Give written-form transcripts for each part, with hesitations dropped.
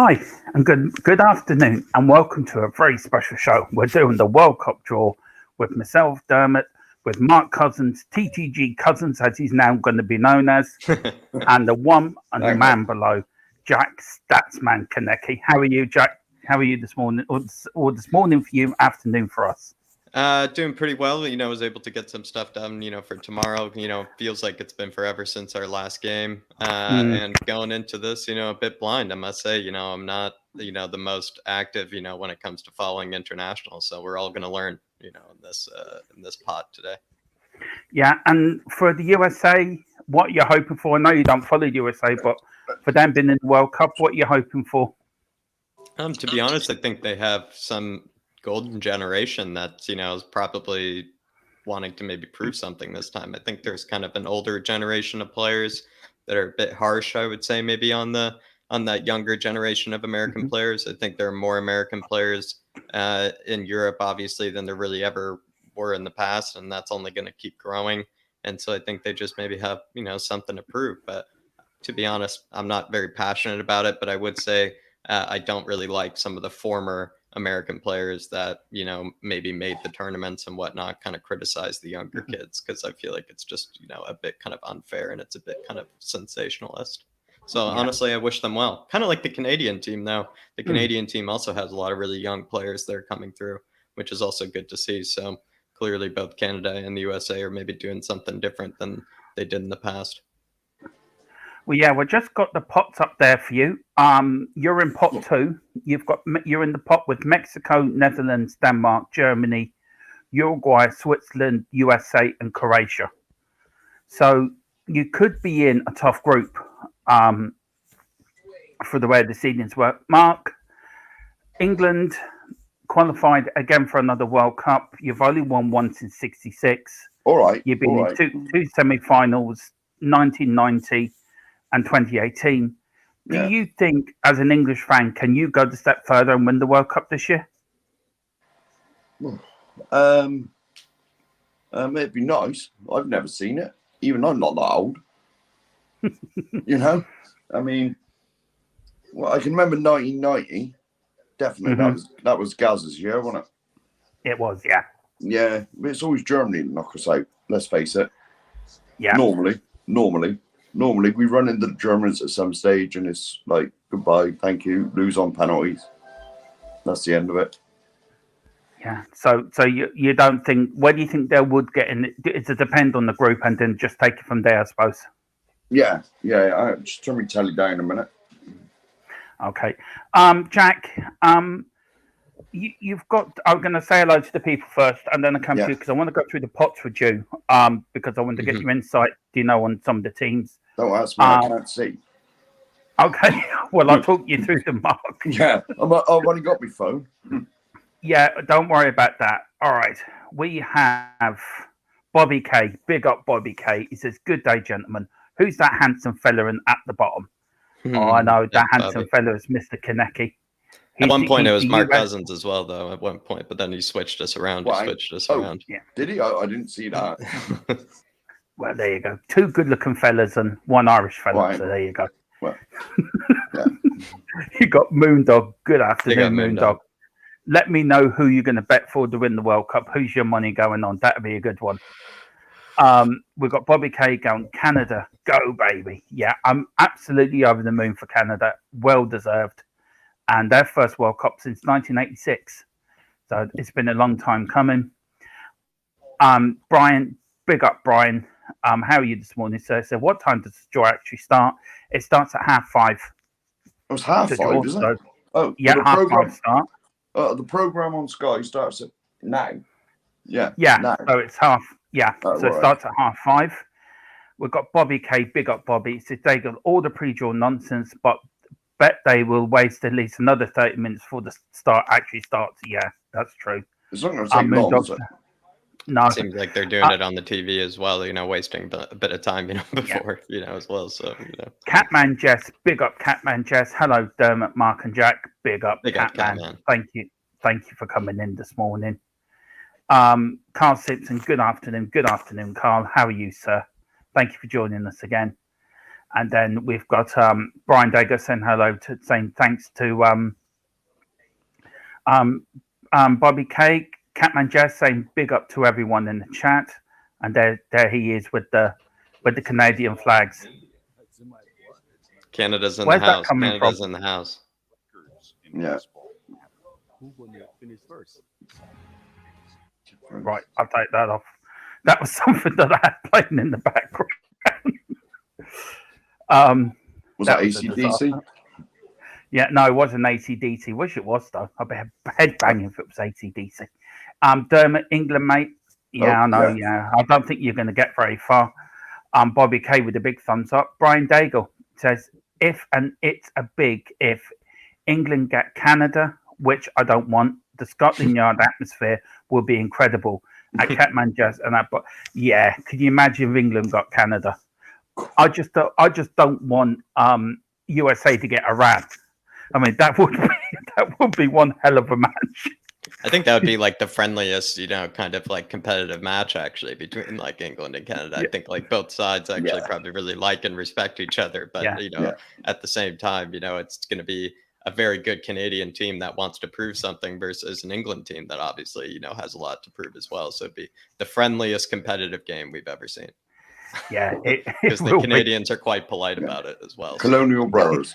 Hi, and good afternoon, and welcome to a very special show. We're doing the World Cup draw with myself, Dermot, with Mark Cousins, TTG Cousins, as he's now going to be known as, and the one and the man below, Jack Statsman Kaneki. How are you, Jack? How are you this morning? Or this morning for you, afternoon for us? Doing pretty well. Was able to get some stuff done, for tomorrow. Feels like it's been forever since our last game. And going into this, a bit blind, I must say. I'm not, the most active, when it comes to following international. So we're all going to learn, in this pod today. Yeah, and for the USA, what you're hoping for? I know you don't follow the USA, but for them being in the World Cup, what you're hoping for? To be honest, I think they have some golden generation that is probably wanting to maybe prove something this time. I think there's kind of an older generation of players that are a bit harsh, I would say, maybe on that younger generation of American players. I think there are more American players in Europe, obviously, than there really ever were in the past, and that's only going to keep growing. And so I think they just maybe have something to prove. But to be honest, I'm not very passionate about it. But I would say I don't really like some of the former American players that maybe made the tournaments and whatnot kind of criticize the younger kids, because I feel like it's just a bit kind of unfair and it's a bit kind of sensationalist. So honestly, I wish them well. Kind of like the Canadian team, though. The Canadian team also has a lot of really young players that are coming through, which is also good to see. So clearly both Canada and the USA are maybe doing something different than they did in the past. Well, yeah, we just got the pots up there for you. You're in pot 2. You're in the pot with Mexico, Netherlands, Denmark, Germany, Uruguay, Switzerland, USA, and Croatia. So you could be in a tough group for the way the seedings work. Mark, England qualified again for another World Cup. You've only won once in '66. All right. You've been in two semi-finals, 1990. And 2018. Do you think, as an English fan, can you go the step further and win the World Cup this year? It'd be nice. I've never seen it. Even I'm not that old. I mean, I can remember 1990. Definitely, that was Gaz's year, wasn't it? It was, yeah. Yeah, but it's always Germany that knock us out. Let's face it. Yeah. Normally, we run into the Germans at some stage and it's like, goodbye, thank you, lose on penalties. That's the end of it. Yeah. So you don't think, where do you think they would get in? It's a depend on the group and then just take it from there, I suppose. Yeah. Just turn me telly down a minute. Okay. Jack, you've got, I'm going to say hello to the people first and then I come to you because I want to go through the pots with you because I want to get your insight, on some of the teams. Don't ask me, I can't see. Okay, well, I'll talk you through them, Mark. Yeah, I've only got my phone. Yeah, don't worry about that. All right, we have Bobby K. Big up Bobby K. He says, good day, gentlemen. Who's that handsome fella at the bottom? Oh, I know, that handsome fella is Mr. Kaneki. At one point, it was Mark Cousins as well, though, at one point. But then he switched us around. Yeah. Did he? I didn't see that. Well, there you go. 2 good-looking fellas and 1 Irish fella. Right. So there you go. Well, You got Moondog. Good afternoon, Moondog. Let me know who you're going to bet for to win the World Cup. Who's your money going on? That'd be a good one. We've got Bobby K going, Canada. Go, baby. Yeah, I'm absolutely over the moon for Canada. Well deserved. And their first World Cup since 1986. So it's been a long time coming. Brian, big up, Brian. How are you this morning, sir? So what time does the draw actually start? It starts at 5:30. It was 5:30, isn't it? Oh, yeah, 5:30 start. The program on Sky starts at now. Yeah. Now. So it's half. Yeah. Oh, so it starts at 5:30. We've got Bobby K. Big up, Bobby. So they got all the pre-draw nonsense, but bet they will waste at least another 30 minutes before the start actually starts. Yeah, that's true. It's not going to take long, is it? No, it seems like they're doing it on the TV as well. Wasting a bit of time, before, as well. So, Catman Jess, big up Catman Jess. Hello, Dermot, Mark, and Jack. Big up Catman. Thank you for coming in this morning. Carl Simpson, good afternoon. Good afternoon, Carl. How are you, sir? Thank you for joining us again. And then we've got Brian Dager saying hello to saying thanks to Bobby K, Catman Jazz saying big up to everyone in the chat, and there he is with the Canadian flags. Canada's in Where's the that house. coming Canada's from? in the house. Yeah. Right, I'll take that off. That was something that I had playing in the background. Was that was a ACDC? disaster. Yeah, no, it wasn't ACDC. Wish it was though. I'd be headbanging if it was ACDC. Dermot, England, mate. Yeah, I know. Yeah, I don't think you're going to get very far. Bobby K with a big thumbs up. Brian Daigle says, if and it's a big if England get Canada, which I don't want, the Scotland Yard atmosphere will be incredible at Catman Jazz and that. But yeah, can you imagine if England got Canada? I just don't want USA to get Iran. I mean, that would be one hell of a match. I think that would be like the friendliest, kind of like competitive match actually between like England and Canada. I think like both sides actually probably really like and respect each other, but at the same time, it's going to be a very good Canadian team that wants to prove something versus an England team that obviously, has a lot to prove as well. So it'd be the friendliest competitive game we've ever seen. Yeah, because the Canadians are quite polite about it as well. Colonial brothers.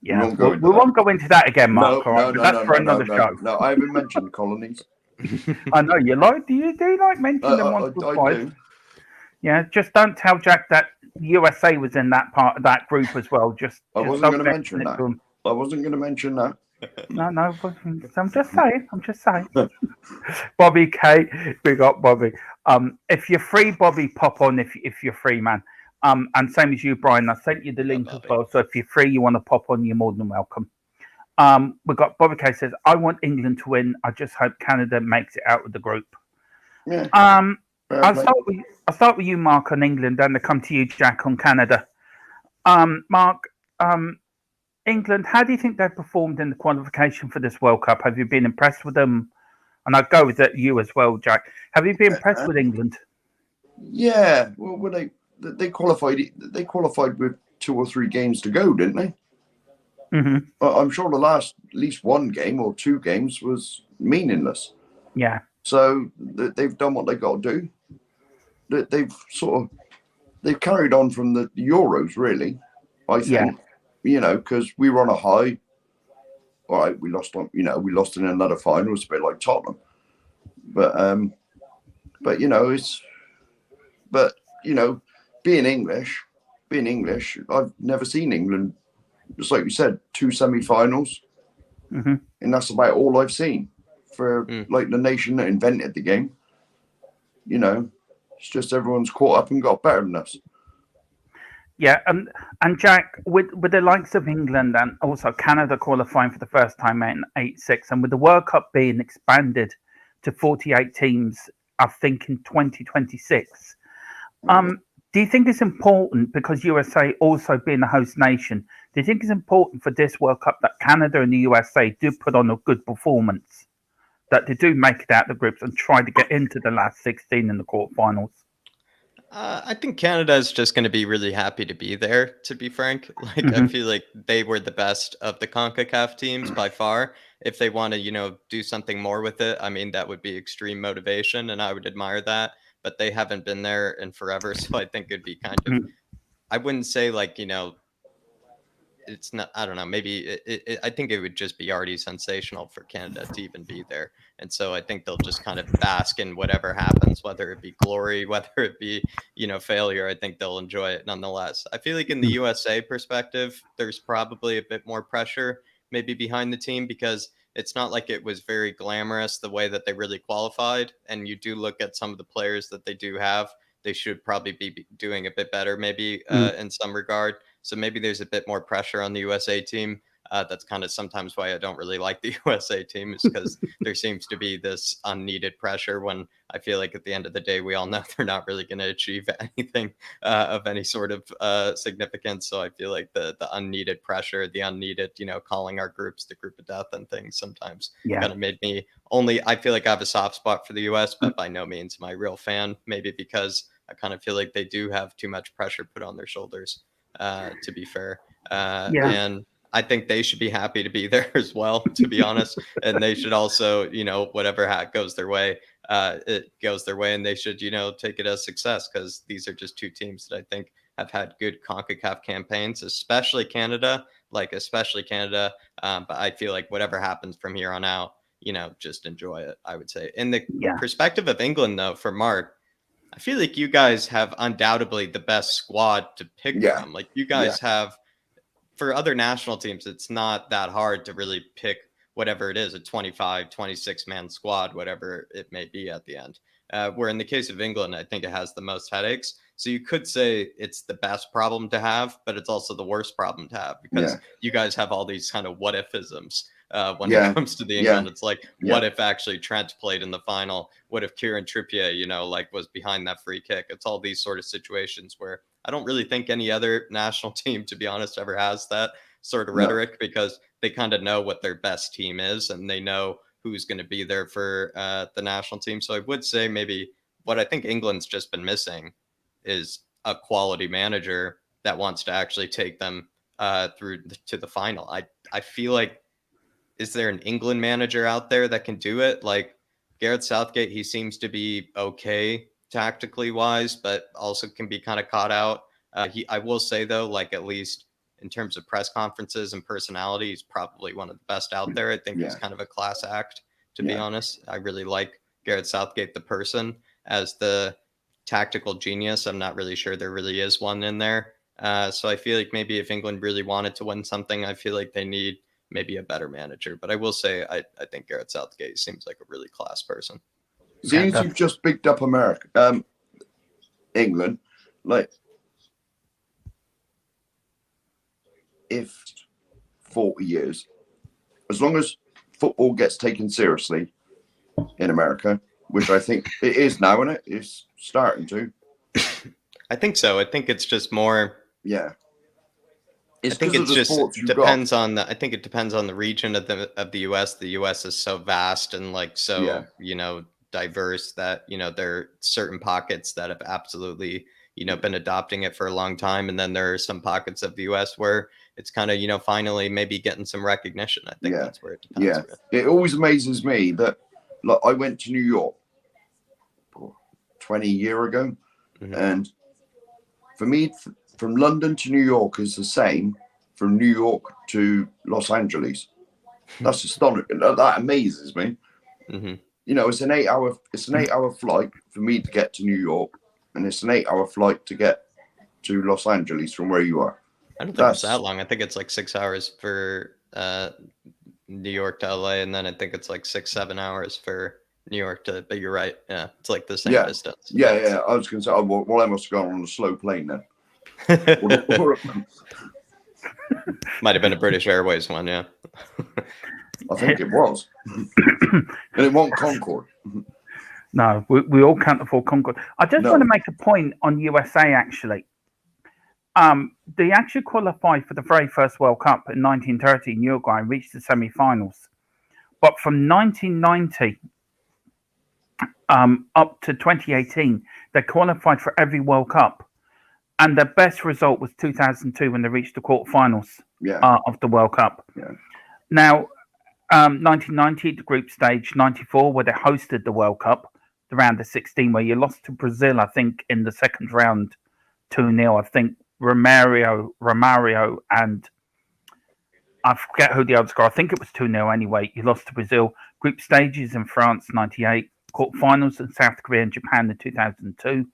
Yeah, we won't go into that again, Mark. No, that's for another show. No, I haven't mentioned colonies. I know you like. Do you like mention them once or twice? Do. Yeah, just don't tell Jack that USA was in that part of that group as well. I wasn't going to mention that. I wasn't going to mention that. No, I'm just saying. Bobby K, we got Bobby. If you're free, Bobby, pop on if you're free, man. And same as you, Brian. I sent you the link as well. So if you're free, you want to pop on, you're more than welcome. We got Bobby K says, I want England to win. I just hope Canada makes it out of the group. Yeah. I'll start with you, Mark, on England, and then come to you, Jack, on Canada. Mark, England, how do you think they've performed in the qualification for this World Cup? Have you been impressed with them? And I'll go with you as well, Jack. Have you been impressed with England? Yeah. Well, when they qualified with 2 or 3 games to go, didn't they? Mm-hmm. I'm sure the last at least 1 game or 2 games was meaningless. Yeah. So they've done what they got to do. They've carried on from the Euros, really. I think, because we were on a high. All right, we lost in another final. It's a bit like Tottenham, but being English, I've never seen England. Just like you said, 2 semi-finals, and that's about all I've seen for like the nation that invented the game. It's just everyone's caught up and got better than us. Yeah, and Jack, with the likes of England and also Canada qualifying for the first time in 86, and with the World Cup being expanded to 48 teams, I think in 2026. Do you think it's important, because USA also being the host nation, do you think it's important for this World Cup that Canada and the USA do put on a good performance, that they do make it out the groups and try to get into the last 16 in the quarterfinals? I think Canada is just going to be really happy to be there, to be frank. I feel like they were the best of the CONCACAF teams by far. If they want to, do something more with it, I mean, that would be extreme motivation, and I would admire that. But they haven't been there in forever, so I think it'd be kind of, I wouldn't say it's not, I don't know, maybe I think it would just be already sensational for Canada to even be there. And so I think they'll just kind of bask in whatever happens, whether it be glory, whether it be, failure. I think they'll enjoy it nonetheless. I feel like in the USA perspective, there's probably a bit more pressure maybe behind the team, because it's not like it was very glamorous the way that they really qualified. And you do look at some of the players that they do have, they should probably be doing a bit better, maybe in some regard. So maybe there's a bit more pressure on the USA team. That's kind of sometimes why I don't really like the USA team, is because there seems to be this unneeded pressure, when I feel like at the end of the day, we all know they're not really going to achieve anything of any sort of significance. So I feel like the unneeded pressure, the unneeded, calling our groups the group of death and things sometimes kind of made me I feel like I have a soft spot for the US, but by no means am I a real fan, maybe because I kind of feel like they do have too much pressure put on their shoulders, to be fair. And I think they should be happy to be there as well, to be honest. And they should also, whatever hat goes their way, it goes their way, and they should, take it as success, because these are just two teams that I think have had good CONCACAF campaigns, especially Canada. But I feel like whatever happens from here on out, just enjoy it, I would say. In the perspective of England, though, for Mark, I feel like you guys have undoubtedly the best squad to pick from. Like, you guys have, for other national teams, it's not that hard to really pick whatever it is, a 25, 26-man squad, whatever it may be at the end. Where in the case of England, I think it has the most headaches. So you could say it's the best problem to have, but it's also the worst problem to have, because you guys have all these kind of what-if-isms when it comes to the England. It's like, what if actually Trent played in the final? What if Kieran Trippier, was behind that free kick? It's all these sort of situations where I don't really think any other national team, to be honest, ever has that sort of rhetoric, because they kind of know what their best team is, and they know who's going to be there for the national team. So I would say maybe what I think England's just been missing is a quality manager that wants to actually take them through to the final. I feel like, is there an England manager out there that can do it? Like Gareth Southgate, he seems to be okay tactically wise, but also can be kind of caught out. I will say though, like, at least in terms of press conferences and personality, he's probably one of the best out there. I think he's kind of a class act, to be honest. I really like Gareth Southgate, the person. As the tactical genius, I'm not really sure there really is one in there. So I feel like maybe if England really wanted to win something, I feel like they need maybe a better manager. But I will say, I think Gareth Southgate seems like a really class person. Since you've just picked up England, like, if 40 years, as long as football gets taken seriously in America, which I think it is now, isn't it? It's starting to. I think so. I think it's just more. Yeah. I think it just depends on the. I think it depends on the region of the U.S. The U.S. is so vast and so diverse that there are certain pockets that have absolutely been adopting it for a long time, and then there are some pockets of the U.S. where it's kind of finally maybe getting some recognition. I think that's where it depends. Yeah, it always amazes me that, like, I went to New York 20 years ago, and for me, from London to New York is the same from New York to Los Angeles. That's astonishing. That amazes me. It's an 8-hour flight for me to get to New York, and it's an 8-hour flight to get to Los Angeles from where you are. I don't think it's that long. I think it's like 6 hours for New York to LA, and then I think it's like 6-7 hours for New York to. But you're right. Yeah, it's like the same distance. Yeah. I was going to say, well, I must have gone on a slow plane then. Might have been a British Airways one, yeah. I think it was. And it wasn't Concorde. No, we all can't afford Concorde. I just want to make a point on USA, actually. They actually qualified for the very first World Cup in 1930 in Uruguay and reached the semi-finals. But from 1990 up to 2018, they qualified for every World Cup. And their best result was 2002 when they reached the quarterfinals of the World Cup. Yeah. Now, 1990, the group stage, 94, where they hosted the World Cup, the round of 16, where you lost to Brazil, I think, in the second round 2-0. I think Romario and I forget who the other scored. I think it was 2-0 anyway. You lost to Brazil. Group stages in France, 98. Quarterfinals in South Korea and Japan in 2002.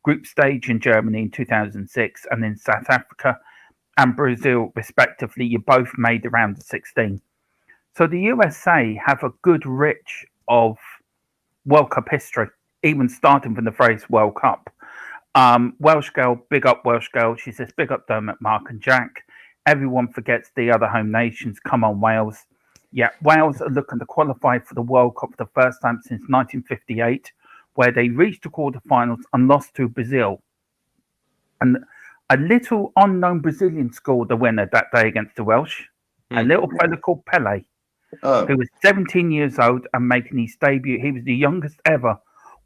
Group stage in Germany in 2006. And in South Africa and Brazil, respectively, you both made the round of 16. So the USA have a good rich of World Cup history, even starting from the first World Cup. Welsh girl, big up Welsh girl. She says, big up Dermot, Mark and Jack. Everyone forgets the other home nations. Come on, Wales. Yeah, Wales are looking to qualify for the World Cup for the first time since 1958, where they reached the quarterfinals and lost to Brazil. And a little unknown Brazilian scored the winner that day against the Welsh. A little fella called Pele, who was 17 years old and making his debut. He was the youngest ever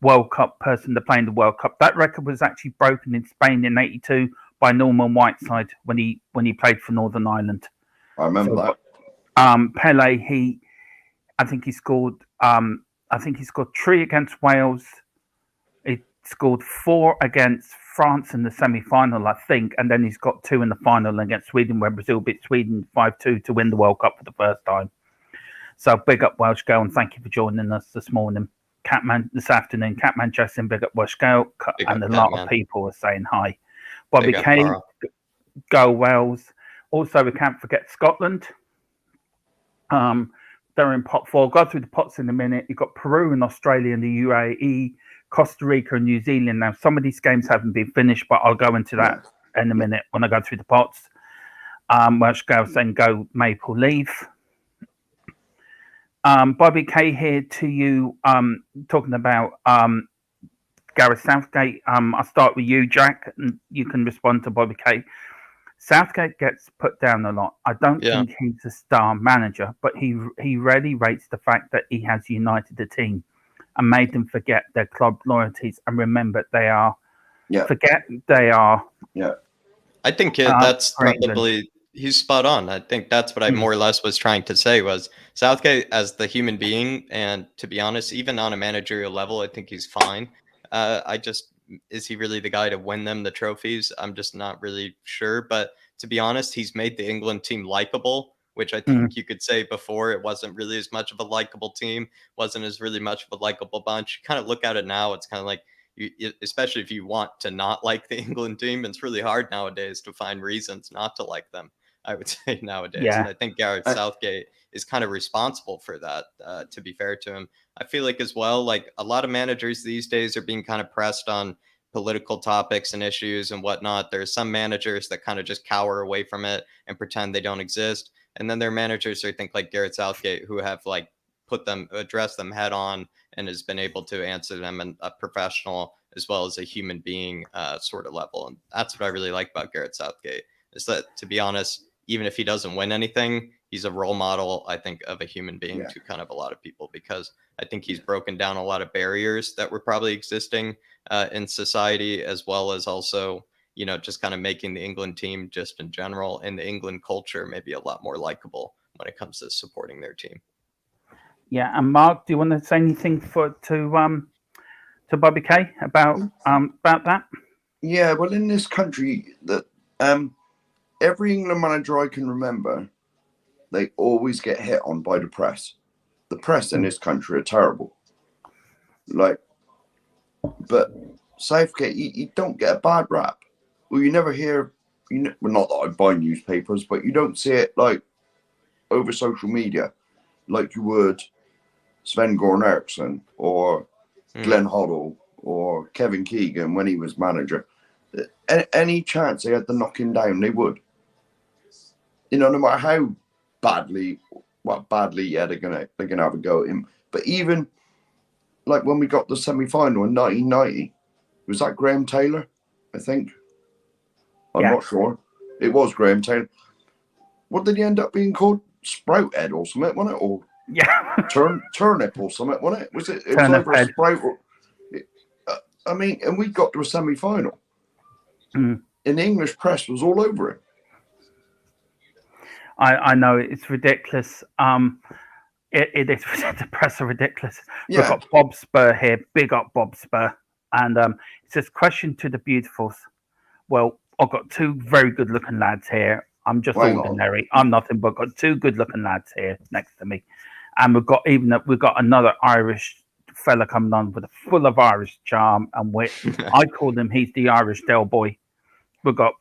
World Cup person to play in the World Cup. That record was actually broken in Spain in '82 by Norman Whiteside when he played for Northern Ireland. I remember that. Pele, I think he scored 3 against Wales. He scored 4 against France in the semi-final, I think, and then he's got 2 in the final against Sweden, where Brazil beat Sweden 5-2 to win the World Cup for the first time. So big up Welsh Girl, and thank you for joining us this morning. This afternoon, Catman Justin, big up Welsh Girl, and a lot of people are saying hi. Bobby Kay, go Wales. Also, we can't forget Scotland. They're in pot 4. Go through the pots in a minute. You've got Peru and Australia and the UAE, Costa Rica and New Zealand. Now, some of these games haven't been finished, but I'll go into that in a minute when I go through the pots. Welsh Girl saying go Maple Leaf. Bobby K here to you, talking about Gareth Southgate. I'll start with you, Jack, and you can respond to Bobby K. Southgate gets put down a lot. I don't think he's a star manager, but he really rates the fact that he has united the team and made them forget their club loyalties and remember they are. Yeah. I think that's probably. He's spot on. I think that's what I more or less was trying to say was Southgate as the human being. And to be honest, even on a managerial level, I think he's fine. Is he really the guy to win them the trophies? I'm just not really sure. But to be honest, he's made the England team likable, which I think you could say before it wasn't really as much of a likable team, wasn't as really much of a likable bunch. Kind of look at it now. It's kind of like, especially if you want to not like the England team, it's really hard nowadays to find reasons not to like them. I would say nowadays. Yeah. And I think Gareth Southgate is kind of responsible for that, to be fair to him. I feel like as well, like a lot of managers these days are being kind of pressed on political topics and issues and whatnot. There's some managers that kind of just cower away from it and pretend they don't exist. And then there are managers who think like Gareth Southgate who have like addressed them head on and has been able to answer them in a professional as well as a human being sort of level. And that's what I really like about Gareth Southgate is that, to be honest, even if he doesn't win anything, he's a role model, I think, of a human being to kind of a lot of people, because I think he's broken down a lot of barriers that were probably existing in society, as well as also, just kind of making the England team just in general and the England culture maybe a lot more likable when it comes to supporting their team. Yeah, and Mark, do you want to say anything to Bobby K about that? Yeah, well, in this country, that every England manager I can remember, they always get hit on by the press. The press in this country are terrible. But Southgate, you don't get a bad rap. Well, you never hear. Well, not that I buy newspapers, but you don't see it like over social media, like you would Sven-Goran Eriksson or Glenn Hoddle or Kevin Keegan when he was manager. Any chance they had to knock him down, they would. No matter how badly, they're gonna have a go at him. But even like when we got the semi-final in 1990, was that Graham Taylor? I think. I'm not sure. It was Graham Taylor. What did he end up being called? Sprouthead or something, wasn't it? Or turnip or something, wasn't it? Was it? It was either a sprout or. And we got to a semi-final. And the English press was all over it. I know it's ridiculous. It is. The press are ridiculous. Yeah. We've got Bob Spur here. Big up Bob Spur. And it says, question to the beautifuls. Well, I've got 2 very good looking lads here. I'm just ordinary. I'm nothing, but got 2 good looking lads here next to me. And we've got another Irish fella coming on with full of Irish charm and wit. I call him, he's the Irish Del Boy.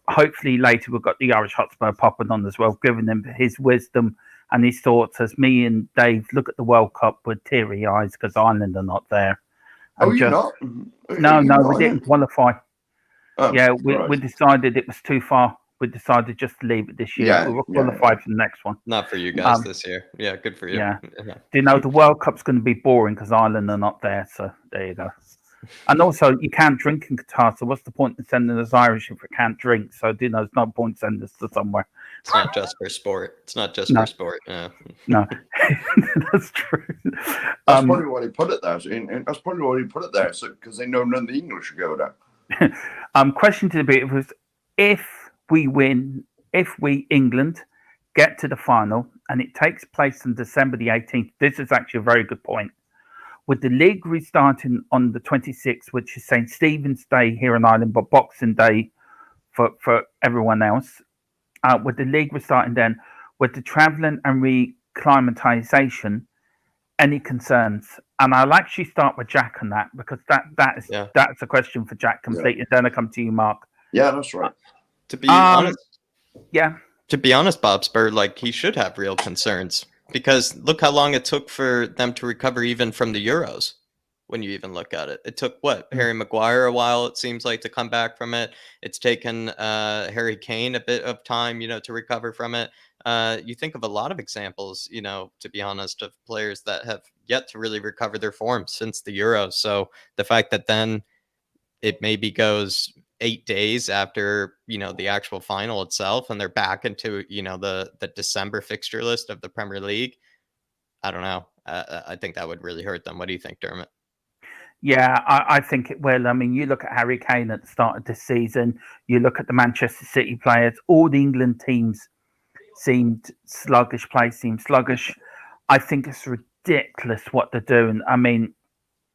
Hopefully later we've got the Irish Hotspur popping on as well, giving him his wisdom and his thoughts as me and Dave look at the World Cup with teary eyes because Ireland are not there. You're not? No, we didn't qualify. We decided it was too far. We decided just to leave it this year. Yeah, we were qualified for the next one. Not for you guys this year. Yeah, good for you. Yeah. Do the World Cup's going to be boring because Ireland are not there. So there you go. And also, you can't drink in Qatar. So what's the point in sending us Irish if we can't drink? So there's no point sending us to somewhere. It's not just for sport. It's not just No. for sport. Yeah. No, that's true. That's probably why they put it there. And that's probably why they put it there, because they know none of the English go there. Question to the bit was, if we win, if we England get to the final and it takes place on December the 18th, this is actually a very good point. With the league restarting on the 26th, which is St. Stephen's Day here in Ireland, but Boxing Day for everyone else, with the league restarting then, with the travelling and reclimatization, any concerns? And I'll actually start with Jack on that, because that's a question for Jack completely. Yeah. Then I come to you, Mark. Yeah, that's right. To be honest, yeah. To be honest, Bob Spur, like, he should have real concerns, because look how long it took for them to recover even from the Euros. When you even look at it, it took Harry Maguire a while, it seems like, to come back from it. It's taken Harry Kane a bit of time, to recover from it. You think of a lot of examples, to be honest, of players that have yet to really recover their form since the Euros. So the fact that then it maybe goes 8 days after, the actual final itself, and they're back into, the December fixture list of the Premier League, I don't know. I think that would really hurt them. What do you think, Dermot? Yeah, I think it will. I mean, you look at Harry Kane at the start of this season, you look at the Manchester City players, all the England teams seemed sluggish. I think it's ridiculous what they're doing. I mean,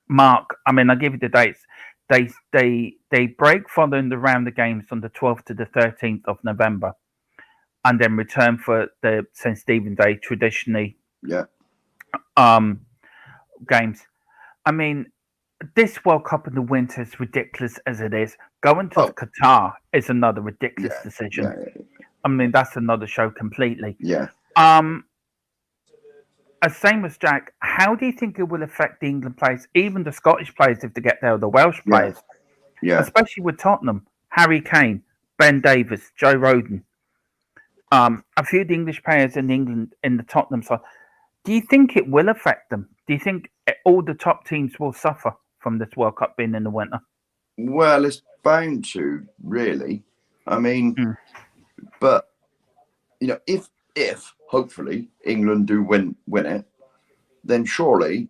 Mark, I'll give you the dates. They break following the round of games on the 12th to the 13th of November, and then return for the St. Stephen's Day traditionally games. I mean, this World Cup in the winter is ridiculous as it is. Going to Qatar is another ridiculous decision. Yeah. That's another show completely. Yeah. Same as Jack, how do you think it will affect the England players, even the Scottish players if they get there, or the Welsh players? Yeah. Especially with Tottenham, Harry Kane, Ben Davies, Joe Rodon. A few of the English players in England in the Tottenham side. Do you think it will affect them? Do you think all the top teams will suffer from this World Cup being in the winter? Well, it's bound to, really. But if hopefully England do win it, then surely,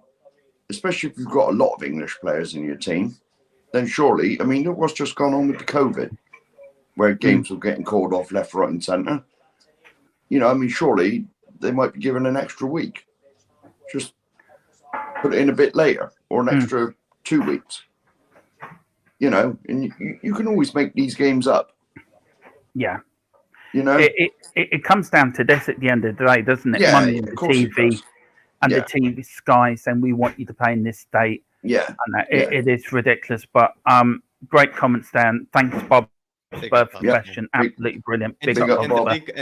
especially if you've got a lot of English players in your team, then surely, look what's just gone on with the COVID, where games were getting called off left, right, and centre. Surely they might be given an extra week. Just put it in a bit later, or an extra 2 weeks. And you can always make these games up. Yeah. It comes down to this at the end of the day, doesn't it? Yeah, Money in the TV and the TV Sky saying we want you to play in this date. Yeah. And it is ridiculous. But great comments, Dan. Thanks, Bob Spur, for the question. Absolutely brilliant. And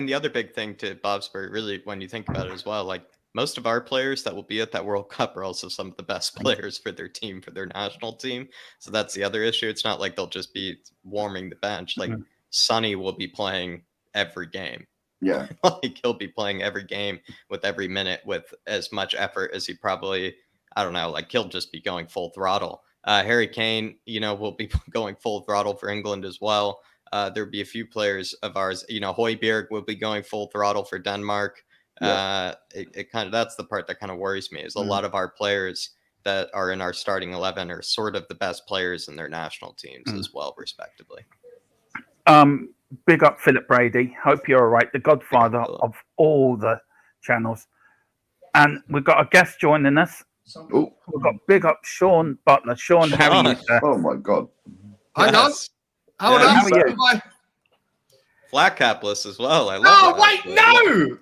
the other big thing to Bob Spur, really, when you think about it as well, like, most of our players that will be at that World Cup are also some of the best players for their team, for their national team. So that's the other issue. It's not like they'll just be warming the bench. Like, Sonny will be playing every game. Yeah. Like, he'll be playing every game with every minute with as much effort as he probably, I don't know, like, he'll just be going full throttle. Harry Kane, will be going full throttle for England as well. There'll be a few players of ours, Højbjerg will be going full throttle for Denmark. It kind of, that's the part that kind of worries me, is a lot of our players that are in our starting 11 are sort of the best players in their national teams as well, respectively. Big up Philip Brady. Hope you're all right. The godfather of all the channels. And we've got a guest joining us. We've got big up Sean Butler. Sean, how are you, sir? Oh my God. Hi, guys. How are you? Flat capless as well. I love no!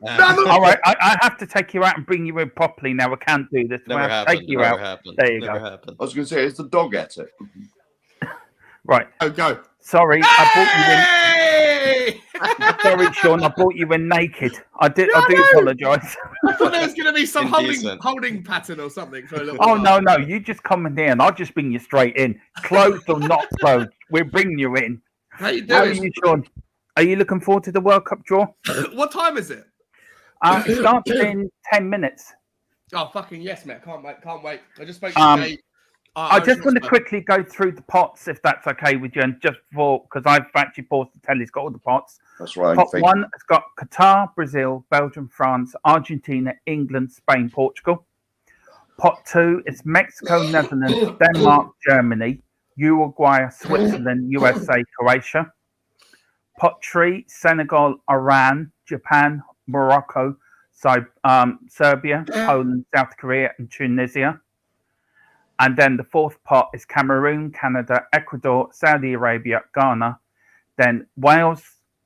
All right, I have to take you out and bring you in properly now. I can't do this. Never happened. Take you out. Happened. There you Never go. Happened. I was going to say, it's the dog at it. Right. Oh, go. Sorry, I brought you in. Sorry, Sean, I brought you in naked. I do apologise. I thought there was going to be some holding pattern or something for a little while. No. You just come in here and I'll just bring you straight in. Closed or not closed, we're bringing you in. How you doing? How are you, Sean? Are you looking forward to the World Cup draw? What time is it? It starts in 10 minutes. Oh, fucking yes, mate. Can't wait. I just spoke to Jay. I just want to quickly go through the pots, if that's okay with you, and just because I've actually paused the telly, it's got all the pots. That's right. Pot 1 has got Qatar, Brazil, Belgium, France, Argentina, England, Spain, Portugal. Pot 2 is Mexico, Netherlands, Denmark, Germany, Uruguay, Switzerland, USA, Croatia. Pot 3, Senegal, Iran, Japan, Morocco, Serbia, Poland, South Korea, and Tunisia. And then the 4th pot is Cameroon, Canada, Ecuador, Saudi Arabia, Ghana, then Wales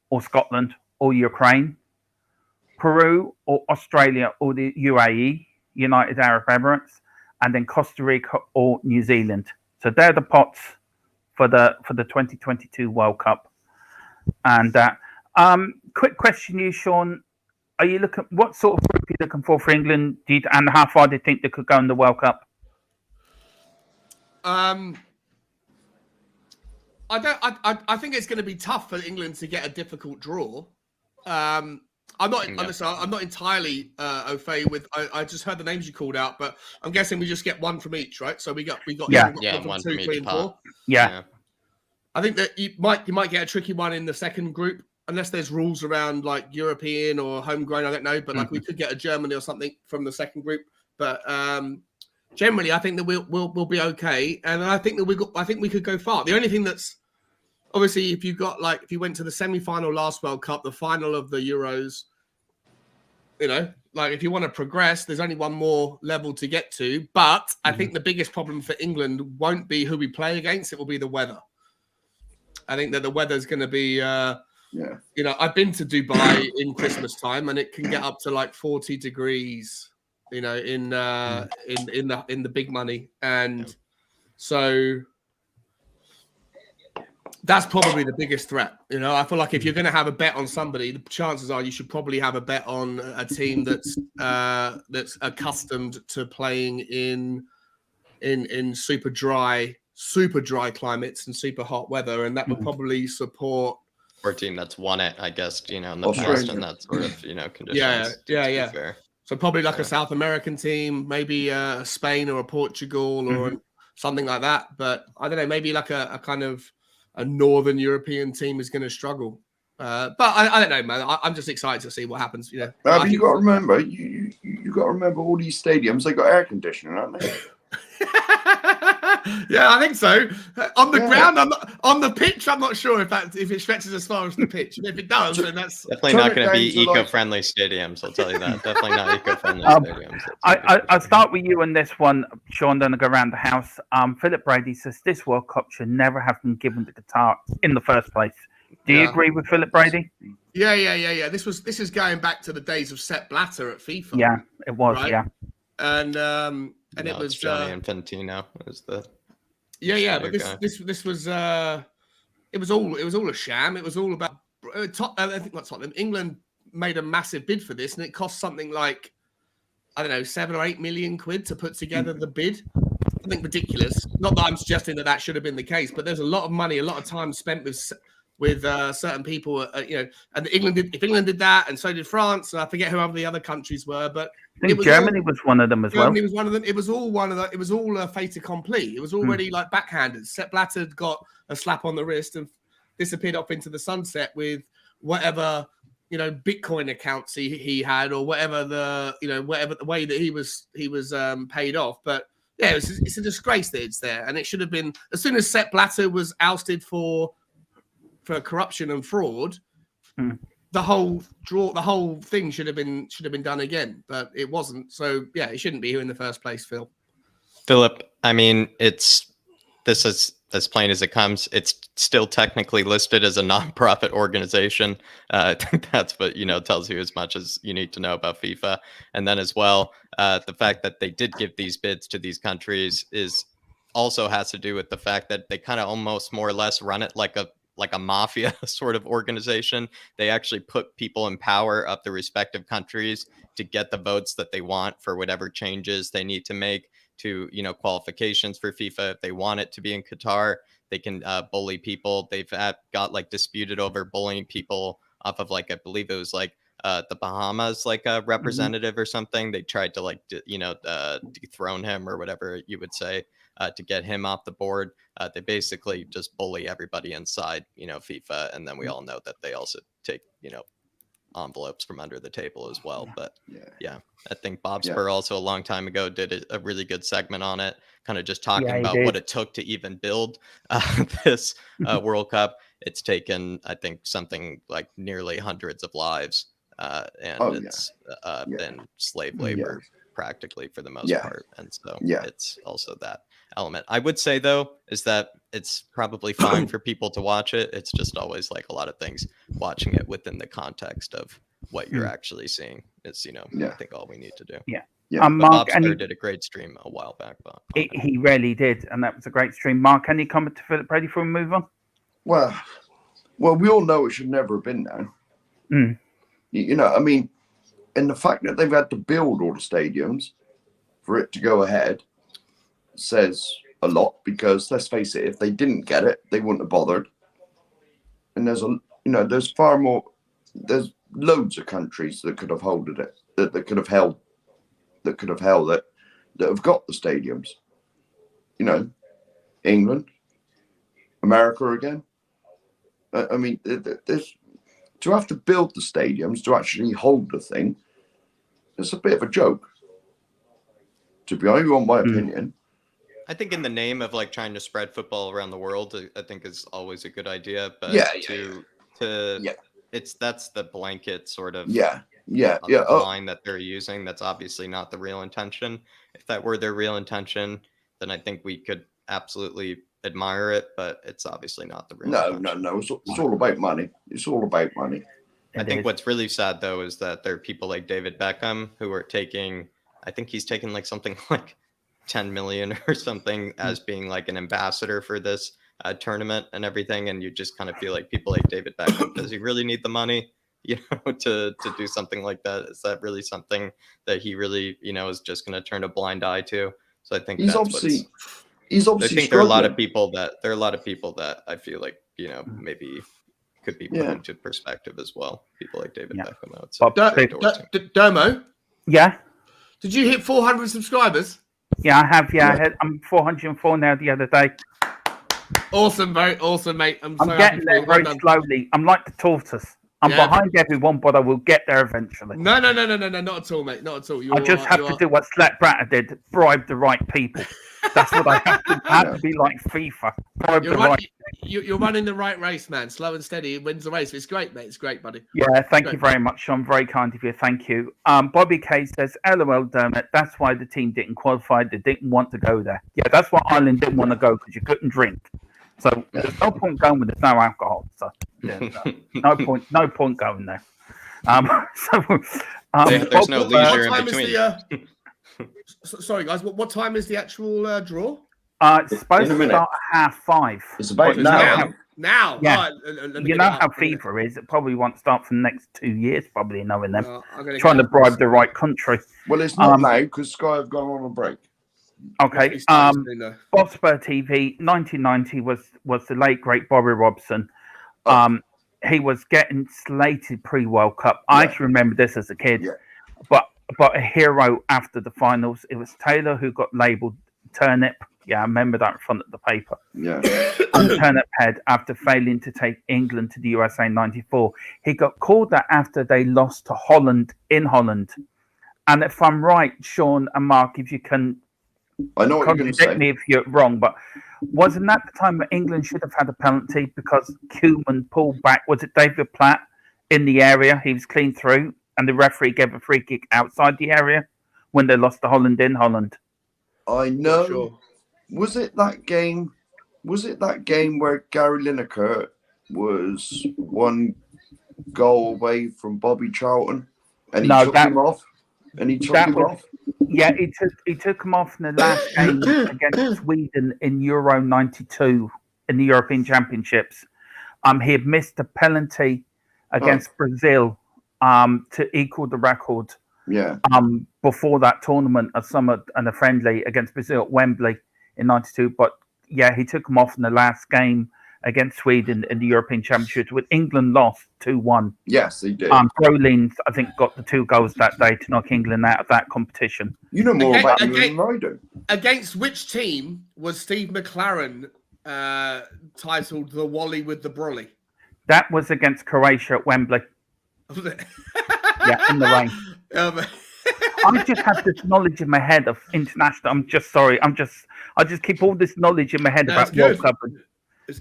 or Scotland or Ukraine, Peru or Australia or the UAE, United Arab Emirates, and then Costa Rica or New Zealand. So they're the pots for the 2022 World Cup. And quick question, you, Sean. Are you looking? What sort of group are you looking for England? And how far do you think they could go in the World Cup? I think it's going to be tough for England to get a difficult draw. I'm not entirely au fait with. I just heard the names you called out, but I'm guessing we just get one from each, right? So we got one two, from 3, each and pot. 4. Yeah. I think that you might get a tricky one in the second group, unless there's rules around like European or homegrown. I don't know, but like we could get a Germany or something from the second group. But generally, I think that we'll be okay, and I think that we could go far. The only thing that's obviously, if you went to the semi-final last World Cup, the final of the Euros, like if you want to progress, there's only one more level to get to. But I think the biggest problem for England won't be who we play against; it will be the weather. I think that the weather's going to be. I've been to Dubai in Christmas time, and it can get up to like 40 degrees. In the big money, and so that's probably the biggest threat. I feel like if you're going to have a bet on somebody, the chances are you should probably have a bet on a team that's accustomed to playing in super dry climates and super hot weather, and that would probably support. Or a team that's won it, I guess, in the past and that sort of conditions. Yeah. Fair. So probably like a South American team, maybe Spain or a Portugal or something like that. But I don't know, maybe like a kind of a Northern European team is going to struggle. But I don't know, man. I'm just excited to see what happens. But you got to remember, you got to remember all these stadiums. They got air conditioning, aren't they? Yeah, I think so. On the ground, on the pitch, I'm not sure if it stretches as far as the pitch. And if it does, then that's definitely not going to be eco-friendly stadiums. I'll tell you that. Definitely not eco-friendly stadiums. I'll start with you on this one, Sean. Then I'll go around the house. Philip Brady says this World Cup should never have been given to Qatar in the first place. Do you agree with Philip Brady? Yeah. This is going back to the days of Sepp Blatter at FIFA. Yeah, it was. Right? Yeah, and it was Johnny Infantino was the. Yeah, but this was it was all a sham. It was all about I think not Tottenham. England made a massive bid for this, and it cost something like I don't know 7 or 8 million quid to put together the bid. I think ridiculous. Not that I'm suggesting that should have been the case, but there's a lot of money, a lot of time spent with certain people. And if England did that, and so did France, and I forget who the other countries were, but. I think Germany was one of them as well. Germany was one of them. It was all It was all a fait accompli. It was already like backhanded. Sepp Blatter got a slap on the wrist and disappeared off into the sunset with whatever Bitcoin accounts he had, or whatever the way that he was paid off. But yeah, it's a disgrace that it's there, and it should have been as soon as Sepp Blatter was ousted for corruption and fraud. The whole thing should have been done again, but it wasn't. So yeah, it shouldn't be here in the first place, Phil. Philip, I mean, this is as plain as it comes. It's still technically listed as a non-profit organization. I think that's what tells you as much as you need to know about FIFA. And then as well, the fact that they did give these bids to these countries also has to do with the fact that they kind of almost more or less run it like a mafia sort of organization. They actually put people in power of the respective countries to get the votes that they want for whatever changes they need to make to, qualifications for FIFA. If they want it to be in Qatar, they can bully people. They've got disputed over bullying people off of I believe it was the Bahamas like a representative or something. They tried to like dethrone him or whatever you would say to get him off the board. They basically just bully everybody inside FIFA, and then we all know that they also take envelopes from under the table as well. But yeah, I think Bob Spur also a long time ago did a really good segment on it, kind of just talking about what it took to even build this World Cup. It's taken, I think, something like nearly hundreds of lives, and it's been slave labor practically for the most part. And so it's also that element. I would say, though, is that it's probably fine for people to watch it. It's just always like a lot of things, watching it within the context of what you're actually seeing is, I think all we need to do. Yeah. But Mark, Bob Spur did a great stream a while back. He really did, and that was a great stream. Mark, any comment to Philip Brady before we move on? Well, we all know it should never have been now. I mean, and the fact that they've had to build all the stadiums for it to go ahead says a lot, because let's face it, if they didn't get it, they wouldn't have bothered. And there's far more, there's loads of countries that could have held it, that could have held it, that have got the stadiums. England, America again. I mean, there's to have to build the stadiums to actually hold the thing. It's a bit of a joke, to be honest. You want my opinion? I think in the name of like trying to spread football around the world, I think is always a good idea. But that's the blanket sort of line that they're using. That's obviously not the real intention. If that were their real intention, then I think we could absolutely admire it. But it's obviously not the real intention. No. It's all about money. It's all about money. I think what's really sad, though, is that there are people like David Beckham who are taking, I think he's taken like something like 10 million or something as being like an ambassador for this tournament and everything. And you just kind of feel like people like David Beckham, does he really need the money, to do something like that? Is that really something that he really, is just going to turn a blind eye to? So I think he's obviously I think there are a lot of people that I feel like, maybe could be put into perspective as well. People like David Beckham, I would say. Dermo? Yeah? Did you hit 400 subscribers? Yeah, I have. Yeah, I'm 404 now the other day. Awesome, very awesome, mate. I'm getting there very slowly. I'm like the tortoise. I'm behind everyone, but I will get there eventually. No, not at all, mate. Not at all. I just have to do what Slap Bratter did: bribe the right people. That's what I have to. I have to be like FIFA. You're running the right race, man. Slow and steady wins the race. It's great, mate. It's great, buddy. Yeah, thank you very much, Sean. Very kind of you. Thank you. Bobby K says, "LOL, Dermot. That's why the team didn't qualify. They didn't want to go there. Yeah, that's why Ireland didn't want to go, because you couldn't drink. So there's no point going when there's no alcohol. So no point going there. There's no leisure in between. Sorry, guys. What time is the actual draw? It's supposed to start at 5:30. It's about now. Now. Yeah. You know how FIFA is. It probably won't start for the next 2 years, probably, knowing them. Trying to bribe the right country. Well, it's not now, because Sky have gone on a break. Okay. Bob Spur TV, 1990 was the late, great Bobby Robson. He was getting slated pre-World Cup. I actually remember this as a kid. Yeah. But a hero after the finals. It was Taylor who got labelled Turnip. Yeah, I remember that in front of the paper. Yeah. Turnip head after failing to take England to the USA in 94. He got called that after they lost to Holland in Holland. And if I'm right, Sean and Mark, if you can contradict me if you're wrong, but wasn't that the time that England should have had a penalty because Koeman pulled back? Was it David Platt in the area? He was clean through, and the referee gave a free kick outside the area when they lost to Holland in Holland. I know. Sure. Was it that game where Gary Lineker was one goal away from Bobby Charlton, and he took him off? Yeah, he took him off in the last game against Sweden in Euro 92 in the European Championships. He had missed a penalty against Brazil to equal the record. Yeah. Before that tournament, a summer and a friendly against Brazil at Wembley in 92. But yeah, he took him off in the last game against Sweden in the European Championships, with England lost 2-1. Yes, he did. Brolin, I think, got the 2 goals that day to knock England out of that competition. You know more about England than I do. Against which team was Steve McLaren titled the Wally with the Brolly? That was against Croatia at Wembley. Was it? Yeah, in the rain. I just have this knowledge in my head of international. I'm just sorry. I just keep all this knowledge in my head about World Cup. Are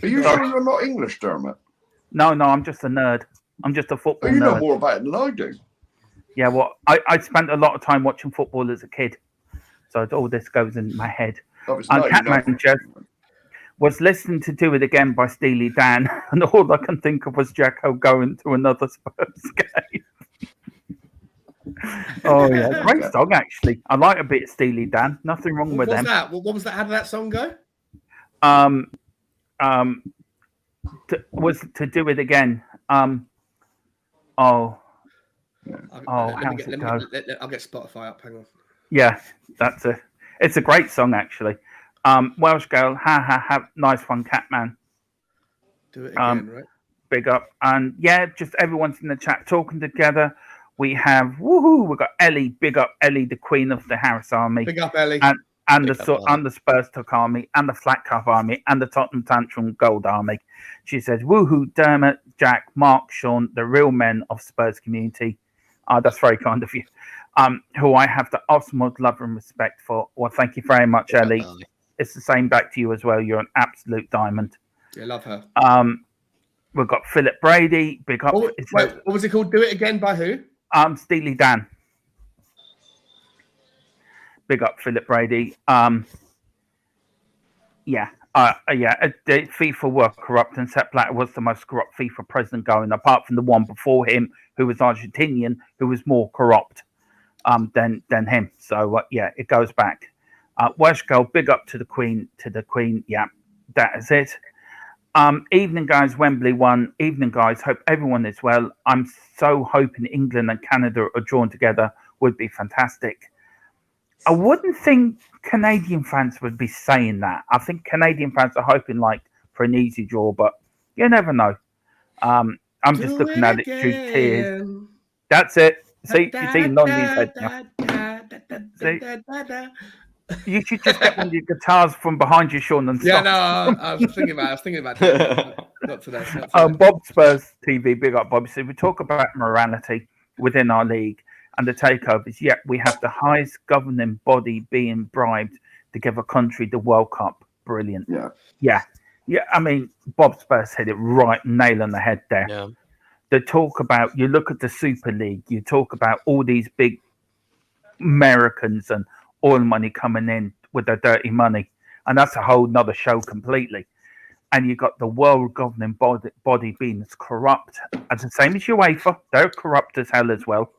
you sure you're not English, Dermot? No, I'm just a nerd. I'm just a football nerd. You know more about it than I do. Yeah, well, I spent a lot of time watching football as a kid, so all this goes in my head. Catman just was listening to "Do It Again" by Steely Dan, and all I can think of was Jacko going to another Spurs game. Oh yeah, great song actually. I like a bit of Steely Dan. Nothing wrong with them. What was that? How did that song go? Was to do it again. How's it go? I'll get Spotify up. Hang on. Yeah, it's a great song actually. Welsh girl, ha, nice one, Catman. Do it again, right? Big up, and yeah, just everyone's in the chat talking together. We have we've got Ellie, big up Ellie, the queen of the Harris Army. Big up Ellie. And the Spurs Tuck Army, and the Flat Cup Army, and the Tottenham Tantrum Gold Army. She says, woohoo, Dermot, Jack, Mark, Sean, the real men of Spurs community. That's very kind of you. Who I have the utmost love and respect for. Well, thank you very much, Ellie. It's the same back to you as well. You're an absolute diamond. Yeah, love her. We've got Philip Brady, big up. What was it called? Do It Again by who? Steely Dan. Big up Philip Brady. FIFA were corrupt, and Sepp Blatter was the most corrupt FIFA president going, apart from the one before him, who was Argentinian, who was more corrupt than him. So it goes back. Welsh girl, big up to the Queen. Yeah, that is it. Evening guys, Wembley won. Evening guys, hope everyone is well. I'm so hoping England and Canada are drawn together. Would be fantastic. I wouldn't think Canadian fans would be saying that. I think Canadian fans are hoping for an easy draw, but you never know. I'm just looking at it through tears. That's it. See, you see Lonnie's head now. See? You should just get one of your guitars from behind you, Sean, and yeah, no, I was thinking about that. Not today. Bob Spurs TV, big up Bob. So we talk about morality within our league and the takeovers, yet we have the highest governing body being bribed to give a country the World Cup. Brilliant. Yeah. I mean, Bob Spurs hit it right, nail on the head there. Yeah. The talk about, you look at the Super League, you talk about all these big Americans and oil money coming in with their dirty money, and that's a whole nother show completely. And you got the world governing body being as corrupt as the same as UEFA. They're corrupt as hell as well.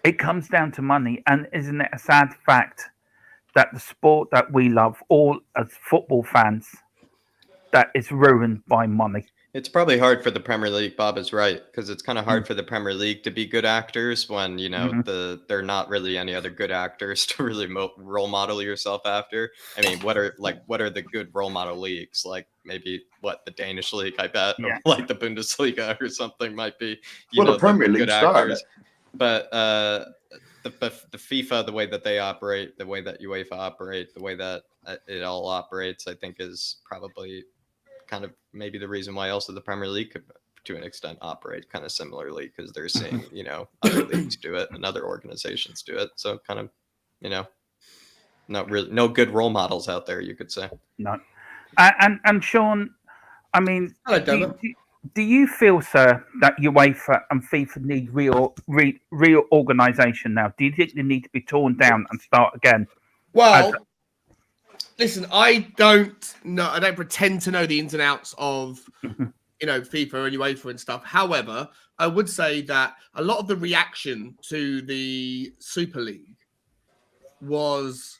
It comes down to money, and isn't it a sad fact that the sport that we love, all as football fans, that is ruined by money? It's probably hard for the Premier League. Bob is right, because it's kind of hard for the Premier League to be good actors when they're not really any other good actors to really role model yourself after. I mean, what are the good role model leagues? Like maybe the Danish league, I bet, or like the Bundesliga or something might be. The Premier League started. But the FIFA, the way that they operate, the way that UEFA operate, the way that it all operates, I think is probably kind of maybe the reason why also the Premier League could, to an extent, operate kind of similarly, because they're seeing, other leagues do it and other organizations do it. So kind of, not really, no good role models out there, you could say. No. And Sean, I mean, do you feel, sir, that UEFA and FIFA need reorganization now? Do you think they need to be torn down and start again? Well, listen, I don't know. I don't pretend to know the ins and outs of, FIFA and UEFA and stuff. However, I would say that a lot of the reaction to the Super League was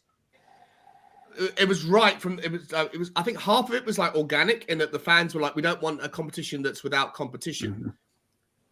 right from it was. I think half of it was organic in that the fans were like, we don't want a competition that's without competition. Mm-hmm.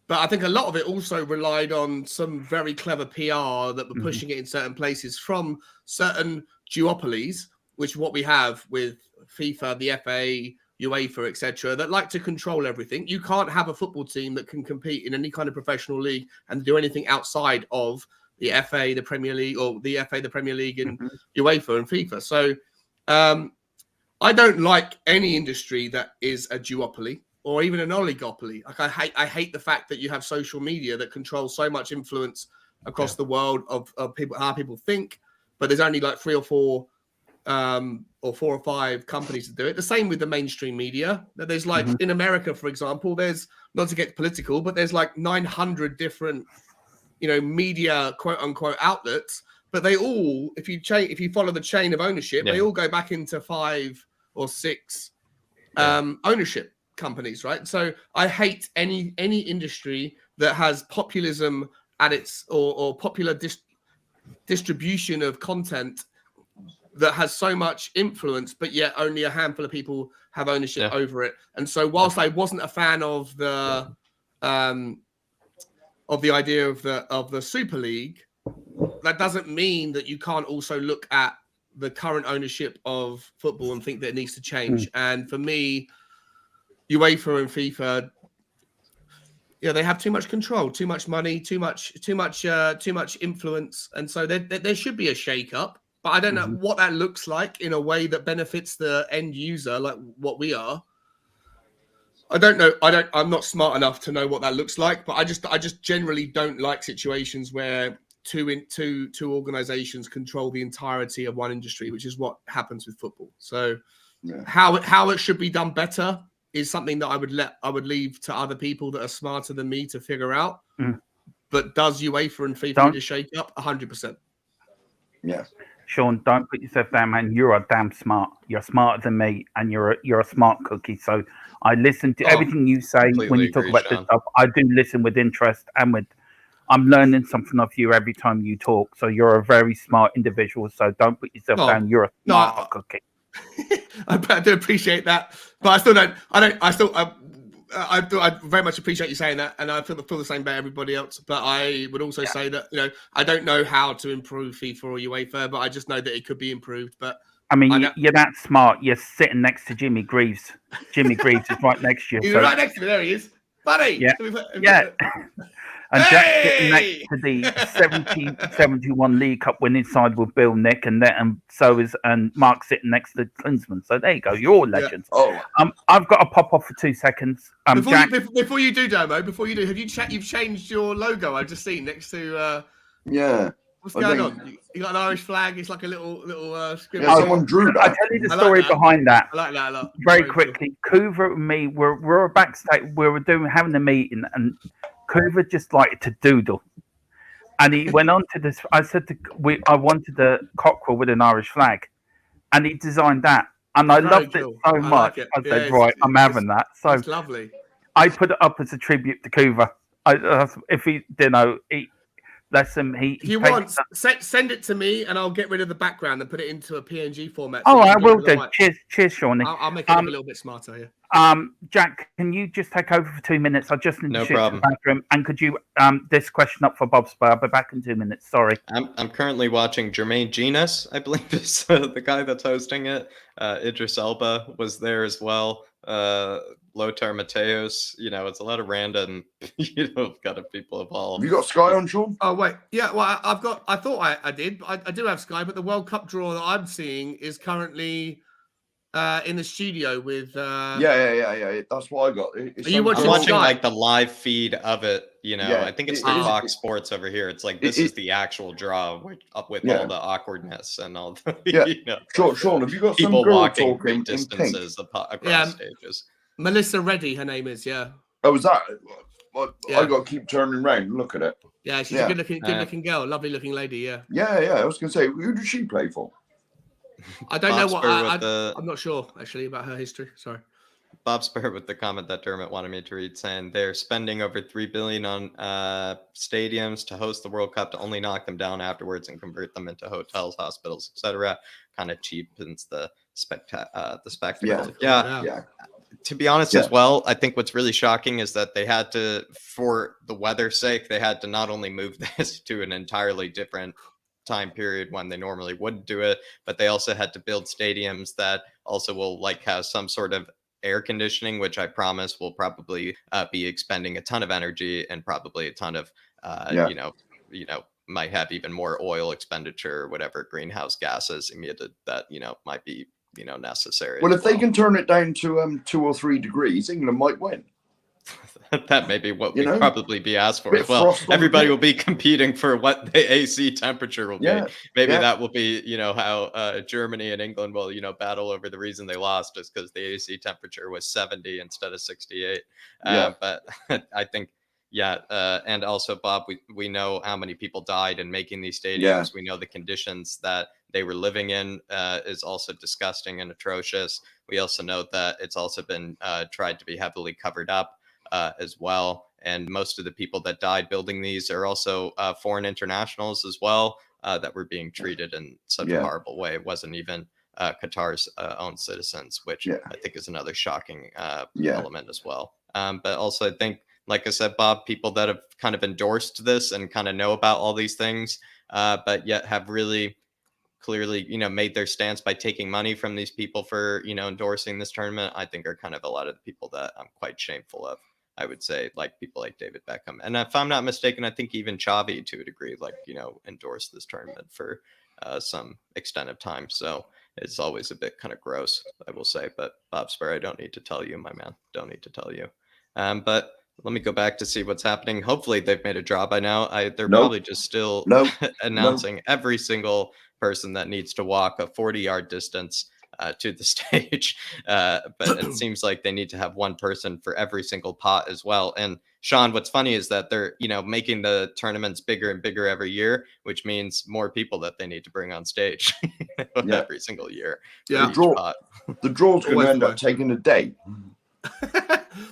But I think a lot of it also relied on some very clever PR that were pushing it in certain places from certain duopolies which is what we have with FIFA, the FA, UEFA, etc., that like to control everything. You can't have a football team that can compete in any kind of professional league and do anything outside of the FA, the Premier League, or the FA, the Premier League, and UEFA and FIFA. So I don't like any industry that is a duopoly or even an oligopoly. Like I hate the fact that you have social media that controls so much influence across the world of people, how people think, but there's only like 3 or 4 or 4 or 5 companies that do it. The same with the mainstream media. There's like in America, for example, there's, not to get political, but there's like 900 different, media quote unquote outlets, but they all, if you follow the chain of ownership, they all go back into 5 or 6 ownership companies, right? So I hate any industry that has populism at its or popular distribution of content that has so much influence, but yet only a handful of people have ownership over it. And so whilst I wasn't a fan of the idea of the Super League, that doesn't mean that you can't also look at the current ownership of football and think that it needs to change. And for me, UEFA and FIFA, they have too much control, too much money, too much influence, and so there should be a shake-up. But I don't know what that looks like in a way that benefits the end user, like what we are. I don't know. I'm not smart enough to know what that looks like. But I just generally don't like situations where two organizations control the entirety of one industry, which is what happens with football. So how it should be done better is something that I would leave to other people that are smarter than me to figure out. But does UEFA and FIFA need to shake up? 100%. Yeah. Sean, don't put yourself down, man. You're damn smart. You're smarter than me, and you're a smart cookie. So I listen to everything you say when you talk about this stuff. I do listen with interest, and I'm learning something of you every time you talk. So you're a very smart individual. So don't put yourself down. You're a smart cookie. I do appreciate that, but I still don't. I very much appreciate you saying that, and I feel the same about everybody else. But I would also say that I don't know how to improve FIFA or UEFA, but I just know that it could be improved. But I mean, you're that smart. You're sitting next to Jimmy Greaves. Jimmy Greaves is right next to you. He's right next to me. There he is, buddy. Yeah. And Jack's sitting next to the 70-71 League Cup winning side with Bill Nick, and so is Mark sitting next to Klinsmann. So there you go. You're all legends. Yeah. I've got to pop off for 2 seconds. Before you do, Dermo, have you've changed your logo? I've just seen next to. What's going on? You got an Irish flag. It's like a little scribble. Yeah, someone drew that. I'll tell you the story behind that. I like that a lot. Very quickly. Cool. Coover and me we're backstage. We were having a meeting, and Coover just liked to doodle, and he went on to this. I said I wanted a cockerel with an Irish flag, and he designed that, and I loved it so much. I said, right, I'm having that. So it's lovely. I put it up as a tribute to Coover. If he, bless him. If you want, send it to me, and I'll get rid of the background and put it into a PNG format. Oh, I will do. Cheers, Shawnee. I'll make it a little bit smarter here. Jack, can you just take over for 2 minutes? I just need to shit to the bathroom. And could you this question up for Bob Spur? I'll be back in 2 minutes. Sorry. I'm currently watching Jermaine Genus, I believe is the guy that's hosting it. Idris Elba was there as well. Lothar Matthäus, it's a lot of random, kind of people involved. Have you got Sky on, Sean? Oh wait, yeah. Well, I thought I did. But I do have Sky, but the World Cup draw that I'm seeing is currently in the studio with. Yeah. That's what I got. I'm watching like the live feed of it. I think it's through Fox Sports over here. It's like this is the actual draw with all the awkwardness and all the. Sean, have you got people some girl walking talking great distances across stages? Melissa Reddy, her name is. Yeah. Oh, was that? I got to keep turning around and look at it. Yeah, she's a good-looking girl, lovely-looking lady. Yeah. Yeah. I was going to say, who does she play for? I don't know what. I'm not sure actually about her history. Sorry. Bob Spur with the comment that Dermot wanted me to read, saying they're spending over $3 billion on stadiums to host the World Cup to only knock them down afterwards and convert them into hotels, hospitals, etc. Kind of cheapens the spectacle. Yeah. To be honest as well, I think what's really shocking is that they had to, for the weather's sake, they had to not only move this to an entirely different time period when they normally wouldn't do it, but they also had to build stadiums that also will like have some sort of air conditioning, which I promise will probably be expending a ton of energy and probably a ton of might have even more oil expenditure or whatever greenhouse gases emitted that might be necessary. Well, if they can turn it down to 2 or 3 degrees, England might win. That may be what we probably be asked for as well. Everybody will be competing for what the AC temperature will be. Maybe that will be, how Germany and England will, battle over the reason they lost is because the AC temperature was 70 instead of 68. But I think, and also, Bob, we know how many people died in making these stadiums. We know the conditions that they were living in is also disgusting and atrocious. We also know that it's also been tried to be heavily covered up as well. And most of the people that died building these are also foreign internationals as well that were being treated in such a horrible way. It wasn't even Qatar's own citizens, which I think is another shocking element as well. But also, I think, like I said, Bob, people that have kind of endorsed this and kind of know about all these things, but yet have really clearly, made their stance by taking money from these people for, endorsing this tournament, I think are kind of a lot of the people that I'm quite shameful of. I would say, like people like David Beckham. And if I'm not mistaken, I think even Xavi, to a degree, endorsed this tournament for some extent of time. So it's always a bit kind of gross, I will say. But Bob Spur, I don't need to tell you, my man. Don't need to tell you. But let me go back to see what's happening. Hopefully they've made a draw by now. They're probably just still announcing every single person that needs to walk a 40-yard distance to the stage. But it seems like they need to have one person for every single pot as well. And Sean, what's funny is that they're, making the tournaments bigger and bigger every year, which means more people that they need to bring on stage every single year. The draw's going to end up taking a day.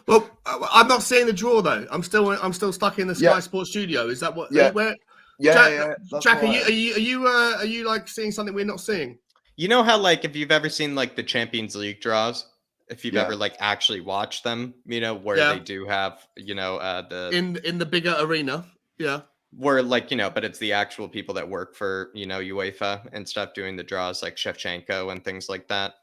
Well, I'm not seeing the draw though. I'm still stuck in the Sky Sports studio. Is that what? Jack, are you like seeing something we're not seeing? You know how, like, if you've ever seen like the Champions League draws, if you've ever like actually watched them, where they do have, the in the bigger arena, where like, but it's the actual people that work for, UEFA and stuff doing the draws, like Shevchenko and things like that.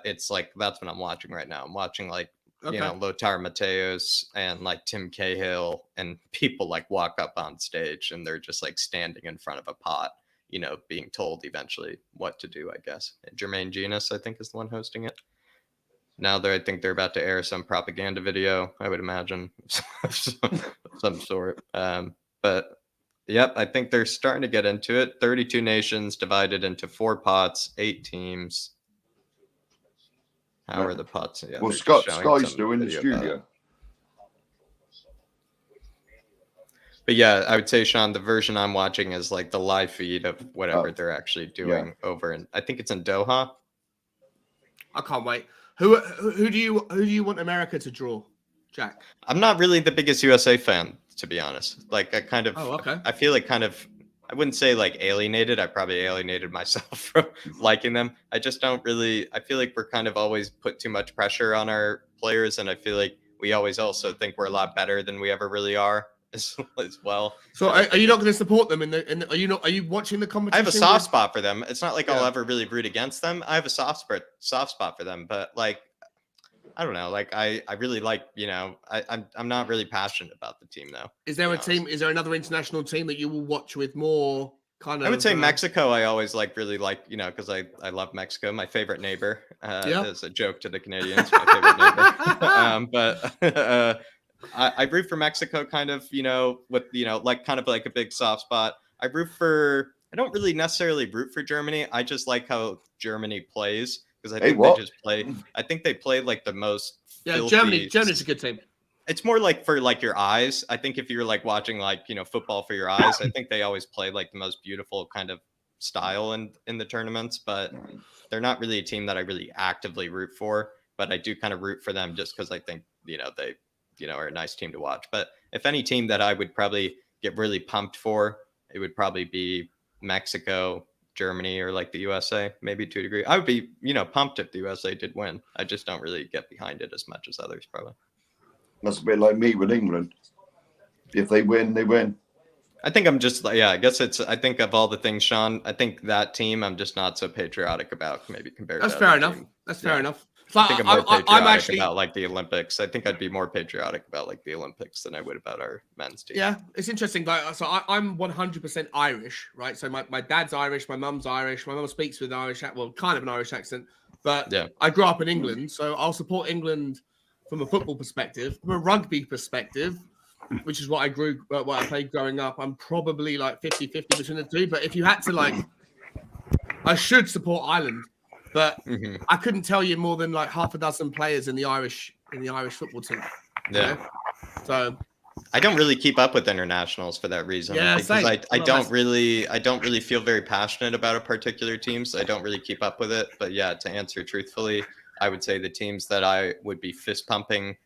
It's like, that's what I'm watching right now. I'm watching like, Lothar Matthäus and like Tim Cahill and people like walk up on stage and they're just like standing in front of a pot, being told eventually what to do, I guess. Jermaine Genius, I think, is the one hosting it. Now I think they're about to air some propaganda video, I would imagine, some sort. But yep, I think they're starting to get into it. 32 nations divided into 4 pots, 8 teams. How are the pots? Yeah, well, Sky's still in the studio. But yeah, I would say, Sean, the version I'm watching is like the live feed of whatever they're actually doing over, and I think it's in Doha. I can't wait. Who do you want America to draw, Jack? I'm not really the biggest USA fan, to be honest. Like I kind of, I feel like I wouldn't say like alienated. I probably alienated myself from liking them. I just don't really, I feel like we're kind of always put too much pressure on our players. And I feel like we always also think we're a lot better than we ever really are as well. So are you not going to support them are you watching the competition? I have a soft spot for them. It's not like I'll ever really root against them. I have a soft spot for them, but like, I don't know. Like I really like, I'm not really passionate about the team though. Is there a team? Is there another international team that you will watch with more kind of? I would say Mexico. I always really like, because I love Mexico. My favorite neighbor. As a joke to the Canadians, my favorite neighbor. But I root for Mexico, kind of, with like kind of like a big soft spot. I don't really necessarily root for Germany. I just like how Germany plays. Because I think they just play. I think they play like the most. Yeah, Germany's a good team. It's more like for like your eyes. I think if you're like watching like football for your eyes, I think they always play like the most beautiful kind of style in the tournaments. But they're not really a team that I really actively root for. But I do kind of root for them just because I think they are a nice team to watch. But if any team that I would probably get really pumped for, it would probably be Mexico, Germany, or like the USA, maybe to a degree. I would be, pumped if the USA did win. I just don't really get behind it as much as others, probably. That's a bit like me with England. If they win, they win. I think I'm just I guess I think of all the things, Sean, I think that team I'm just not so patriotic about, maybe compared That's to fair other enough. team. That's fair enough. I think I'm more patriotic actually about like the Olympics. I think I'd be more patriotic about like the Olympics than I would about our men's team. Yeah, it's interesting. Like, so I'm 100% Irish, right? So my dad's Irish, my mum's Irish. My mum speaks with kind of an Irish accent, but I grew up in England, so I'll support England from a football perspective. From a rugby perspective, which is what I played growing up, I'm probably like 50-50 between the two. But if you had to I should support Ireland, but I couldn't tell you more than like half a dozen players in the Irish football team. Yeah. You know? So I don't really keep up with internationals for that reason. Yeah, because I don't really feel very passionate about a particular team, so I don't really keep up with it. But yeah, to answer truthfully, I would say the teams that I would be fist pumping,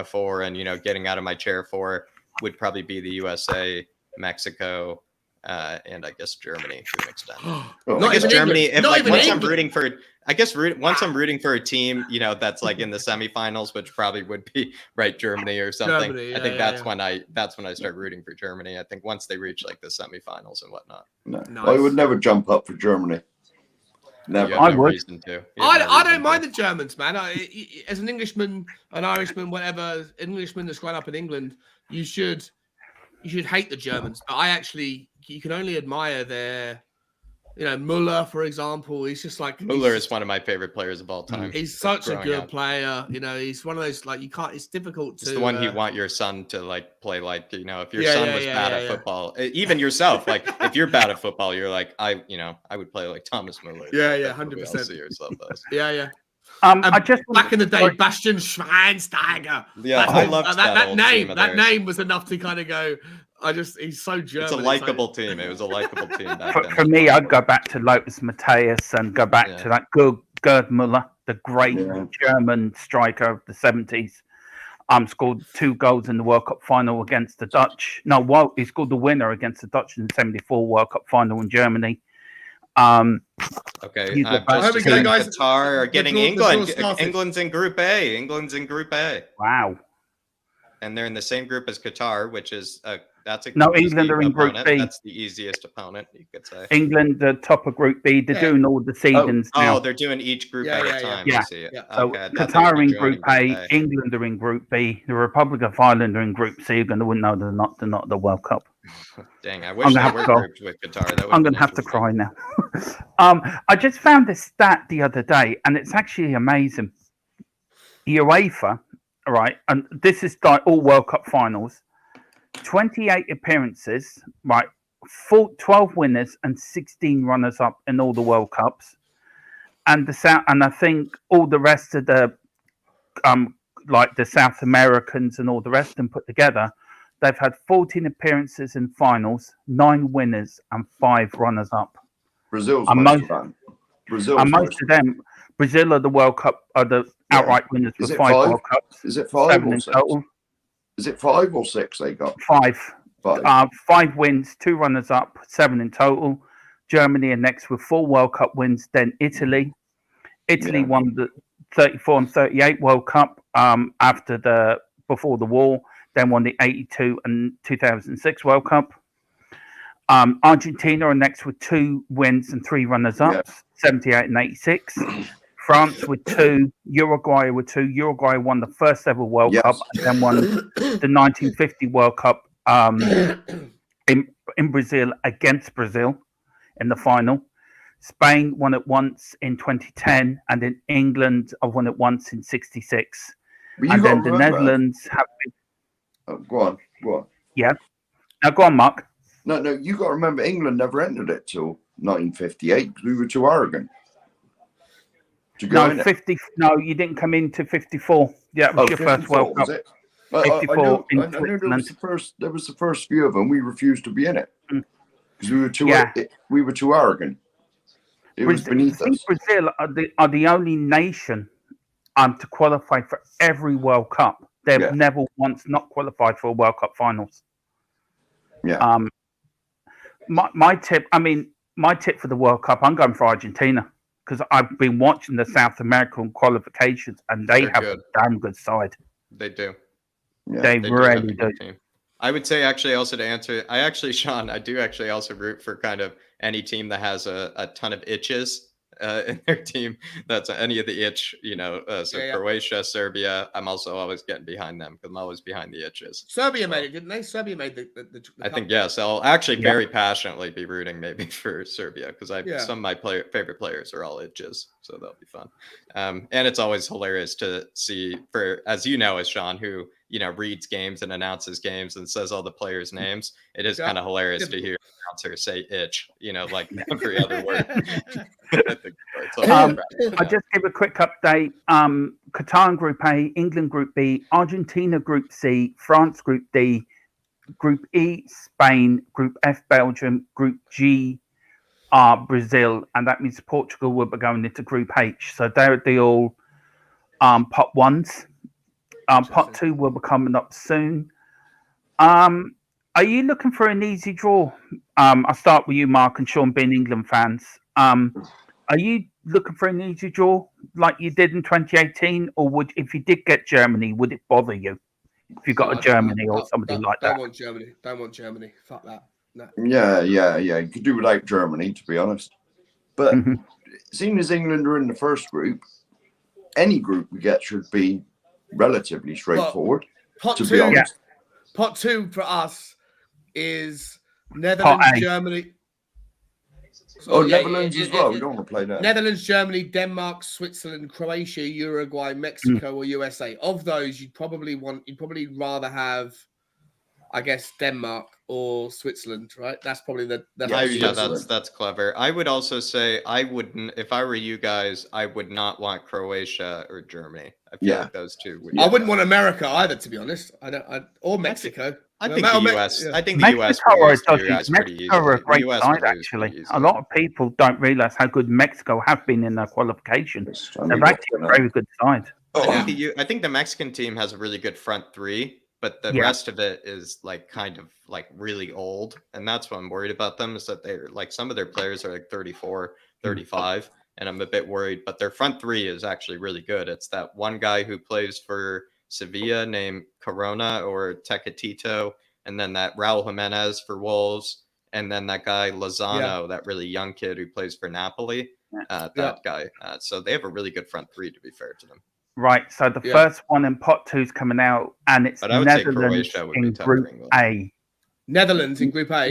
for and getting out of my chair for would probably be the USA, Mexico, and I guess Germany to an extent. I guess Germany. Once I'm Wow. rooting for a team, that's like in the semifinals, which probably would be Germany or something. Germany, I think that's when I start rooting for Germany. I think once they reach like the semifinals and whatnot. No, Nice. I would never jump up for Germany. Never. I would. Reason to. I don't mind the Germans, man. As an Englishman, an Irishman, whatever, Englishman that's grown up in England, you should hate the Germans. But you can only admire their, Muller, for example. He's just like Muller is one of my favorite players of all time. He's such a good player. He's one of those you can't. It's difficult to. It's the one you want your son to play like. If your son was bad at football, even yourself, like if you're bad at football, you're like I would play like Thomas Muller. 100%. Yeah. I just back in the day, Bastian Schweinsteiger. Yeah, I loved that name. That name was enough to kind of go. He's so German. It's a likable team. It was a likable team back then. For me, I'd go back to Lotus Matthäus and go back to that Gerd Muller, the great German striker of the 70s. Scored 2 goals in the World Cup final against the Dutch. He scored the winner against the Dutch in the 74 World Cup final in Germany. Okay, just guys. Qatar are getting England. England's in Group A. Wow. And they're in the same group as Qatar, which is England are in Group B. That's the easiest opponent, you could say. England, the top of Group B. They're doing all the seedings now. Oh, they're doing each group at a time. Yeah. I see it. Yeah. So okay, Qatar are in Group A, England are in Group B, the Republic of Ireland are in Group C. You're going to win. No, they're not the World Cup. Dang, I wish they were grouped with Qatar. I'm going to have to cry now. I just found this stat the other day, and it's actually amazing. UEFA, right, and this is like all World Cup finals, 28 appearances, right, 12 winners and 16 runners-up in all the World Cups, and I think all the rest of the, like the South Americans and all the rest of them put together, they've had 14 appearances in finals, 9 winners and 5 runners-up. Brazil's most of them, Brazil are the World Cup, are the outright winners with 5 World Cups. Is it 5 7 or in 6? total. Is it 5 or 6 they got? 5. 5. 5 wins, 2 runners-up, 7 in total. Germany are next with 4 World Cup wins. Then Italy. Italy won the 34 and 38 World Cup before the war. Then won the 82 and 2006 World Cup. Argentina are next with 2 wins and 3 runners-ups, 78 and 86. France with 2, Uruguay with 2. Uruguay won the first ever World Cup and then won the 1950 World Cup in Brazil against Brazil in the final. Spain won it once in 2010, and in England have won it once in 66. And then the Netherlands have been... go on. Yeah. Now go on, Mark. No, you got to remember England never entered it till 1958 because we were too arrogant. No, you didn't come into 54. Yeah, it was your first World Cup. 54 I knew there was the first few of them. We refused to be in it because we were too arrogant. It was beneath us. Brazil are the only nation to qualify for every World Cup. They've never once not qualified for a World Cup finals. Yeah. My tip for the World Cup, I'm going for Argentina because I've been watching the South American qualifications and they're have a damn good side. They do. Yeah, they really do. I would say actually also to answer, Sean, I do actually also root for kind of any team that has a ton of itches in their team. That's any of the itch, so Yeah. Croatia, Serbia, I'm also always getting behind them because I'm always behind the itches. Serbia made it, didn't they? Serbia made the I think, cup. yes. I'll actually very passionately be rooting maybe for Serbia because some of my favorite players are all itches. So that'll be fun. And it's always hilarious to see, as you know, as Sean, who, reads games and announces games and says all the players' names. It is kind of hilarious to hear an announcer say itch, like every other word. I just give a quick update. Qatar in Group A, England Group B, Argentina Group C, France Group D, Group E, Spain, Group F, Belgium, Group G, Brazil, and that means Portugal will be going into Group H. So they're the all pot ones. Pot 2 will be coming up soon. Are you looking for an easy draw? I'll start with you, Mark, and Sean, being England fans. Are you looking for an easy draw like you did in 2018, or if you did get Germany, would it bother you if you got a Germany or somebody like that? Don't want Germany. Don't want Germany. Fuck that. No. Yeah. You could do without Germany, to be honest. But seeing as England are in the first group, any group we get should be relatively straightforward. Pot to two, be honest. Pot 2 for us is Netherlands, Germany. Netherlands as well. We don't want to play that. Netherlands, Germany, Denmark, Switzerland, Croatia, Uruguay, Mexico, or USA. Of those, you'd probably rather have, I guess, Denmark or Switzerland, right? That's probably that's clever. I would also say I wouldn't, if I were you guys, I would not want Croatia or Germany. I feel like those two would. I wouldn't want America either, to be honest. Or Mexico. I think the US. I think the US Mexico are a great side, actually. A lot of people don't realize how good Mexico have been in their qualification. They're actually a very good side. I think the Mexican team has a really good front three, but the rest of it is kind of really old, and that's what I'm worried about them. Is that they're some of their players are 34, 35. And I'm a bit worried, but their front three is actually really good. It's that one guy who plays for Sevilla named Corona or Tecatito, and then that Raul Jimenez for Wolves, and then that guy Lozano, that really young kid who plays for Napoli. That guy. So they have a really good front three, to be fair to them. Right. So the first one in pot 2 is coming out, and it's Netherlands in Group A. Netherlands in Group A.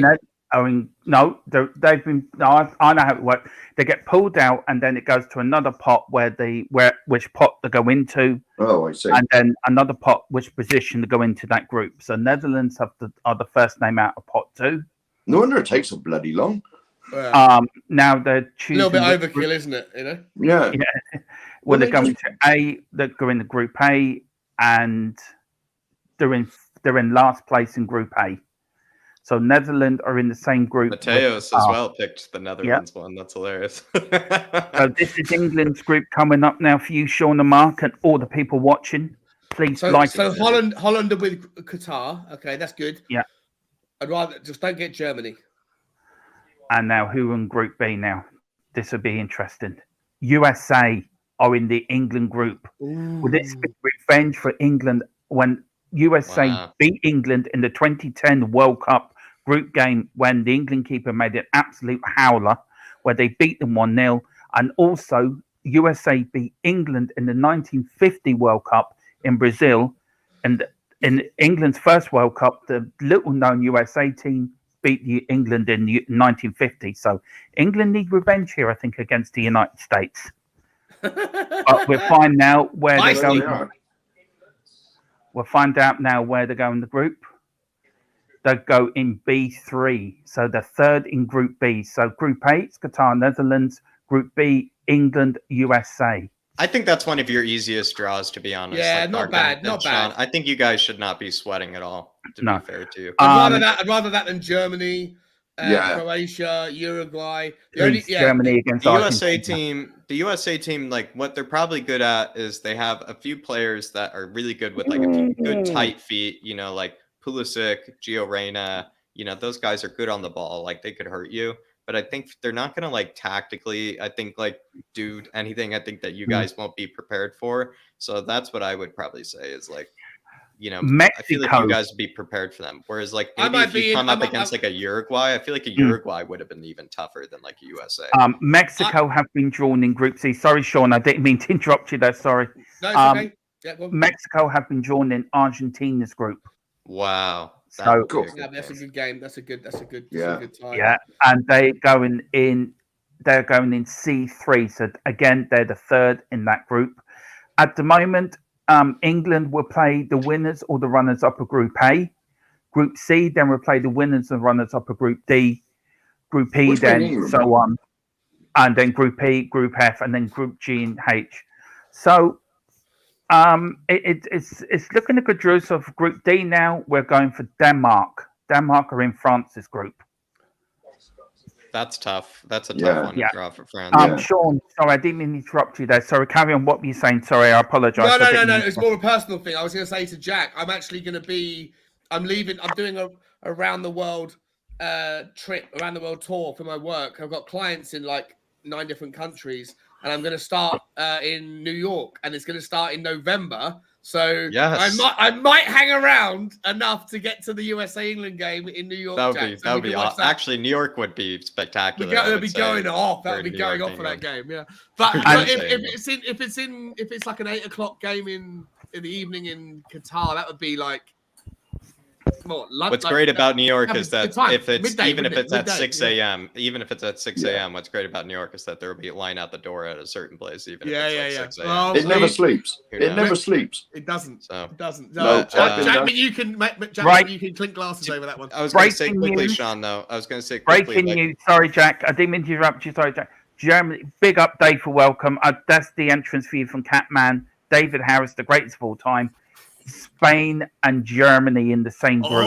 They've been. No, I know how it works. They get pulled out, and then it goes to another pot which pot they go into. Oh, I see. And then another pot, which position to go into that group. So Netherlands are the first name out of pot 2. No wonder it takes so bloody long. Now they're choosing a little bit overkill, isn't it? Yeah. Well, they're going to A. They're going to Group A, and they're in last place in Group A. So Netherlands are in the same group. Mateos as well picked the Netherlands one. That's hilarious. So this is England's group coming up now for you, Sean and Mark, and all the people watching. Please like. So Holland are with Qatar. Okay, that's good. Yeah. I'd rather just don't get Germany. And now who in Group B now? This will be interesting. USA are in the England group. Ooh. Will this be revenge for England when USA beat England in the 2010 World Cup group game when the England keeper made an absolute howler, where they beat them 1-0, and also USA beat England in the 1950 World Cup in Brazil, and in England's first World Cup, the little-known USA team beat England in 1950. So England need revenge here, I think, against the United States. But we'll find now where they're going. We'll find out now where they go in the group. They go in B3. So the third in Group B. So Group A, it's Qatar, Netherlands. Group B, England, USA. I think that's one of your easiest draws, to be honest. Yeah, not bad. I think you guys should not be sweating at all, to be fair to you. I'd rather that than Germany, Croatia, Uruguay. Germany against the USA team. The USA team, what they're probably good at is they have a few players that are really good with a few good tight feet. Like Pulisic, Gio Reyna. Those guys are good on the ball. They could hurt you. But I think they're not going to tactically, I think do anything I think that you guys won't be prepared for. So that's what I would probably say is I feel like you guys would be prepared for them. Whereas like maybe if you come up against like a Uruguay, I feel like a Uruguay would have been even tougher than like a USA. Mexico have been drawn in Group C. Sorry, Sean, I didn't mean to interrupt you there. Sorry. No, it's okay. Yeah, Mexico have been drawn in Argentina's group. Wow. So that's a good game. That's a good time. Yeah, and they're going in C3. So again, they're the third in that group. At the moment, England will play the winners or the runners up of Group A. Group C then will play the winners and runners up of Group D. Group E then so on. And then Group E, Group F, and then Group G and H. So it's looking a good draw. So for Group D now, we're going for Denmark. Denmark are in France's group. That's tough. That's a tough one to draw for France. Sean, sorry, I didn't mean to interrupt you there. Sorry, carry on. What were you saying? Sorry, I apologise. No. It's more a personal thing. I was going to say to Jack, I'm actually going to be. I'm leaving. I'm doing a around the world trip, around the world tour for my work. I've got clients in like 9 different countries. And I'm going to start in New York, and it's going to start in November. So I might hang around enough to get to the USA England game in New York. That would be awesome. Actually, New York would be spectacular. That would be going off. That would be going off for that game. Yeah, but if it's like an 8 o'clock game in the evening in Qatar, that would be like. What's great about New York is that if it's at 6 a.m., what's great about New York is that there will be a line out the door at a certain place. Even if it's like 6 a.m. It never sleeps. It never sleeps. It doesn't. So it doesn't. No, Jackman, you can clink glasses over that one. I was going to say quickly, Sean. Though I was going to say quickly. Breaking news. Sorry, Jack. I didn't mean to interrupt you. Sorry, Jack. Germany. Big update for welcome. That's the entrance for you from Catman. David Harris, the greatest of all time. Spain and Germany in the same group.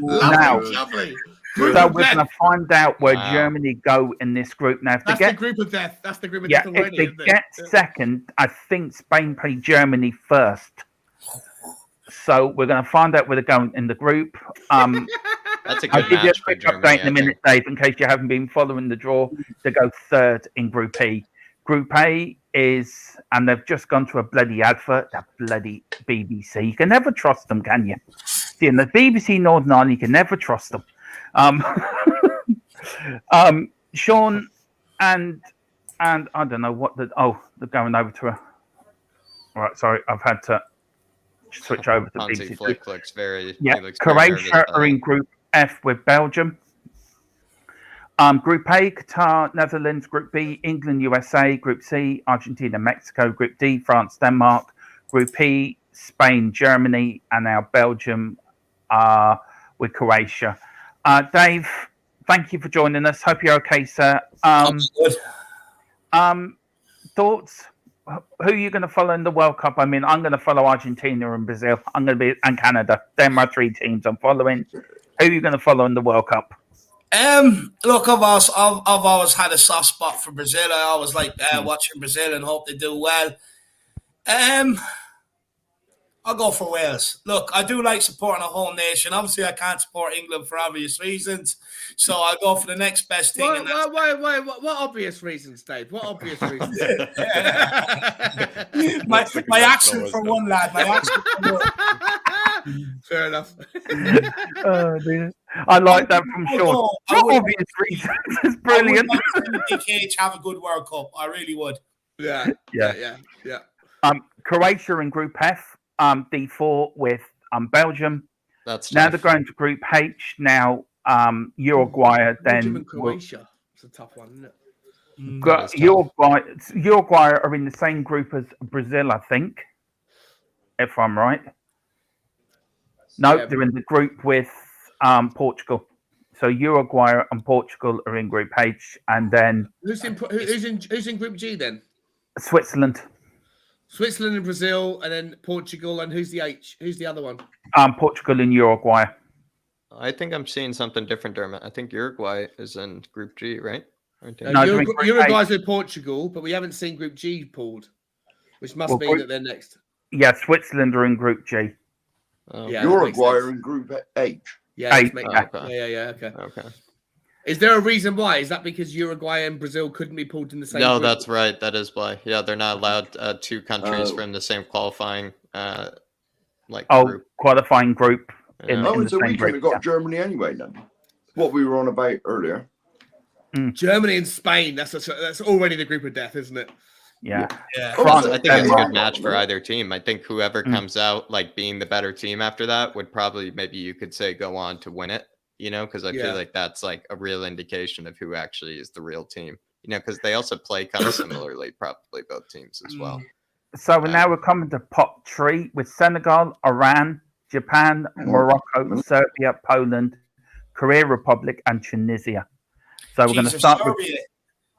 Lovely. So we're going to find out where Germany go in this group now. That's the group of death. That's the group of death already. If they get second, I think Spain play Germany first. So we're going to find out where they're going in the group. That's a good I'll give you a quick Germany, update in a minute, Dave, in case you haven't been following the draw. They go third in Group E. Group A is, and they've just gone to a bloody advert, that bloody BBC. You can never trust them, can you? See, in the BBC Northern Ireland, you can never trust them. Sean and I don't know what they're going over to a. All right, sorry, I've had to switch over to BBC. Flick looks very. Croatia are in Group F with Belgium. Group A, Qatar, Netherlands. Group B, England, USA. Group C, Argentina, Mexico. Group D, France, Denmark. Group E, Spain, Germany, and now Belgium with Croatia. Dave, thank you for joining us. Hope you're okay, sir. Thoughts? Who are you going to follow in the World Cup? I mean, I'm going to follow Argentina and Brazil. I'm going to be and Canada. They're my 3 teams I'm following. Who are you going to follow in the World Cup? Look, I've always had a soft spot for Brazil. I always like watching Brazil and hope they do well. I'll go for Wales. Look, I do like supporting a whole nation. Obviously, I can't support England for obvious reasons, so I'll go for the next best thing. What obvious reasons, Dave? What obvious reasons? my accent for one, lad. My accent for one. Fair enough. I like that from Sean. For obvious reasons. It's brilliant. I would like to see DKH have a good World Cup. I really would. Yeah. Croatia in Group F. D4 with Belgium. That's now tough. they're going to Group H. Now Uruguay. Then Croatia. It's a tough one, isn't it? Uruguay are in the same group as Brazil, I think, if I'm right. No, they're in the group with Portugal. So Uruguay and Portugal are in Group H, and then who's in Group G then? Switzerland. Switzerland and Brazil, and then Portugal, and who's the H? Who's the other one? Portugal and Uruguay. I think I'm seeing something different, Dermot. I think Uruguay is in Group G, right? Uruguay's with Portugal, but we haven't seen Group G pulled, which must mean that they're next. Yeah, Switzerland are in Group G. Uruguay are in Group H. Yeah, H. okay. Okay. Is there a reason why? Is that because Uruguay and Brazil couldn't be pulled in the same No, group? that's right. That is why. Yeah, they're not allowed two countries from the same qualifying group. Qualifying group. So we could have got Germany anyway then. What we were on about earlier. Germany and Spain. That's already the group of death, isn't it? Yeah. France, I think it's a good match for either team. I think whoever comes out being the better team after that would probably, maybe you could say, go on to win it. Because I feel like that's a real indication of who actually is the real team. Because they also play kind of similarly, probably both teams as well. So now we're coming to pot 3 with Senegal, Iran, Japan, Morocco, Serbia, Poland, Korea Republic, and Tunisia. So we're going to start with.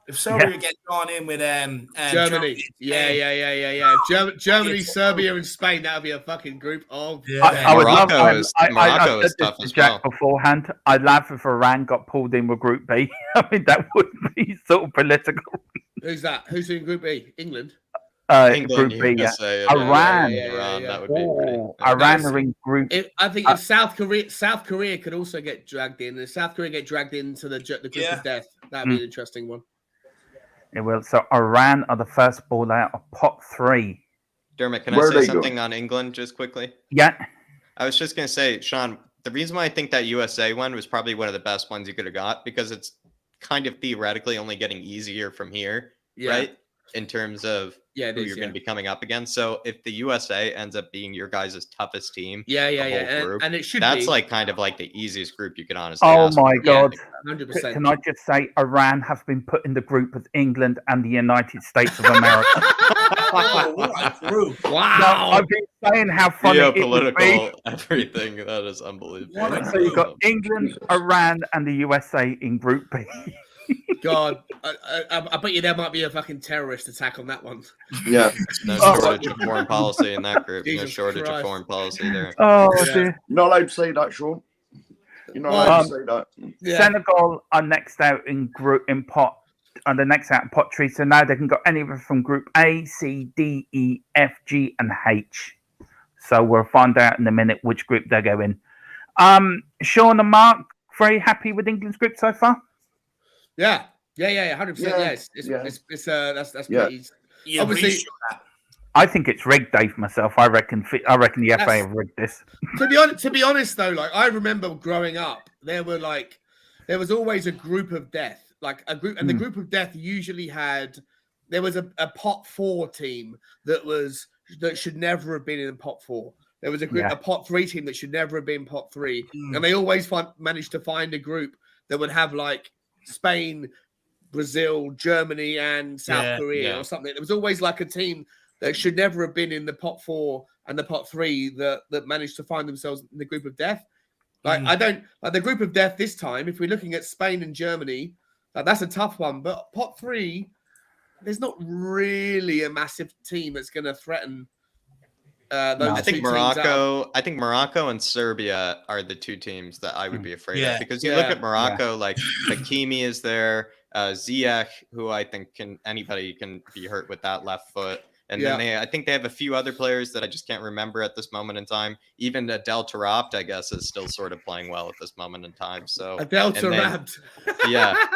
If Serbia gets drawn in with Germany. Germany, Serbia, and Spain, that would be a fucking group of. Morocco is tough as well. Beforehand, I'd laugh if Iran got pulled in with Group B. I mean, that would be sort of political. Who's that? Who's in Group B? England? England, Group B, USA, Iran. That would be pretty. Iran are in Group. I think if South Korea could also get dragged in, if South Korea get dragged into the group of death, that'd be an interesting one. It will. So Iran are the first ball out of pot 3. Dermot, can I say something on England just quickly? Yeah. I was just going to say, Sean, the reason why I think that USA one was probably one of the best ones you could have got, because it's kind of theoretically only getting easier from here, right? In terms of who you're going to be coming up against. So if the USA ends up being your guys' toughest team, group, and it should be kind of the easiest group you could honestly. Oh my God! 100%. Can I just say, Iran have been put in the group with England and the United States of America. What a group! Wow! No, I've been saying how funny it would be. Everything that is unbelievable. So you've got England, Iran, and the USA in Group B. God, I bet you there might be a fucking terrorist attack on that one. Yeah. No shortage of foreign policy in that group. No shortage of foreign policy there. Oh, dear. Not allowed to say that, Sean. You're not allowed to say that. Yeah. Senegal are next out in pot, and the next out in pot 3. So now they can go anywhere from Group A, C, D, E, F, G, and H. So we'll find out in a minute which group they go in. Sean and Mark, very happy with England's group so far? Yeah, 100%. That's pretty easy. Obviously, I think it's rigged, Dave. Myself, I reckon the FA have rigged this. To be honest, though, I remember growing up, there was always a group of death, and the group of death usually there was a pot 4 team that should never have been in pot 4. There was a pot 3 team that should never have been pot 3, and they always managed to find a group that would have Spain, Brazil, Germany, and South Korea or something. There was always a team that should never have been in the pot 4 and the pot 3 that managed to find themselves in the group of death. I don't the group of death this time. If we're looking at Spain and Germany, that's a tough one. But pot 3, there's not really a massive team that's going to threaten. I think Morocco and Serbia are the 2 teams that I would be afraid of, because you look at Morocco, Hakimi is there, Ziyech, who I think anybody can be hurt with that left foot, and then I think they have a few other players that I just can't remember at this moment in time. Even Adel Tarabt, I guess, is still sort of playing well at this moment in time. So Adel Tarabt,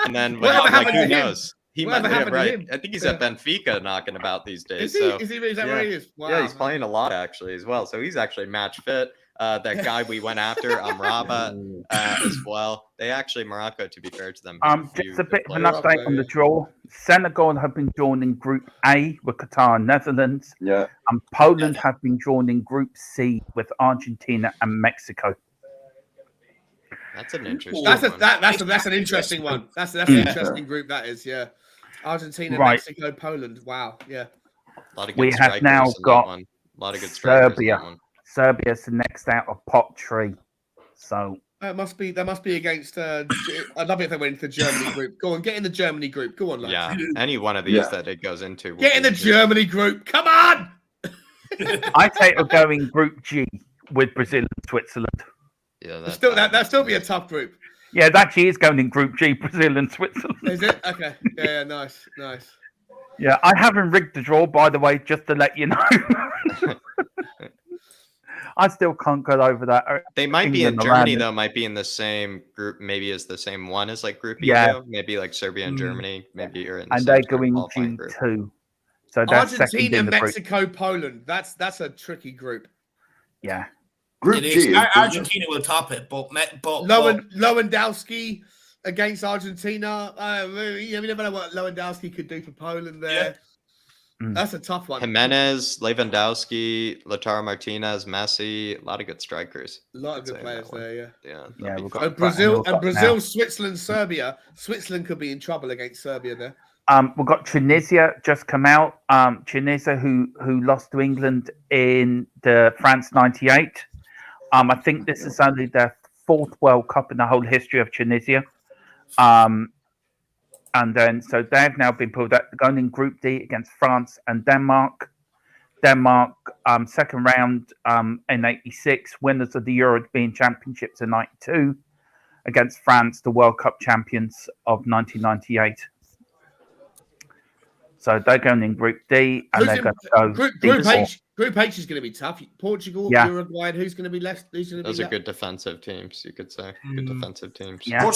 and then who knows? He might right. I think he's at Benfica knocking about these days. Is that where he is? Wow. Yeah, he's playing a lot actually as well. So he's actually match fit. That guy we went after, Amrabat, as well. Morocco, to be fair to them. Just a bit of an update on the draw. Senegal have been drawn in Group A with Qatar and Netherlands. Yeah. And Poland have been drawn in Group C with Argentina and Mexico. That's an interesting. That's an interesting one. That's an interesting group. That is, Argentina, Mexico, Poland. Wow, yeah. A lot of good we have now got a lot of good Serbia. Serbia's the next out of pot 3. So that must be against. I'd love it if they went into the Germany group. Go on, get in the Germany group. Go on, lads. Yeah, any one of these that it goes into. Get in the Germany group. Come on. I say it'll go in Group G with Brazil and Switzerland. Yeah, that'd still be a tough group. Yeah, it actually is going in Group G, Brazil and Switzerland. Is it? Okay. Yeah, nice. Yeah, I haven't rigged the draw, by the way, just to let you know. I still can't get over that. They might be in England Germany around though. Might be in the same group. Maybe as the same one as like Group E. Yeah. though. Maybe like Serbia and Germany. Maybe are in the and same they're sort of going qualifying group. G2. So that's second Argentina, in the group. Mexico, Poland. That's a tricky group. Yeah. Group It G. is. Is, Argentina will top it, but Lewandowski against Argentina. We never know what Lewandowski could do for Poland there. That's a tough one. Jimenez, Lewandowski, Lautaro Martinez, Messi, a lot of good strikers. A lot of good players there, Yeah, Yeah, we've got And Brazil, now. Switzerland, Serbia. Switzerland could be in trouble against Serbia there. We've got Tunisia just come out. Tunisia who lost to England in the France '98. I think this is only their 4th World Cup in the whole history of Tunisia. And then so they've now been pulled out, going in Group D against France and Denmark. Denmark, second round in '86, winners of the European Championships in '92, against France, the World Cup champions of 1998. So they're going in Group D, and they're going to go Group H. Group H is going to be tough. Portugal, Yeah. Uruguay, and who's going to be left? Those are good defensive teams, you could say. Good defensive teams. Yeah.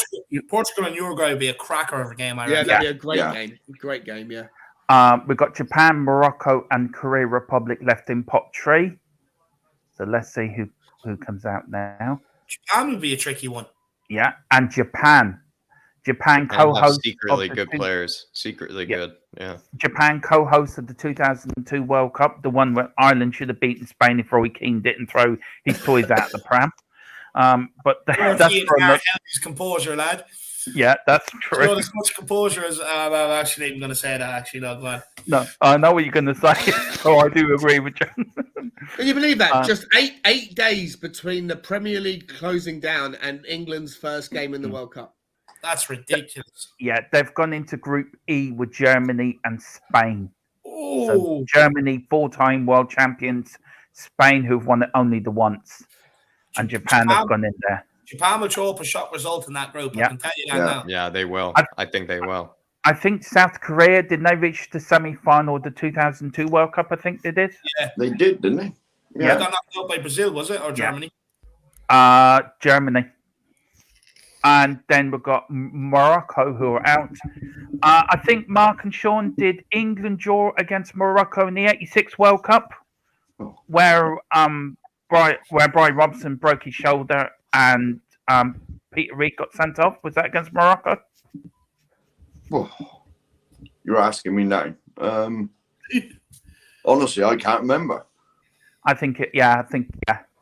Portugal and Uruguay would be a cracker of a game. I Yeah, reckon. that'd be a great game. Great game, yeah. We've got Japan, Morocco, and Korea Republic left in pot 3. So let's see who comes out now. Japan would be a tricky one. Yeah, and Japan Have co-host secretly of good players. Secretly good. Yeah. Japan co-host of the 2002 World Cup, the one where Ireland should have beaten Spain if Roy Keane didn't throw his toys out the pram. But that's his composure, lad. Yeah, that's true. Not as much composure as I'm actually even going to say that. Actually, no, go on. No, I know what you're going to say. So I do agree with you. Can you believe that? Just eight days between the Premier League closing down and England's first game in the World Cup. That's ridiculous. Yeah, they've gone into Group E with Germany and Spain. Oh, So Germany, 4-time world champions. Spain, who've won it only the once. And Japan have gone in there. Japan will throw up a shock result in that group. I can tell you that now. Yeah, they will. I think they will. I think South Korea, didn't they reach the semi-final of the 2002 World Cup? I think they did. Yeah, they did, didn't they? Yeah. They got knocked out by Brazil, was it? Or Germany? Germany. And then we've got Morocco, who are out. I think Mark and Sean, did England draw against Morocco in the '86 World Cup, where Brian Robson broke his shoulder and Peter Reid got sent off? Was that against Morocco? Oh, you're asking me now. Honestly, I can't remember. I think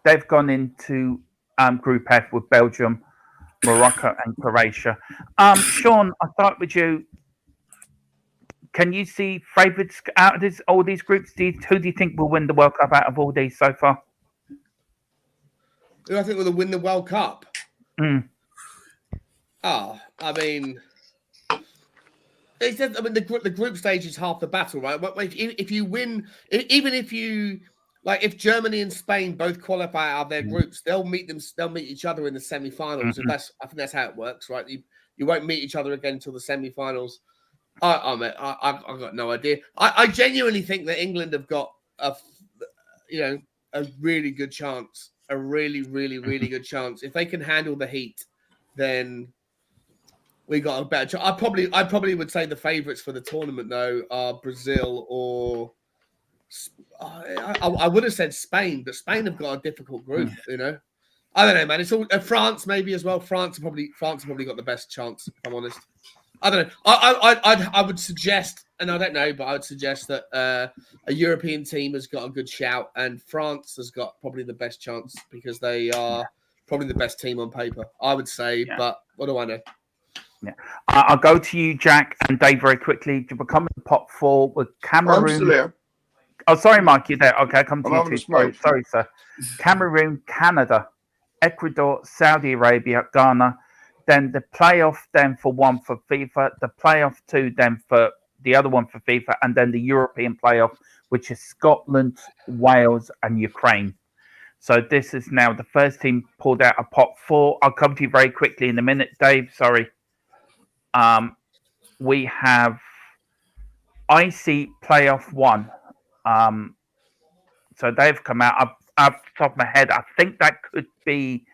they've gone into Group F with Belgium, Morocco, and Croatia. Sean, I'll start with you. Can you see favourites out of all these groups? Who do you think will win the World Cup out of all these so far? Who I think will win the World Cup? Mm. I mean, the group stage is half the battle, right? If you win, even if you if Germany and Spain both qualify out of their groups, they'll meet each other in the semi-finals. Mm-hmm. And I think that's how it works, right? You won't meet each other again until the semi-finals. I've got no idea. I genuinely think that England have got a really good chance. A really, really, really good chance. If they can handle the heat, then we got a better chance. I probably would say the favourites for the tournament though are Brazil or I would have said Spain, but Spain have got a difficult group. I don't know, man. It's all France maybe as well. France have probably got the best chance. If I'm honest, I don't know. I would suggest, and I don't know, but I would suggest that a European team has got a good shout, and France has got probably the best chance because they are probably the best team on paper. I would say, but what do I know? Yeah, I'll go to you, Jack and Dave, very quickly to become a top 4 with Cameroon. I'm still here. Oh, sorry, Mike, you're there. Okay, I'll come to I'm you too. Sorry, sir. Cameroon, Canada, Ecuador, Saudi Arabia, Ghana. Then the playoff, then for one for FIFA, the playoff 2, then for the other one for FIFA, and then the European playoff, which is Scotland, Wales, and Ukraine. So this is now the first team pulled out of pot 4. I'll come to you very quickly in a minute, Dave. Sorry. We have IC playoff 1. So they've come out. off the top of my head. I think that could be.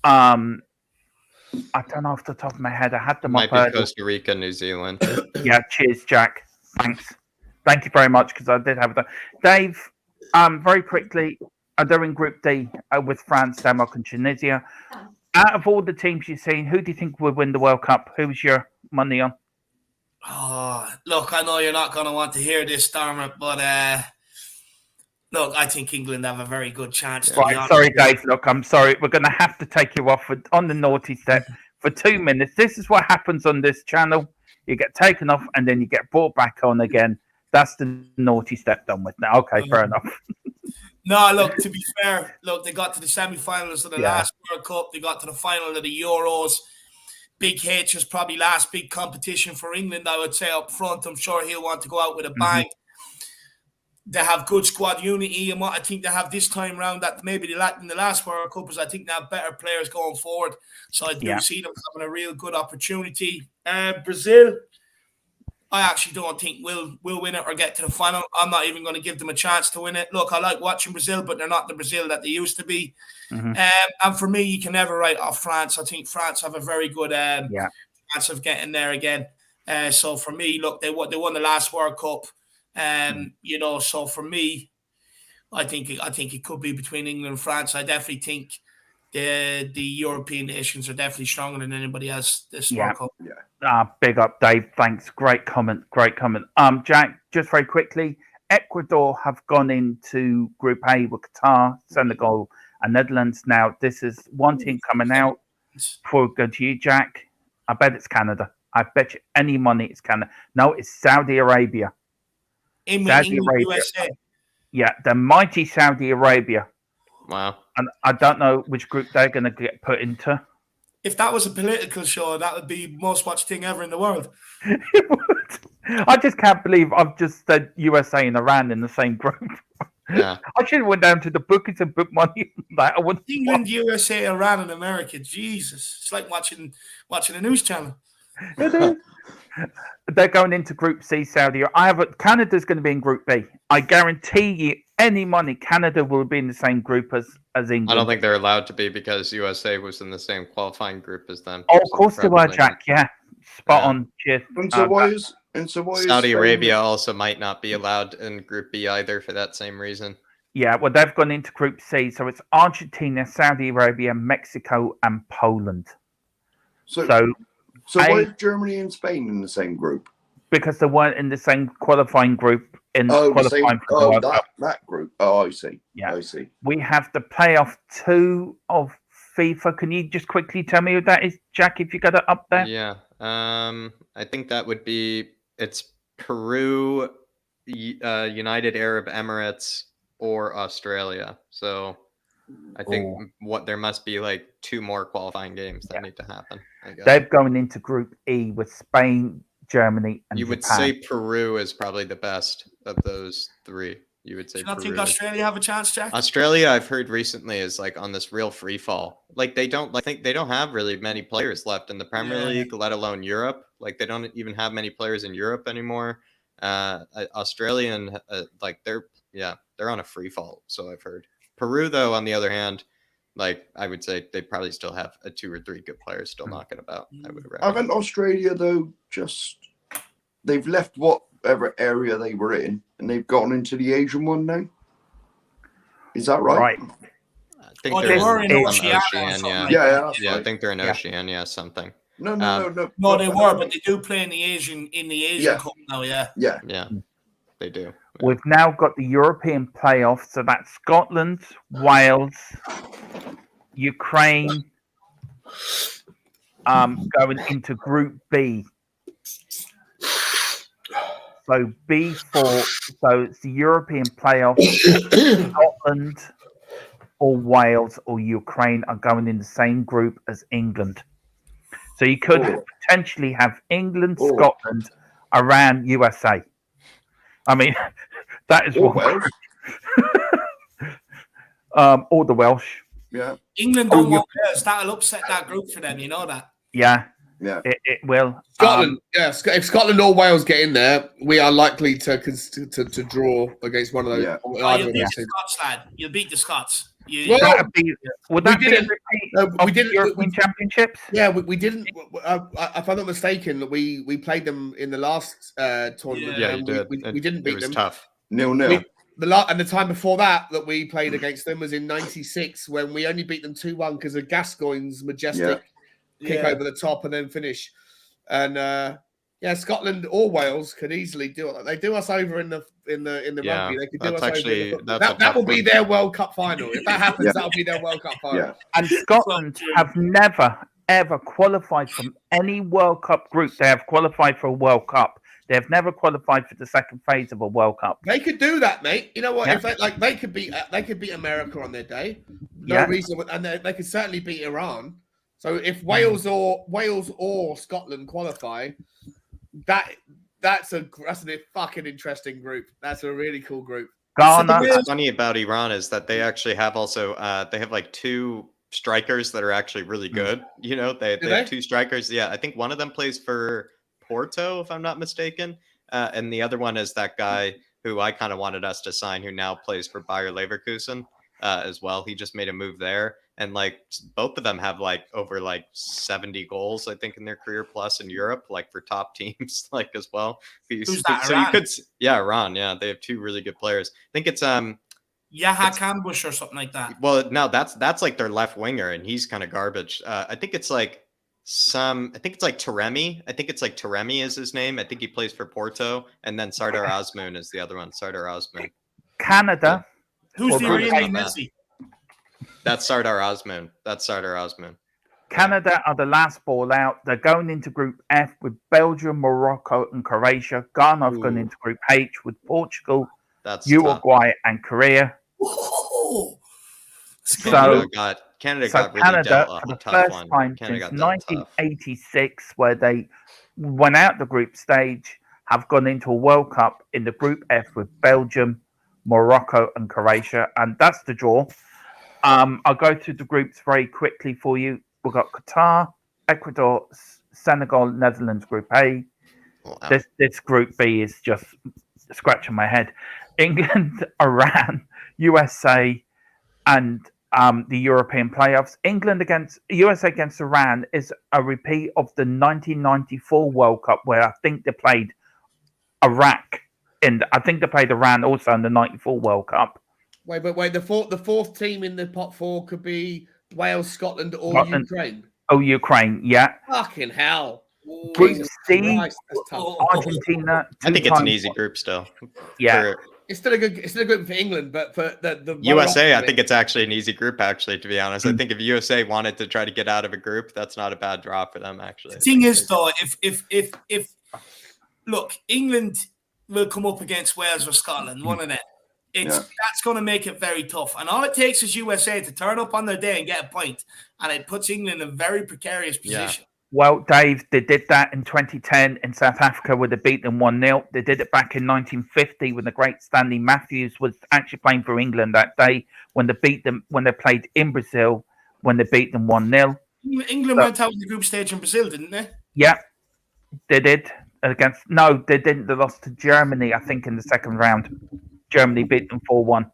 I don't know off the top of my head. I had them Might up. be Costa Rica, New Zealand. Yeah, cheers, Jack. Thanks. Thank you very much, because I did have that. Dave, very quickly, they're in Group D with France, Denmark, and Tunisia. Out of all the teams you've seen, who do you think would win the World Cup? Who's your money on? Oh, look, I know you're not going to want to hear this, Dermot, but look, I think England have a very good chance. Right, sorry, Dave. Look, I'm sorry. We're going to have to take you off on the naughty step for 2 minutes. This is what happens on this channel. You get taken off and then you get brought back on again. That's the naughty step done with now. Okay, fair enough. No, look, to be fair, look, they got to the semi-finals of the last World Cup. They got to the final of the Euros. Big H is probably last big competition for England, I would say, up front. I'm sure he'll want to go out with a bang. They have good squad unity, and what I think they have this time round that maybe they lacked in the last World Cup is I think they have better players going forward. So I do see them having a real good opportunity. Brazil, I actually don't think will win it or get to the final. I'm not even going to give them a chance to win it. Look, I like watching Brazil, but they're not the Brazil that they used to be. And for me, you can never write off France. I think France have a very good chance of getting there again. So for me, look, they won the last World Cup. You know, so for me, I think it could be between England and France. I definitely think the European nations are definitely stronger than anybody else this World Cup. Big up, Dave. Thanks. Great comment. Jack, just very quickly, Ecuador have gone into Group A with Qatar, Senegal, and Netherlands. Now, this is one team coming out for a good year, Jack. I bet it's Canada. I bet you any money it's Canada. No, it's Saudi Arabia. Saudi Arabia. USA. Yeah, the mighty Saudi Arabia. Wow. And I don't know which group they're going to get put into. If that was a political show, that would be most watched thing ever in the world. It would. I just can't believe I've just said USA and Iran in the same group. Yeah. I should have went down to the bookies and put money on that. I wouldn't. England, USA, Iran, and America. Jesus, it's like watching a news channel. They're going into Group C, Saudi. Canada's going to be in Group B. I guarantee you, any money, Canada will be in the same group as England. I don't think they're allowed to be because USA was in the same qualifying group as them. Oh, of course they were, Jack. Yeah, spot on. Cheers. And so why is Saudi Arabia also might not be allowed in Group B either for that same reason. Yeah, well, they've gone into Group C, so it's Argentina, Saudi Arabia, Mexico, and Poland. So why is Germany and Spain in the same group? Because they weren't in the same qualifying group qualifying for the World Cup. That group. Oh, I see. Yeah, I see. We have the playoff 2 of FIFA. Can you just quickly tell me who that is, Jack? If you got it up there. Yeah. I think that would be Peru, United Arab Emirates, or Australia. So I think there must be like 2 more qualifying games that need to happen. I guess. They're going into Group E with Spain, Germany, and you would Japan. say Peru is probably the best of those 3. You would say. Do you not Peru. think Australia have a chance, Jack? Australia, I've heard recently, is like on this real free fall. Like they don't have really many players left in the Premier League, let alone Europe. Like they don't even have many players in Europe anymore. Australian, they're on a free fall. So I've heard. Peru, though, on the other hand, like I would say they probably still have 2 or 3 good players still knocking about. I would reckon. Haven't Australia though they've left whatever area they were in and they've gone into the Asian one now? Is that right? Right. I think they were in Oceania. Yeah, I think they're in Oceania something. No. No, they were, but they do play in the Asian Cup now. Yeah, they do. We've now got the European playoffs, so that's Scotland, Wales, Ukraine, going into Group B. So B4, so it's the European playoffs. Scotland or Wales or Ukraine are going in the same group as England. So you could potentially have England, Scotland, Iran, USA. I mean, that is or Wales. Or the Welsh. Yeah. England don't want Wales. That'll upset that group for them. You know that. Yeah. Yeah. It will. Scotland, if Scotland or Wales get in there, we are likely to draw against one of those. Yeah. Either You'll of beat those the teams. Scots, lad. You'll beat the Scots. That'd be, would that we be a didn't- repeat we of didn't- the European Championships? Yeah, we didn't. If I'm not mistaken, we played them in the last tournament. Yeah, you and did. We didn't beat It was them. tough. 0-0. And the time before that we played against them was in '96 when we only beat them 2-1 because of Gascoigne's majestic kick over the top and then finish. And Scotland or Wales could easily do it. They do us over in the rugby. They could do us over. That will be their World Cup final. If that happens, that'll be their World Cup final. Yeah. And Scotland have never ever qualified from any World Cup group. They have qualified for a World Cup. They have never qualified for the second phase of a World Cup. They could do that, mate. You know what? Yeah. If they could beat America on their day. No Yeah. reason, and they could certainly beat Iran. So if Wales or Scotland qualify, that's a fucking interesting group. That's a really cool group. Ghana. What's funny about Iran is that they actually have also they have like 2 strikers that are actually really good. You know, they have 2 strikers. Yeah, I think one of them plays for Porto, if I'm not mistaken, and the other one is that guy who I kind of wanted us to sign, who now plays for Bayer Leverkusen as well. He just made a move there, and like both of them have like over like 70 goals, I think, in their career plus in Europe, like for top teams, like as well. Who's that? So Iran? you could, Iran. Yeah, they have 2 really good players. I think it's Yaha Kambush or something like that. Well, no, that's like their left winger, and he's kind of garbage. I think it's like Taremi. I think it's like Taremi is his name. I think he plays for Porto, and then Sardar Azmoun is the other one. Sardar Azmoun. Canada. Who's the Iranian that. Messi? That's Sardar Azmoun. Canada are the last ball out. They're going into Group F with Belgium, Morocco, and Croatia. Ghana have gone into Group H with Portugal, Uruguay, and Korea. Ooh. Canada got really dealt for the tough first one. time Canada since got dealt tough. 1986, where they went out the group stage, have gone into a World Cup in the Group F with Belgium, Morocco, and Croatia, and that's the draw. I'll go through the groups very quickly for you. We've got Qatar, Ecuador, Senegal, Netherlands, Group A. Wow. This Group B is just scratching my head. England, Iran, USA, and the European playoffs. USA against Iran is a repeat of the 1994 World Cup, where I think they played Iraq, and I think they played Iran also in the 94 World Cup. Wait. The fourth team in the pot 4 could be Wales, Scotland, or Ukraine. Oh, Ukraine, yeah. Fucking hell. Group C, Argentina. I think it's an easy group still. Yeah. It's still a good group for England, but for the USA, I think it's actually an easy group, actually, to be honest. I think if USA wanted to try to get out of a group, that's not a bad draw for them, actually. The thing is, though, if look, England will come up against Wales or Scotland, one of them. That's going to make it very tough. And all it takes is USA to turn up on their day and get a point. And it puts England in a very precarious position. Well, Dave, they did that in 2010 in South Africa where they beat them 1-0. They did it back in 1950 when the great Stanley Matthews was actually playing for England that day when they beat them, when they played in Brazil, when they beat them 1-0. England went out in the group stage in Brazil, didn't they? Yeah, they did. No, they didn't. They lost to Germany, I think, in the second round. Germany beat them 4-1.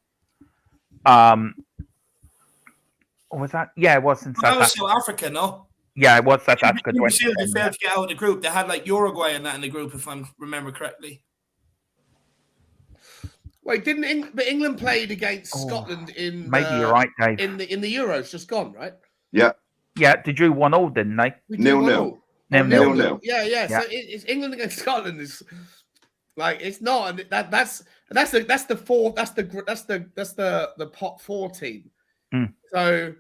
Was that? Yeah, it was in South Africa. South Africa, no? Yeah, it was South Africa. Brazil, they failed to get out of the group. They had like Uruguay and that in the group, if I remember correctly. Wait, but England played against Scotland in maybe you're right, Dave. in the Euros, just gone, right? Yeah. Yeah, they drew 1-1, didn't they? 0-0. 0-0. Yeah. So it's England against Scotland is like it's not, and that's the fourth. That's the pot 4 team. So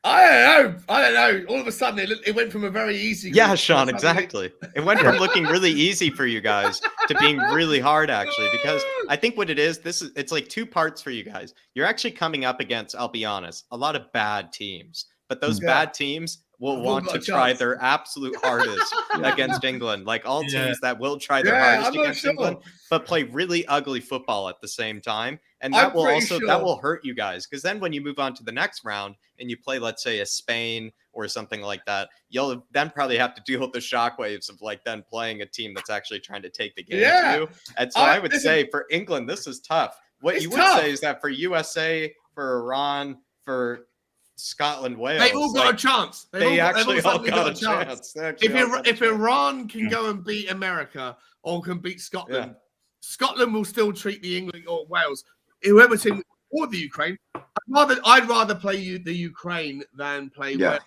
I don't know. All of a sudden, it went from a very easy. Yeah, Sean, exactly. It went from looking really easy for you guys to being really hard, actually, because I think what it is, it's like 2 parts for you guys. You're actually coming up against, I'll be honest, a lot of bad teams. But those bad teams, will I've all want got to a try chance. their absolute hardest against England. Like all Yeah. teams that will try their Yeah, hardest I'm not against sure. England, but play really ugly football at the same time. And I'm that will pretty also that sure. will hurt you guys, because then when you move on to the next round and you play, let's say, a Spain or something like that, you'll then probably have to deal with the shockwaves of like then playing a team that's actually trying to take the game to Yeah. you. And so I would listen, say for England, this is tough. What It's you would tough. say is that for USA, for Iran, for Scotland, Wales, they've all got like, a chance. they actually all suddenly got a chance. They actually If, all got a if chance. Iran can go and beat America or can beat Scotland, Scotland will still treat the England or Wales, whoever team, or the Ukraine. I'd rather play the Ukraine than play Wales.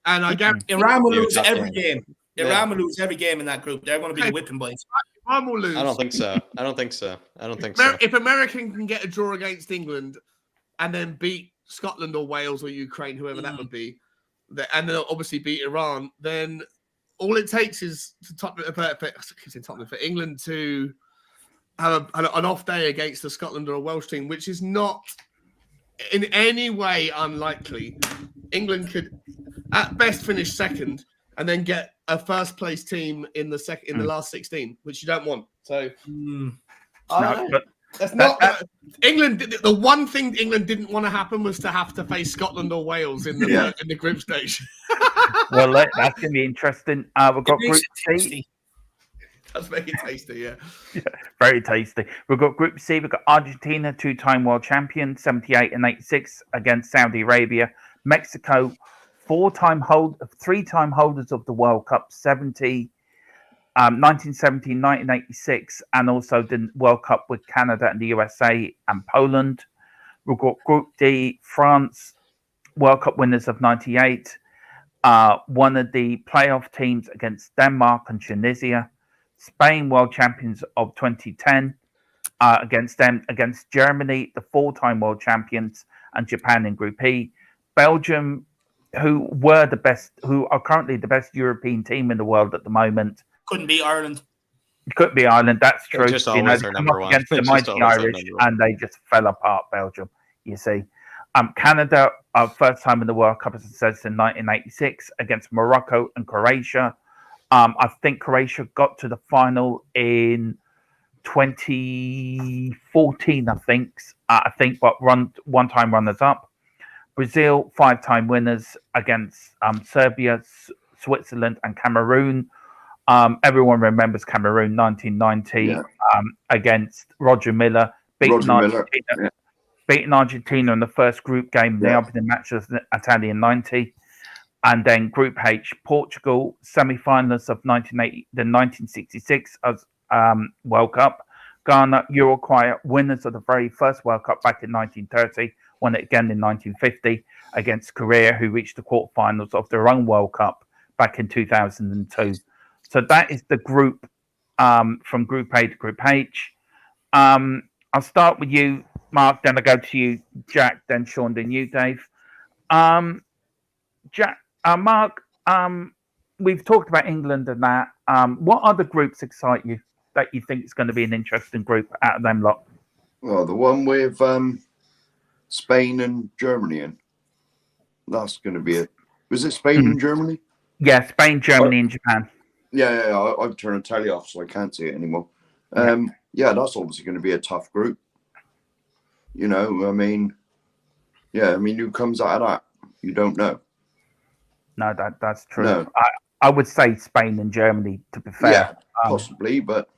And I guarantee Iran will You lose definitely- every game. Yeah. Iran will lose every game in that group. They're going to be the whipping boys. Iran will lose. I don't think so. I don't think so. I don't think so. If American can get a draw against England and then beat Scotland or Wales or Ukraine, whoever that would be, and then obviously beat Iran, then all it takes is for England to have an off day against a Scotland or a Welsh team, which is not in any way unlikely. England could at best finish second and then get a first place team in the last 16, which you don't want. So that's not England. The one thing England didn't want to happen was to have to face Scotland or Wales in the group stage. Well, that's going to be interesting. We've got Group C. That's very tasty, yeah. Very tasty. We've got Group C. We've got Argentina, two-time world champion, 78 and 86 against Saudi Arabia. Mexico, three-time holders of the World Cup, 1970, 1986, and also the World Cup with Canada and the USA and Poland. We've got Group D, France, World Cup winners of 98. One of the playoff teams against Denmark and Tunisia. Spain, world champions of 2010, against Germany, the four-time world champions, and Japan in Group E. Belgium, who are currently the best European team in the world at the moment. Couldn't beat Ireland. Could be Ireland, that's true. Just always they are come number up one. against the Just mighty always are Irish, number one. and they just fell apart. Belgium, you see. Canada, first time in the World Cup, as it says, in 1986 against Morocco and Croatia. I think Croatia got to the final in 2014. I think, but one-time runners-up. Brazil, five-time winners against Serbia, Switzerland, and Cameroon. Everyone remembers Cameroon 1990 against Roger Miller, beating Argentina in the first group game. The opening match was Italian 90. And then Group H, Portugal, semi-finalists of the 1966 World Cup. Ghana, Uruguay, winners of the very first World Cup back in 1930, won it again in 1950 against Korea, who reached the quarterfinals of their own World Cup back in 2002. So that is the group from Group A to Group H. I'll start with you, Mark, then I'll go to you, Jack, then Sean, then you, Dave. Jack, Mark, we've talked about England and that. What other groups excite you that you think is going to be an interesting group out of them lot? Well, the one with Spain and Germany in. That's going to be it. Was it Spain and Germany? Yeah, Spain, Germany, and Japan. Yeah. I've turned the telly off, so I can't see it anymore. That's obviously going to be a tough group. You know, who comes out of that? You don't know. No, that's true. No. I would say Spain and Germany, to be fair. Yeah, possibly, but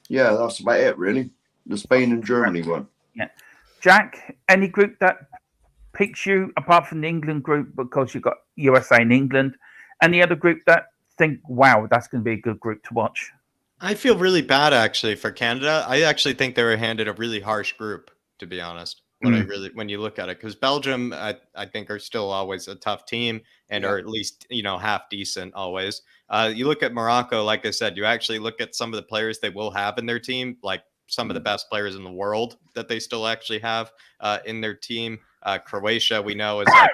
that's about it, really. The Spain and Germany one. Yeah. Jack, any group that picks you apart from the England group, because you've got USA and England? Any other group that think, wow, that's going to be a good group to watch? I feel really bad actually for Canada. I actually think they were handed a really harsh group, to be honest. When you look at it, because Belgium, I think, are still always a tough team and are at least half decent always. You look at Morocco, like I said, you actually look at some of the players they will have in their team, like some of the best players in the world that they still actually have in their team. Croatia, we know, is like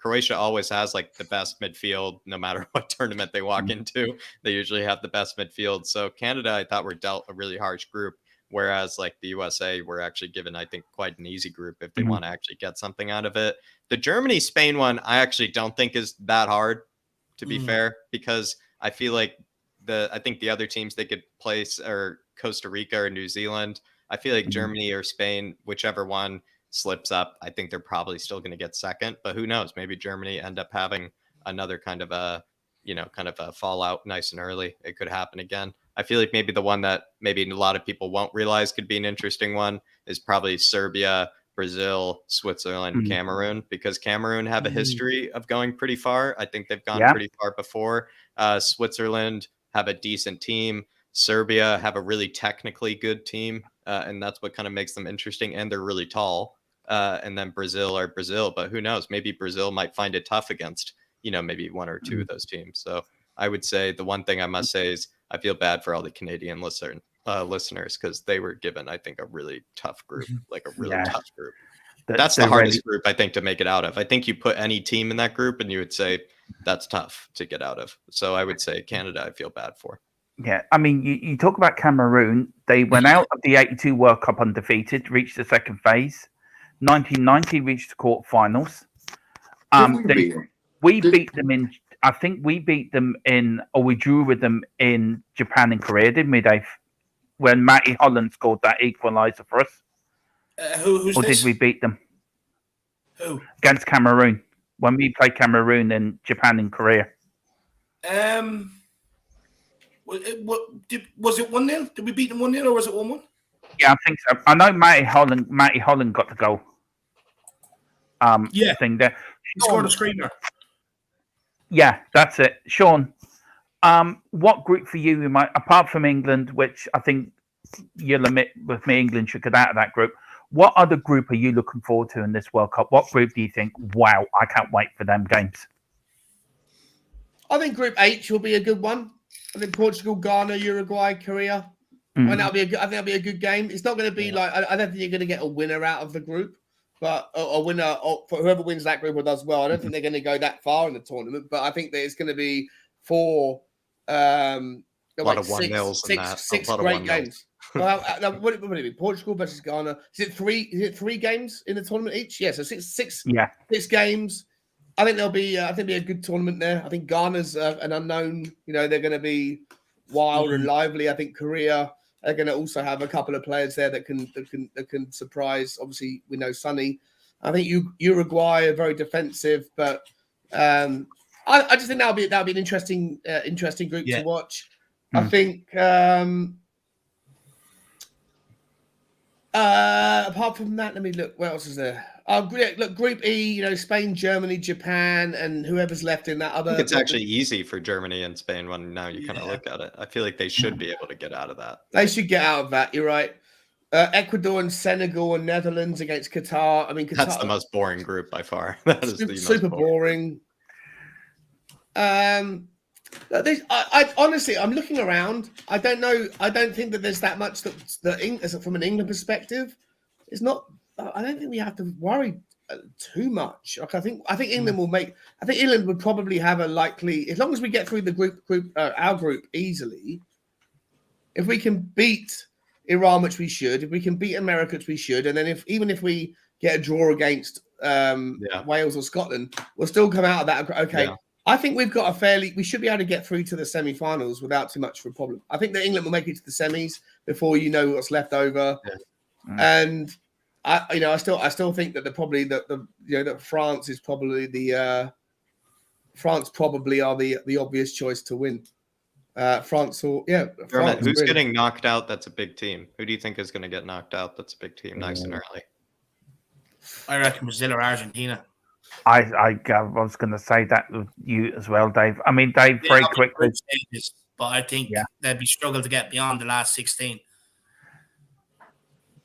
Croatia always has like the best midfield, no matter what tournament they walk into. They usually have the best midfield. So Canada, I thought, were dealt a really harsh group Whereas like the USA were actually given, I think, quite an easy group if they want to actually get something out of it. The Germany-Spain one, I actually don't think is that hard, to be fair, because I feel like I think the other teams they could place are Costa Rica or New Zealand. I feel like Germany or Spain, whichever one slips up, I think they're probably still going to get second. But who knows? Maybe Germany end up having another kind of a fallout nice and early. It could happen again. I feel like maybe the one that maybe a lot of people won't realize could be an interesting one is probably Serbia, Brazil, Switzerland, Cameroon, because Cameroon have a history of going pretty far. I think they've gone pretty far before. Switzerland have a decent team. Serbia have a really technically good team, and that's what kind of makes them interesting. And they're really tall. And then Brazil are Brazil, but who knows? Maybe Brazil might find it tough against, maybe one or two of those teams. So I would say the one thing I must say is I feel bad for all the Canadian listeners because they were given, I think, a really tough group, like a really tough group. That's the hardest group, I think, to make it out of. I think you put any team in that group and you would say that's tough to get out of. So I would say Canada, I feel bad for. Yeah, I mean, you talk about Cameroon. They went out of the 82 World Cup undefeated, reached the second phase. 1990 reached the quarterfinals. We beat them in. I think we beat them we drew with them in Japan and Korea, didn't we, Dave? When Matty Holland scored that equaliser for us. Who's or this? Did we beat them? Who? Against Cameroon. When we played Cameroon in Japan and Korea. Was it 1-0? Did we beat them 1-0 or was it 1-1? Yeah, I think so. I know Matty Holland got the goal. Thing there. He scored a screamer. Yeah, that's it. Sean, what group for you might, apart from England, which I think you'll admit with me, England should get out of that group. What other group are you looking forward to in this World Cup? What group do you think, wow, I can't wait for them games? I think Group H will be a good one. I think Portugal, Ghana, Uruguay, Korea. I think that'll be a good game. It's not going to be like, I don't think you're going to get a winner out of the group, but a winner for whoever wins that group or does well. I don't think they're going to go that far in the tournament, but I think that it's going to be a lot of 1-0s six great games. Well, what would it be? Portugal versus Ghana. Is it three games in the tournament each? Yeah, so six games. I think there'll be a good tournament there. I think Ghana's an unknown. They're going to be wild and lively. I think Korea are going to also have a couple of players there that can surprise. Obviously, we know Sonny. I think Uruguay are very defensive, but I just think that'll be an interesting group to watch. I think apart from that, let me look. What else is there? Look, Group E. Spain, Germany, Japan, and whoever's left in that other. I think it's actually easy for Germany and Spain when now you kind of look at it. I feel like they should be able to get out of that. They should get out of that. You're right. Ecuador and Senegal and Netherlands against Qatar. I mean, Qatar, that's the most boring group by far. That is the super most boring. I honestly, I'm looking around. I don't know. I don't think that there's that much that from an England perspective, it's not. I don't think we have to worry too much. Like I think England will make. I think England would probably have a likely, as long as we get through the our group easily. If we can beat Iran, which we should, if we can beat America, which we should, and then even if we get a draw against Wales or Scotland, we'll still come out of that. Okay. Yeah. I think we've got we should be able to get through to the semi-finals without too much of a problem. I think that England will make it to the semis before you know what's left over. Yeah. And I still think that that France is probably France probably are the obvious choice to win. France or France, who's getting knocked out? That's a big team. Who do you think is going to get knocked out? That's a big team, nice and early. I reckon Brazil or Argentina. I was going to say that with you as well, Dave. I mean, Dave, very quickly. But I think they'd be struggle to get beyond the last 16.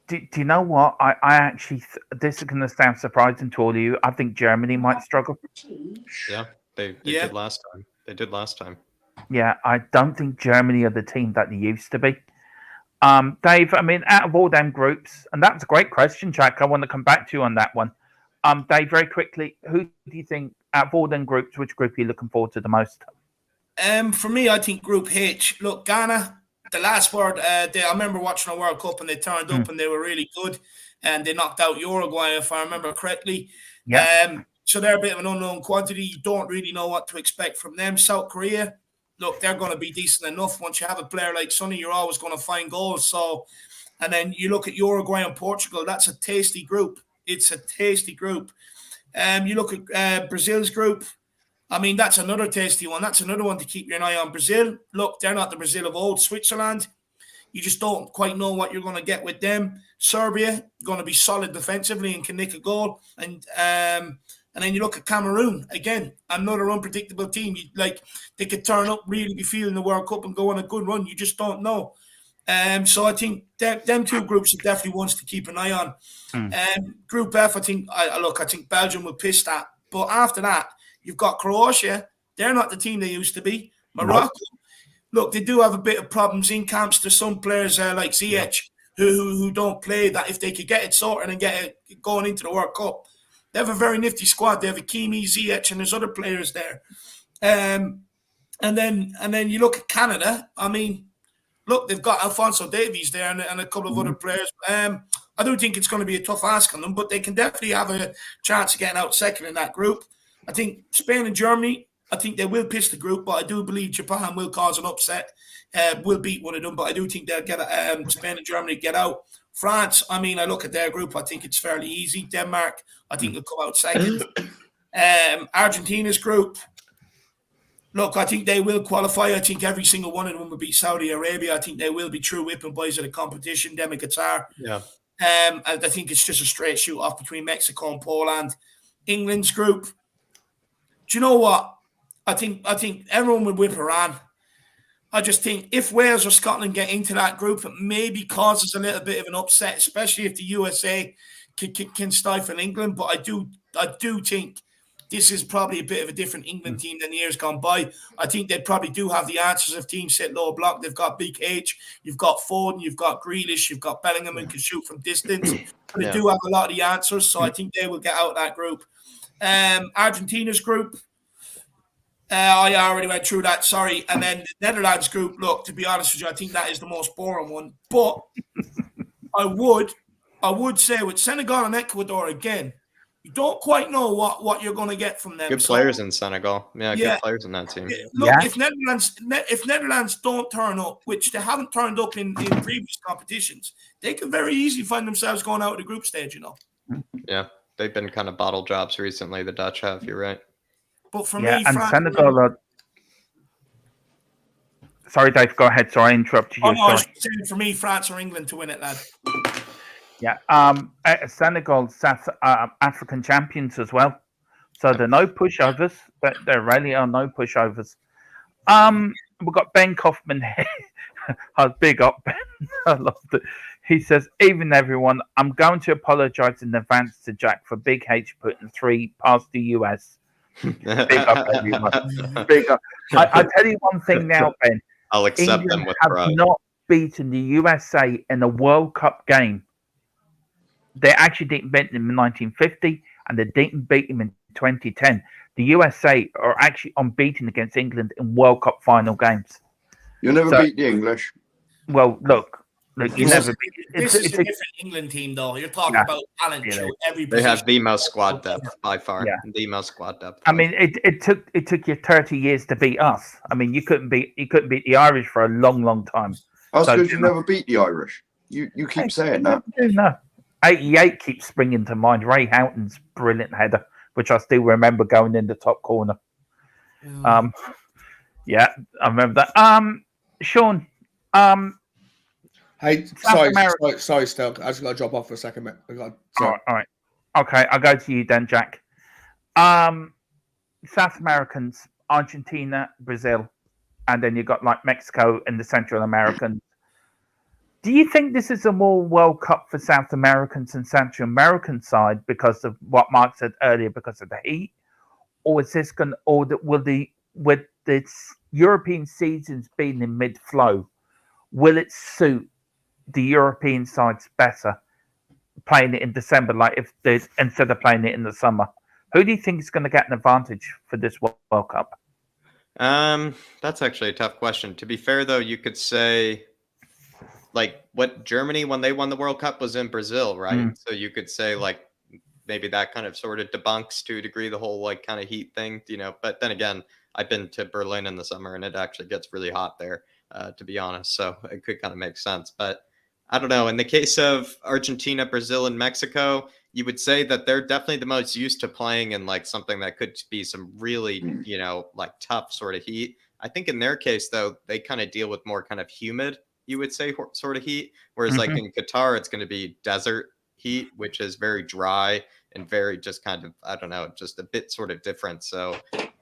Do you know what? I actually, this is going to sound surprising to all of you. I think Germany might struggle. Yeah, they did last time. They did last time. Yeah, I don't think Germany are the team that they used to be. Dave, I mean, out of all them groups, and that was a great question, Jack. I want to come back to you on that one. Dave, very quickly, who do you think, out of all them groups, which group are you looking forward to the most? For me, I think Group H. Look, Ghana, the last word, I remember watching a World Cup and they turned up and they were really good and they knocked out Uruguay, if I remember correctly. Yeah. So they're a bit of an unknown quantity. You don't really know what to expect from them. South Korea, look, they're going to be decent enough. Once you have a player like Sonny, you're always going to find goals. So, and then you look at Uruguay and Portugal. That's a tasty group. It's a tasty group. You look at Brazil's group. I mean, that's another tasty one. That's another one to keep your eye on. Brazil, look, they're not the Brazil of old. Switzerland, you just don't quite know what you're going to get with them. Serbia, going to be solid defensively and can nick a goal. And then you look at Cameroon, again, another unpredictable team. They could turn up, really be feeling the World Cup and go on a good run. You just don't know. So I think them two groups are definitely ones to keep an eye on. Group F, I think Belgium will piss that. But after that, you've got Croatia. They're not the team they used to be. Morocco, look, they do have a bit of problems in camps. There's some players like Ziyech who don't play, that if they could get it sorted and get it going into the World Cup. They have a very nifty squad. They have Hakimi, Ziyech, and there's other players there. And then you look at Canada. I mean, look, they've got Alphonso Davies there and a couple of other players. I do think it's going to be a tough ask on them, but they can definitely have a chance of getting out second in that group. I think Spain and Germany, I think they will piss the group, but I do believe Japan will cause an upset. Will beat one of them, but I do think they'll get Spain and Germany get out. France, I mean, I look at their group, I think it's fairly easy. Denmark, I think will come out second. Argentina's group, look, I think they will qualify. I think every single one of them will be Saudi Arabia. I think they will be true whipping boys of the competition, them and Qatar. Yeah. I think it's just a straight shoot off between Mexico and Poland. England's group, do you know what? I think everyone would whip Iran. I just think if Wales or Scotland get into that group, it maybe causes a little bit of an upset, especially if the USA can stifle England. But I do think this is probably a bit of a different England team than the years gone by. I think they probably do have the answers if teams sit low block. They've got Big H, you've got Foden, you've got Grealish, you've got Bellingham and can shoot from distance. They do have a lot of the answers, so I think they will get out of that group. Argentina's group, I already went through that, sorry. And then the Netherlands group, look, to be honest with you, I think that is the most boring one. But I would say with Senegal and Ecuador again, you don't quite know what you're going to get from them. Good players in Senegal. Yeah, good players in that team. Look, if Netherlands don't turn up, which they haven't turned up in previous competitions, they could very easily find themselves going out of the group stage, you know. Yeah, they've been kind of bottle jobs recently, the Dutch have, you're right. But for me, and France, Senegal. Sorry, Dave. Go ahead. Sorry, I interrupted you. I was saying for me, France or England to win it, lad. Yeah. Senegal, South African champions as well. So there are no pushovers. But there really are no pushovers. We've got Ben Kaufman here. Big up, Ben. I loved it. He says, "Even everyone, I'm going to apologise in advance to Jack for Big H putting 3 past the US." Big up, everyone. Big up. I tell you one thing now, Ben. I'll accept England them with have pride. not beaten the USA in a World Cup game. They actually didn't beat them in 1950, and they didn't beat them in 2010. The USA are actually unbeaten against England in World Cup final games. You never beat the English. Well, look, you never beat. This is a different England team, though. You're talking about talent. Every they have the most squad depth by far. Yeah. The most squad depth. I mean, it took you 30 years to beat us. I mean, you couldn't beat the Irish for a long time. That's because you never beat the Irish. You keep saying that. No. 88 keeps springing to mind. Ray Houghton's brilliant header, which I still remember going in the top corner. Yeah, I remember that. Sean, hey, sorry, Stel. I just got to drop off for a second, mate. All right. Okay, I'll go to you then, Jack. South Americans, Argentina, Brazil, and then you got like Mexico and the Central Americans. Do you think this is a more World Cup for South Americans and Central American side because of what Mark said earlier, because of the heat, or is this going? Or with the European seasons being in mid-flow, will it suit the European sides better playing it in December, like if there's instead of playing it in the summer? Who do you think is going to get an advantage for this World Cup? That's actually a tough question. To be fair, though, you could say like what Germany, when they won the World Cup, was in Brazil, right? So you could say like maybe that kind of sort of debunks to a degree the whole like kind of heat thing, but then again, I've been to Berlin in the summer and it actually gets really hot there, to be honest. So it could kind of make sense. But I don't know. In the case of Argentina, Brazil, and Mexico, you would say that they're definitely the most used to playing in like something that could be some really, like tough sort of heat. I think in their case, though, they kind of deal with more kind of humid, you would say, sort of heat. Whereas like in Qatar, it's going to be desert heat, which is very dry and very just kind of, I don't know, just a bit sort of different. So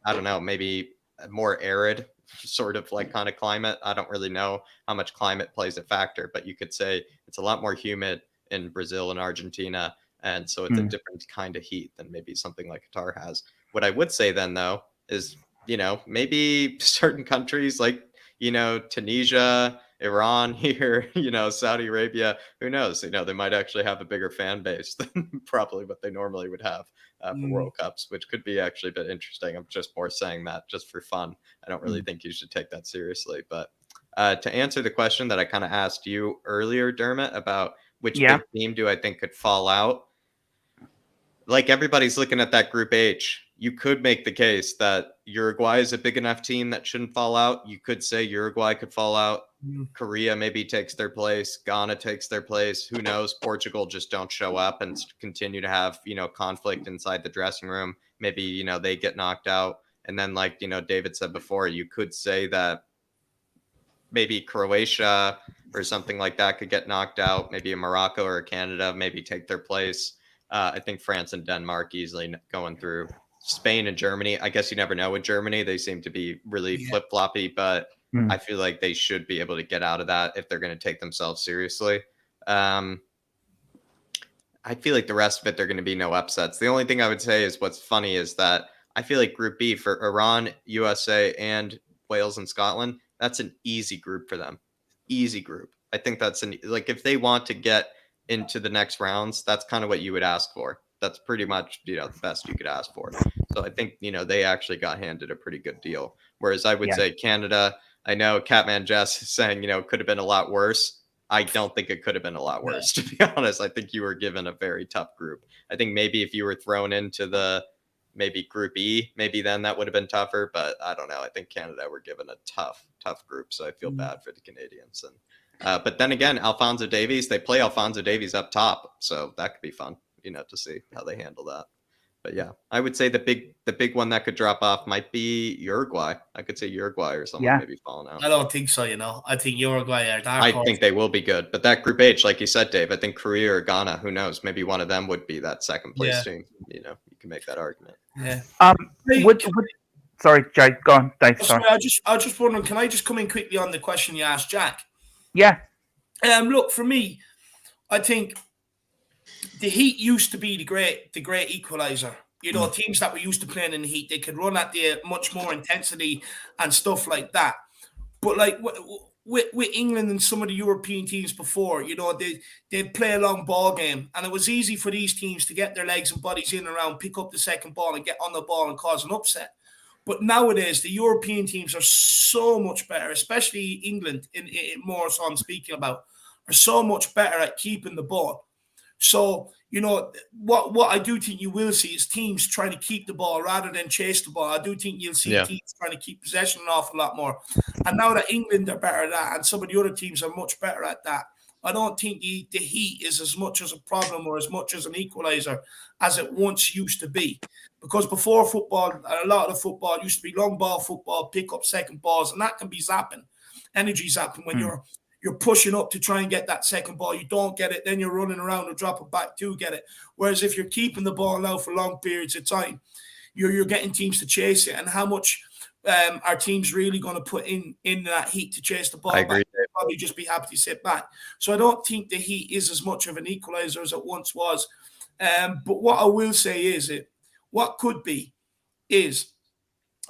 I don't know, maybe a more arid sort of like kind of climate. I don't really know how much climate plays a factor, but you could say it's a lot more humid in Brazil and Argentina. And so it's a different kind of heat than maybe something like Qatar has. What I would say then, though, is, maybe certain countries like, Tunisia, Iran here, Saudi Arabia, who knows? They might actually have a bigger fan base than probably what they normally would have for World Cups, which could be actually a bit interesting. I'm just more saying that just for fun. I don't really think you should take that seriously. But to answer the question that I kind of asked you earlier, Dermot, about which big team do I think could fall out? Like everybody's looking at that Group H, you could make the case that Uruguay is a big enough team that shouldn't fall out. You could say Uruguay could fall out. Korea maybe takes their place. Ghana takes their place. Who knows? Portugal just don't show up and continue to have, conflict inside the dressing room. Maybe, they get knocked out. And then like, David said before, you could say that maybe Croatia or something like that could get knocked out. Maybe a Morocco or a Canada maybe take their place. I think France and Denmark easily going through. Spain and Germany, I guess you never know with Germany. They seem to be really flip-floppy, but I feel like they should be able to get out of that if they're going to take themselves seriously. I feel like the rest of it, they're going to be no upsets. The only thing I would say is what's funny is that I feel like Group B for Iran, USA, and Wales and Scotland, that's an easy group for them. Easy group. I think that's like if they want to get into the next rounds, that's kind of what you would ask for. That's pretty much, the best you could ask for. So I think, they actually got handed a pretty good deal. Whereas I would say Canada, I know Catman Jess is saying, it could have been a lot worse. I don't think it could have been a lot worse, to be honest. I think you were given a very tough group. I think maybe if you were thrown into maybe Group E, maybe then that would have been tougher. But I don't know. I think Canada were given a tough group. So I feel bad for the Canadians. And but then again, Alphonso Davies, they play Alphonso Davies up top. So that could be fun, to see how they handle that. But yeah, I would say the big one that could drop off might be Uruguay. I could say Uruguay or someone maybe falling out. I don't think so, I think Uruguay are dark horse. I think they will be good. But that Group H, like you said, Dave, I think Korea or Ghana, who knows? Maybe one of them would be that second place team. You can make that argument. Yeah. Sorry, Jay, go on, Dave. Sorry. I was just wondering, can I just come in quickly on the question you asked Jack? Yeah. Look, for me, I think the Heat used to be the great equalizer. Teams that were used to playing in the Heat, they could run at the much more intensity and stuff like that. But like with England and some of the European teams before, they'd play a long ball game, and it was easy for these teams to get their legs and bodies in and around, pick up the second ball and get on the ball and cause an upset. But nowadays, the European teams are so much better, especially England, in more so I'm speaking about, are so much better at keeping the ball. So, what I do think you will see is teams trying to keep the ball rather than chase the ball. I do think you'll see teams trying to keep possession an awful lot more. And now that England are better at that, and some of the other teams are much better at that, I don't think the Heat is as much as a problem or as much as an equalizer as it once used to be. Because before football, a lot of the football used to be long ball football, pick up second balls, and that can be zapping, energy zapping when you're pushing up to try and get that second ball. You don't get it, then you're running around and dropping back to get it. Whereas if you're keeping the ball now for long periods of time, you're getting teams to chase it. And how much are teams really going to put in that Heat to chase the ball? I agree. They'll probably just be happy to sit back. So I don't think the Heat is as much of an equalizer as it once was. But what I will say is what could be is,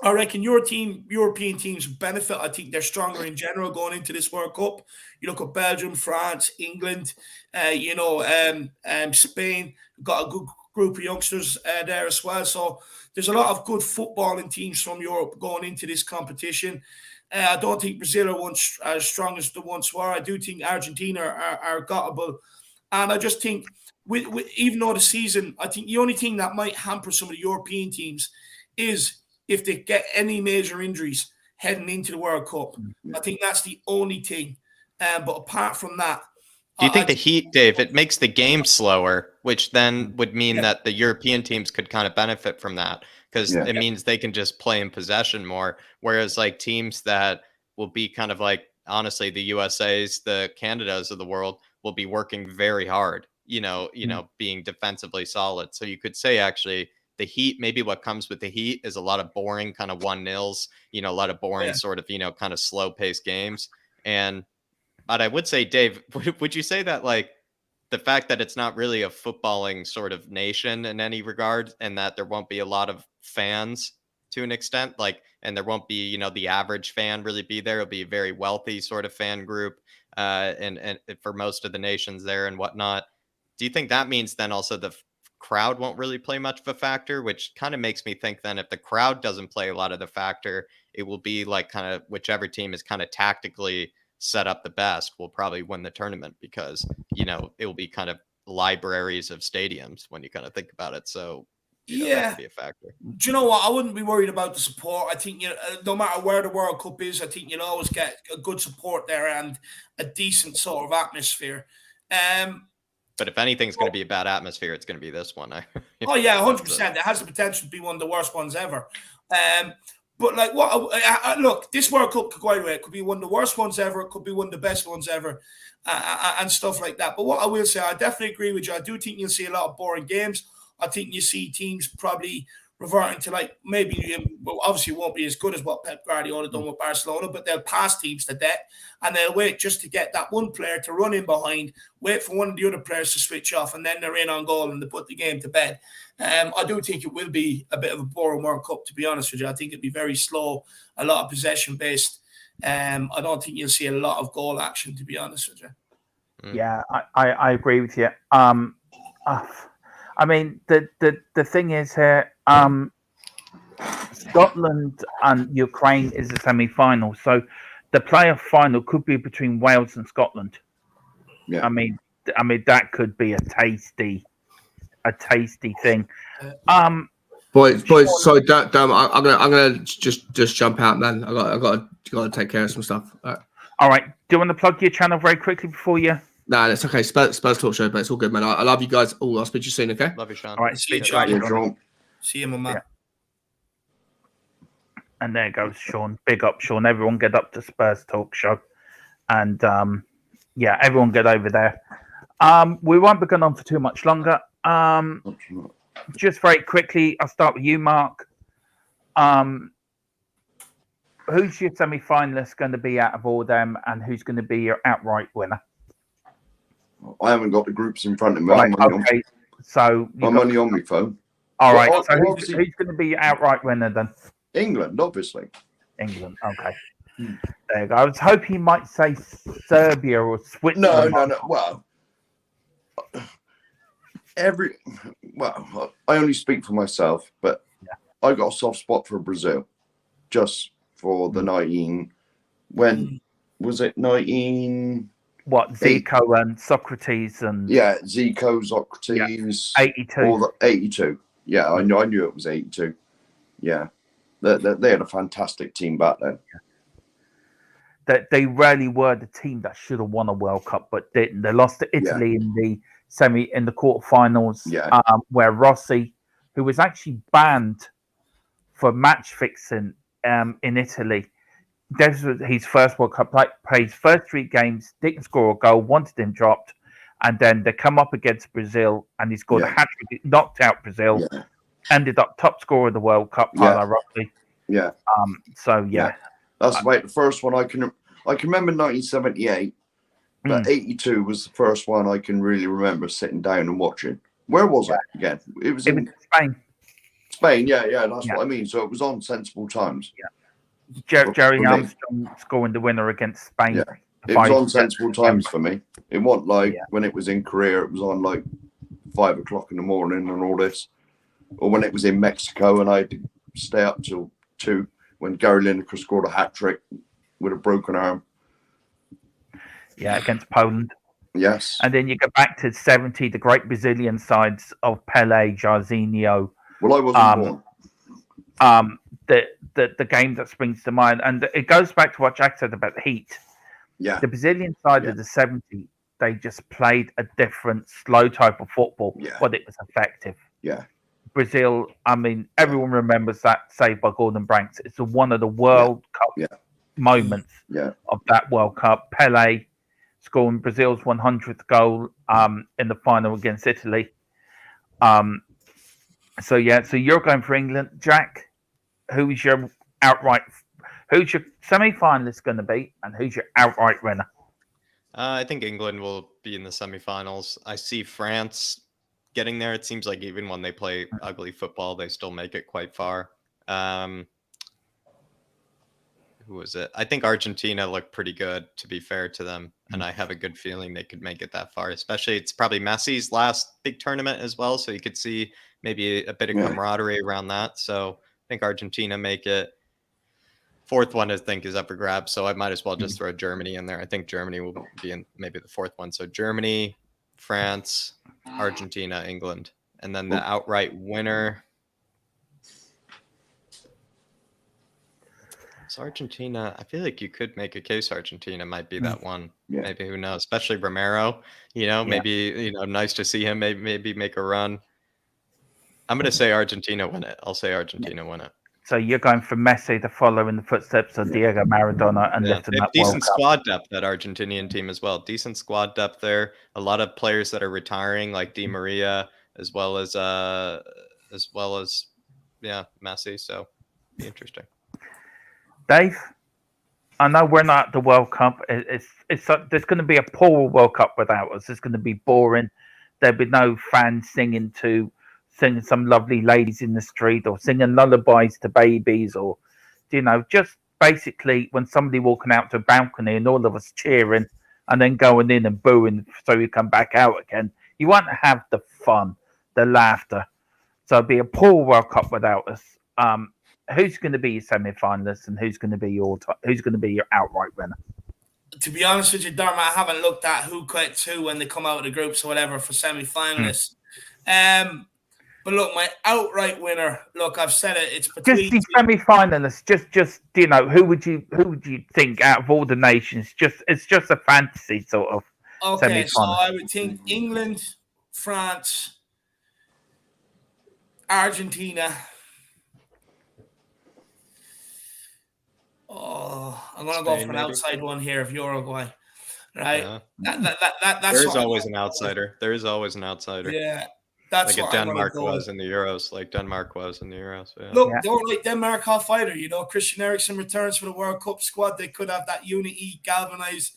I reckon European teams benefit. I think they're stronger in general going into this World Cup. You look at Belgium, France, England, Spain. Got a good group of youngsters there as well. So there's a lot of good footballing teams from Europe going into this competition. I don't think Brazil are once as strong as they once were. I do think Argentina are gottable. And I just think, even though the season, I think the only thing that might hamper some of the European teams is if they get any major injuries heading into the World Cup. I think that's the only thing. But apart from that, do you think the heat, Dave, it makes the game slower, which then would mean that the European teams could kind of benefit from that because it means they can just play in possession more. Whereas like teams that will be kind of like, honestly, the USAs, the Canadas of the world will be working very hard, being defensively solid. So you could say actually the Heat, maybe what comes with the Heat is a lot of boring kind of 1-0s, a lot of boring sort of, kind of slow paced games. But I would say, Dave, would you say that like the fact that it's not really a footballing sort of nation in any regard and that there won't be a lot of fans to an extent, like, and there won't be, the average fan really be there. It'll be a very wealthy sort of fan group and for most of the nations there and whatnot. Do you think that means then also the crowd won't really play much of a factor, which kind of makes me think then if the crowd doesn't play a lot of the factor, it will be like kind of whichever team is kind of tactically set up the best will probably win the tournament because, it will be kind of libraries of stadiums when you kind of think about it. So, that could be a factor. Do you know what? I wouldn't be worried about the support. I think, no matter where the World Cup is, I think you'll always get a good support there and a decent sort of atmosphere. But if anything's going to be a bad atmosphere, it's going to be this one. 100%. It has the potential to be one of the worst ones ever. But like, look, this World Cup could go either way. It could be one of the worst ones ever. It could be one of the best ones ever, and stuff like that. But what I will say, I definitely agree with you. I do think you'll see a lot of boring games. I think you see teams probably reverting to like maybe, obviously it won't be as good as what Pep Guardiola done with Barcelona, but they'll pass teams to death and they'll wait just to get that one player to run in behind, wait for one of the other players to switch off, and then they're in on goal and they put the game to bed. I do think it will be a bit of a boring World Cup, to be honest with you. I think it'll be very slow, a lot of possession based. I don't think you'll see a lot of goal action, to be honest with you. Yeah, I agree with you. I mean, the thing is here, Scotland and Ukraine is the semi-final, so the playoff final could be between Wales and Scotland. Yeah. I mean that could be a tasty thing. Boys, sorry, damn, I'm gonna just jump out, man. I got to take care of some stuff. All right. Do you want to plug your channel very quickly before you? Nah, it's okay. Spurs Talk Show, but it's all good, man. I love you guys. I'll speak to you soon, okay? Love you, Sean. All right. See you, Sean. See you, my man. Yeah. And there goes Sean. Big up, Sean. Everyone get up to Spurs Talk Show. And, everyone get over there. We won't be going on for too much longer. Just very quickly, I'll start with you, Mark. Who's your semi-finalist going to be out of all them, and who's going to be your outright winner? I haven't got the groups in front of me. Right, okay. So I'm only on my phone. All right. So who's going to be your outright winner then? England, obviously. England. Okay. There you go. I was hoping you might say Serbia or Switzerland. No. Well, I only speak for myself, but I got a soft spot for Brazil, just for the 19. When was it? 19. What, Zico and Socrates and Zico, Socrates, 82. 82. Yeah, I knew it was 82. Yeah, they had a fantastic team back then. That they really were the team that should have won a World Cup, but didn't. They lost to Italy in the quarterfinals. Where Rossi, who was actually banned for match fixing in Italy. This was his first World Cup play. His first 3 games, didn't score a goal, wanted him dropped, and then they come up against Brazil, and he scored a hat trick, knocked out Brazil, ended up top scorer of the World Cup, Rossi. Yeah. That's like the first one I can remember 1978, but 82 was the first one I can really remember sitting down and watching. Where was it again? It was in Spain. Spain, that's what I mean. So it was on Sensible Times. Yeah. Jerry Armstrong scoring the winner against Spain. Yeah. It was on Sensible Times for me. It wasn't like when it was in Korea, it was on like 5 o'clock in the morning and all this. Or when it was in Mexico and I had to stay up till 2 when Gary Lineker scored a hat trick with a broken arm. Yeah, against Poland. Yes. And then you go back to 70, the great Brazilian sides of Pele, Jairzinho. Well, I wasn't born. The game that springs to mind, and it goes back to what Jack said about the heat. Yeah. The Brazilian side of the 70, they just played a different, slow type of football, but it was effective. Yeah. Brazil, I mean, everyone remembers that save by Gordon Banks. It's one of the World Cup moments of that World Cup. Pele scoring Brazil's 100th goal in the final against Italy. So you're going for England, Jack. Who's your semi-finalist going to be, and who's your outright winner? I think England will be in the semifinals. I see France getting there. It seems like even when they play ugly football, they still make it quite far. Who was it? I think Argentina looked pretty good, to be fair to them. And I have a good feeling they could make it that far, especially it's probably Messi's last big tournament as well. So you could see maybe a bit of camaraderie around that. So I think Argentina make it. Fourth one, I think, is up for grabs. So I might as well just throw Germany in there. I think Germany will be in maybe the fourth one. So Germany, France, Argentina, England. And then the outright winner. So Argentina, I feel like you could make a case Argentina might be that one. Yeah. Maybe, who knows? Especially Romero, maybe, nice to see him maybe make a run. I'm going to say Argentina win it. I'll say Argentina win it. So you're going for Messi to follow in the footsteps of Diego Maradona and lift they have decent squad depth, that Argentinian team as well. Decent squad depth there. A lot of players that are retiring, like Di Maria, as well as Messi. So be interesting. Dave, I know we're not at the World Cup. It's there's going to be a poor World Cup without us. It's going to be boring. There'll be no fans singing some lovely ladies in the street or singing lullabies to babies, or just basically when somebody walking out to a balcony and all of us cheering and then going in and booing so you come back out again. You won't have the fun, the laughter. So it'll be a poor World Cup without us. Who's going to be your semi-finalists and who's going to be your outright winner? To be honest with you, Dermot, I haven't looked at who gets who when they come out of the groups or whatever for semi-finalists. But look, my outright winner. Look, I've said it. It's between just the semi-finalists. Just who would you think out of all the nations? It's just a fantasy sort of. Okay, so I would think England, France, Argentina. Oh, I'm gonna go for an outside one here of Uruguay, right? Yeah. That's There is always an outsider. There is always an outsider. Yeah, that's like what Denmark was in the Euros. Yeah. Look, don't like Denmark off either. Christian Eriksen returns for the World Cup squad. They could have that unity galvanized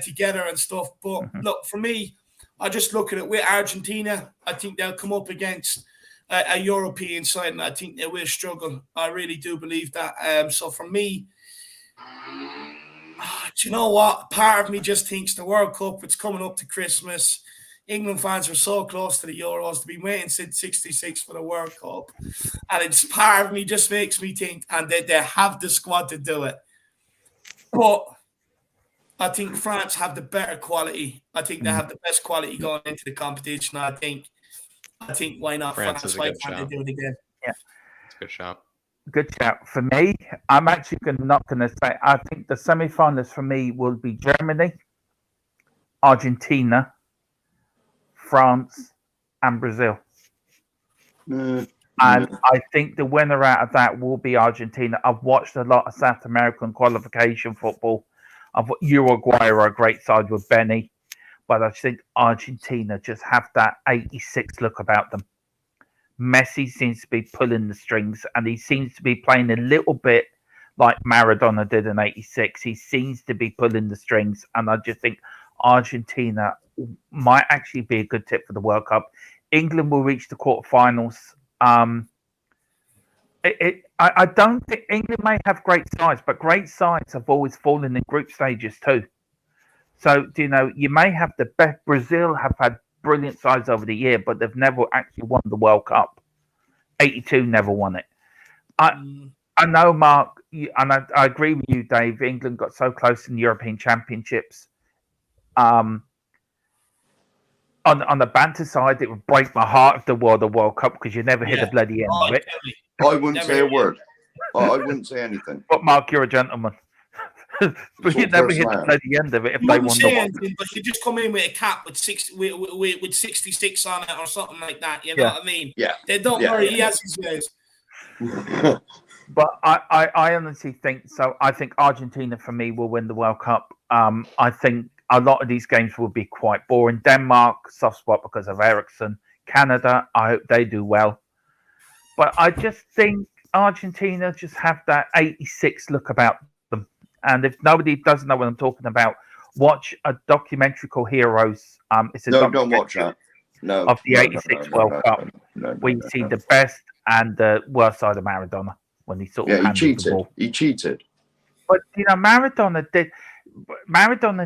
together and stuff. But look, for me, I just look at it with Argentina. I think they'll come up against a European side, and I think they will struggle. I really do believe that. So for me, do you know what? Part of me just thinks the World Cup, it's coming up to Christmas. England fans are so close to the Euros to be waiting since '66 for the World Cup. And it's part of me just makes me think, and they have the squad to do it. But I think France have the better quality. I think they have the best quality going into the competition. I think why not France? Why can't they do it again? Yeah, it's a good shot. Good shout. For me, I'm actually not going to say. I think the semi-finalists for me will be Germany, Argentina, France, and Brazil. And I think the winner out of that will be Argentina. I've watched a lot of South American qualification football. Uruguay are a great side with Benny, but I think Argentina just have that 86 look about them. Messi seems to be pulling the strings, and he seems to be playing a little bit like Maradona did in '86. He seems to be pulling the strings, and I just think Argentina might actually be a good tip for the World Cup. England will reach the quarterfinals. I don't think England may have great sides, but great sides have always fallen in group stages too. So, you may have the best. Brazil have had brilliant sides over the year, but they've never actually won the World Cup. '82 never won it. I know, Mark, and I agree with you, Dave. England got so close in the European Championships. On the banter side, it would break my heart if there were the World Cup because you never hear the bloody end of it. I wouldn't say a word. I wouldn't say anything. But Mark, you're a gentleman. But you never hear the bloody end of it if they won the World Cup. But you just come in with a cap with 66 on it or something like that. You know what I mean? Yeah. They don't worry. He has his ways. But I honestly think so. I think Argentina for me will win the World Cup. I think a lot of these games will be quite boring. Denmark, soft spot because of Ericsson. Canada, I hope they do well. But I just think Argentina just have that 86 look about them. And if nobody doesn't know what I'm talking about, watch a documentary called Heroes. It's a don't watch that. No, of the '86 World Cup, where you see the best and the worst side of Maradona when he sort of he cheated. the ball. He cheated. But Maradona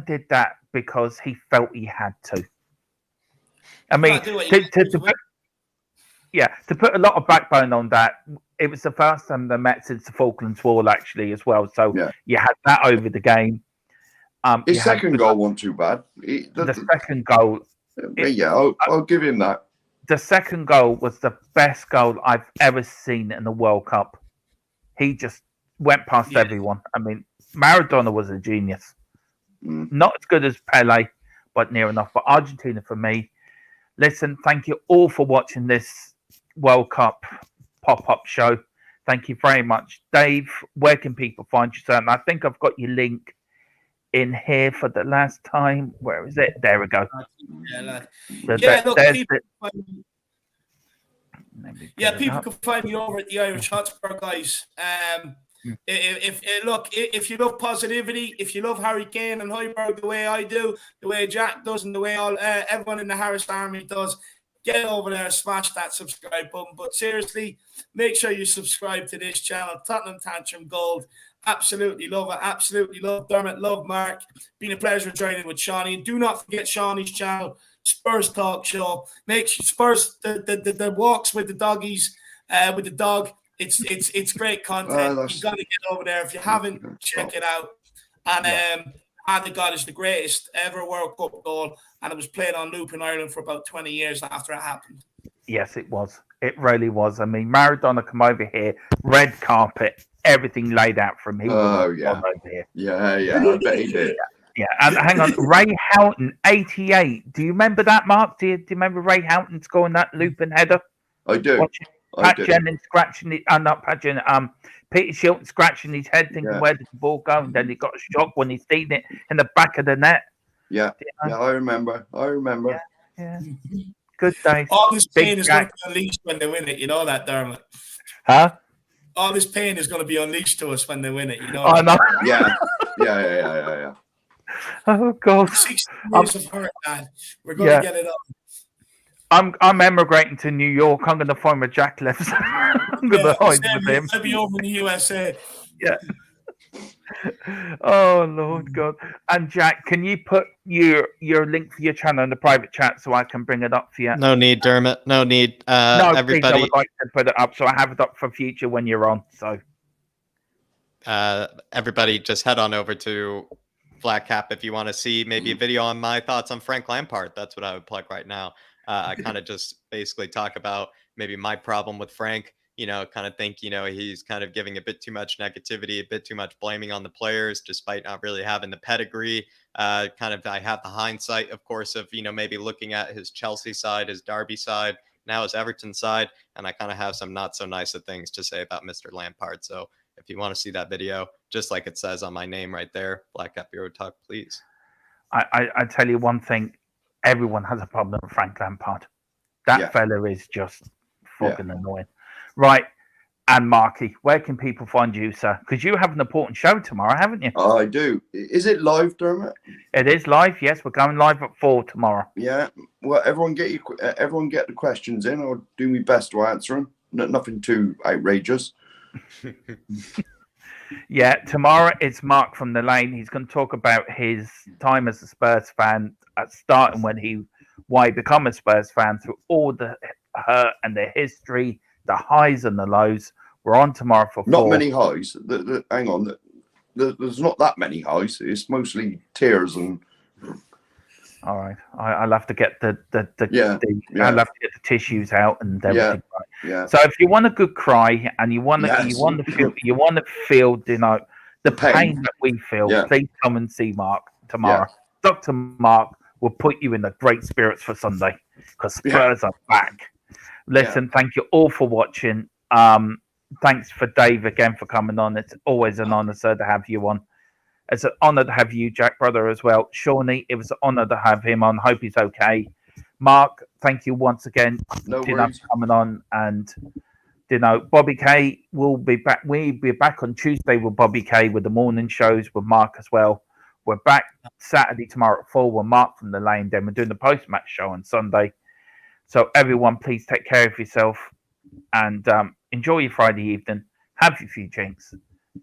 did that because he felt he had to. I mean, to put a lot of backbone on that, it was the first time they met since the Falklands War, actually, as well. So you had that over the game. His second goal wasn't too bad. The second goal. I'll give him that. The second goal was the best goal I've ever seen in the World Cup. He just went past everyone. I mean, Maradona was a genius. Not as good as Pele, but near enough. But Argentina for me. Listen, thank you all for watching this World Cup pop-up show. Thank you very much. Dave, where can people find you, sir? And I think I've got your link in here for the last time. Where is it? There we go. People can find me over at the Irish Hotspur, guys. If you love positivity, if you love Harry Kane and Højbjerg the way I do, the way Jack does, and the way everyone in the Harris Army does, get over there, smash that subscribe button. But seriously, make sure you subscribe to this channel, Tottenham Tantrum Gold. Absolutely love it. Absolutely love Dermot. Love Mark. Been a pleasure joining with Shawnee. And do not forget Shawnee's channel, Spurs Talk Show. Make sure Spurs the walks with the doggies, with the dog. It's great content. You've got to get over there if you haven't. Check it out. And Hand of God is the greatest ever World Cup goal, and it was played on loop in Ireland for about 20 years after it happened. Yes, it was. It really was. I mean, Maradona come over here, red carpet, everything laid out for him. Over here. I bet he did. Yeah, and hang on, Ray Houghton, 88. Do you remember that, Mark? Do you remember Ray Houghton scoring that looping header? I do. Pat Jennings scratching it, not Pat Jennings, Peter Shilton scratching his head, thinking where did the ball go, and then he got a shock when he's seen it in the back of the net. Yeah, I remember. Yeah. Good days. All this pain is going to be unleashed when they win it. You know that, Dermot? Huh? All this pain is going to be unleashed to us when they win it. You know? I know. Yeah. Oh God. 60 years of hurt, man. We're going to get it up. I'm emigrating to New York. I'm going to find where Jack lives. I'm going to hide with him. I'll be over in the USA. Yeah. Oh Lord God. And Jack, can you put your link for your channel in the private chat so I can bring it up for you? No need, Dermot. No need. No, everybody. Please, I would like to put it up so I have it up for future when you're on. So everybody just head on over to Black Cap if you want to see maybe a video on my thoughts on Frank Lampard. That's what I would plug right now. I kind of just basically talk about maybe my problem with Frank, kind of think, he's kind of giving a bit too much negativity, a bit too much blaming on the players, despite not really having the pedigree. I have the hindsight, of course, of, maybe looking at his Chelsea side, his Derby side, now his Everton side. And I kind of have some not so nice things to say about Mr. Lampard. So if you want to see that video, just like it says on my name right there, Black Cap Euro Talk, please. I tell you one thing. Everyone has a problem with Frank Lampard. That fella is just fucking annoying. Right. And Marky, where can people find you, sir? Because you have an important show tomorrow, haven't you? I do. Is it live, Dermot? It is live. Yes, we're going live at 4 tomorrow. Yeah. Well, everyone get the questions in. I'll do my best to answer them. Nothing too outrageous. Yeah, tomorrow it's Mark from the Lane. He's going to talk about his time as a Spurs fan, starting why he become a Spurs fan, through all the hurt and the history, the highs and the lows, We're on tomorrow for Not 4. many highs. Hang on. There's not that many highs. It's mostly tears and. All right, I'll have to get the Yeah. I'll have to get the tissues out and everything. Yeah. So if you want a good cry and you want Yes. you want to feel the pain that we feel, Yeah. please come and see Mark tomorrow. Dr. Mark will put you in the great spirits for Sunday because Spurs are back. Listen, thank you all for watching. Thanks for Dave again for coming on. It's always an honor, sir, to have you on. It's an honor to have you, Jack, brother, as well. Shawnee, it was an honor to have him on. Hope he's okay. Mark, thank you once again No for worries. coming on. And, Bobby K will be back. We'll be back on Tuesday with Bobby K with the morning shows with Mark as well. We're back Saturday tomorrow at 4 with Mark from the Lane. Then we're doing the post-match show on Sunday. So everyone, please take care of yourself and enjoy your Friday evening. Have your few drinks.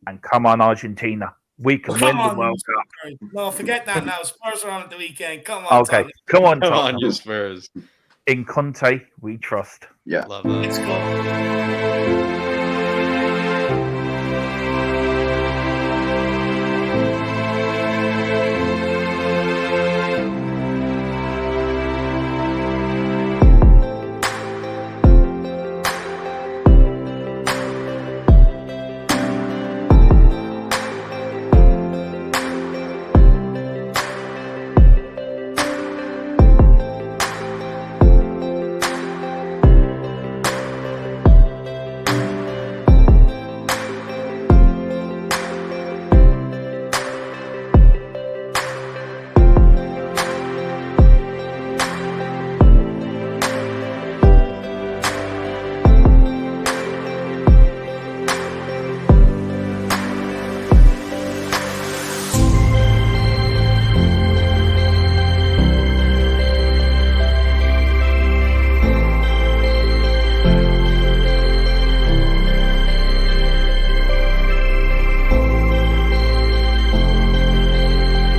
And come on, Argentina. We can win the World Cup. No, forget that now. Spurs are on at the weekend. Come on, Okay, Tottenham. come on, Come on, Tottenham. you Spurs. In Conte, we trust. Yeah. Love that. Let's go.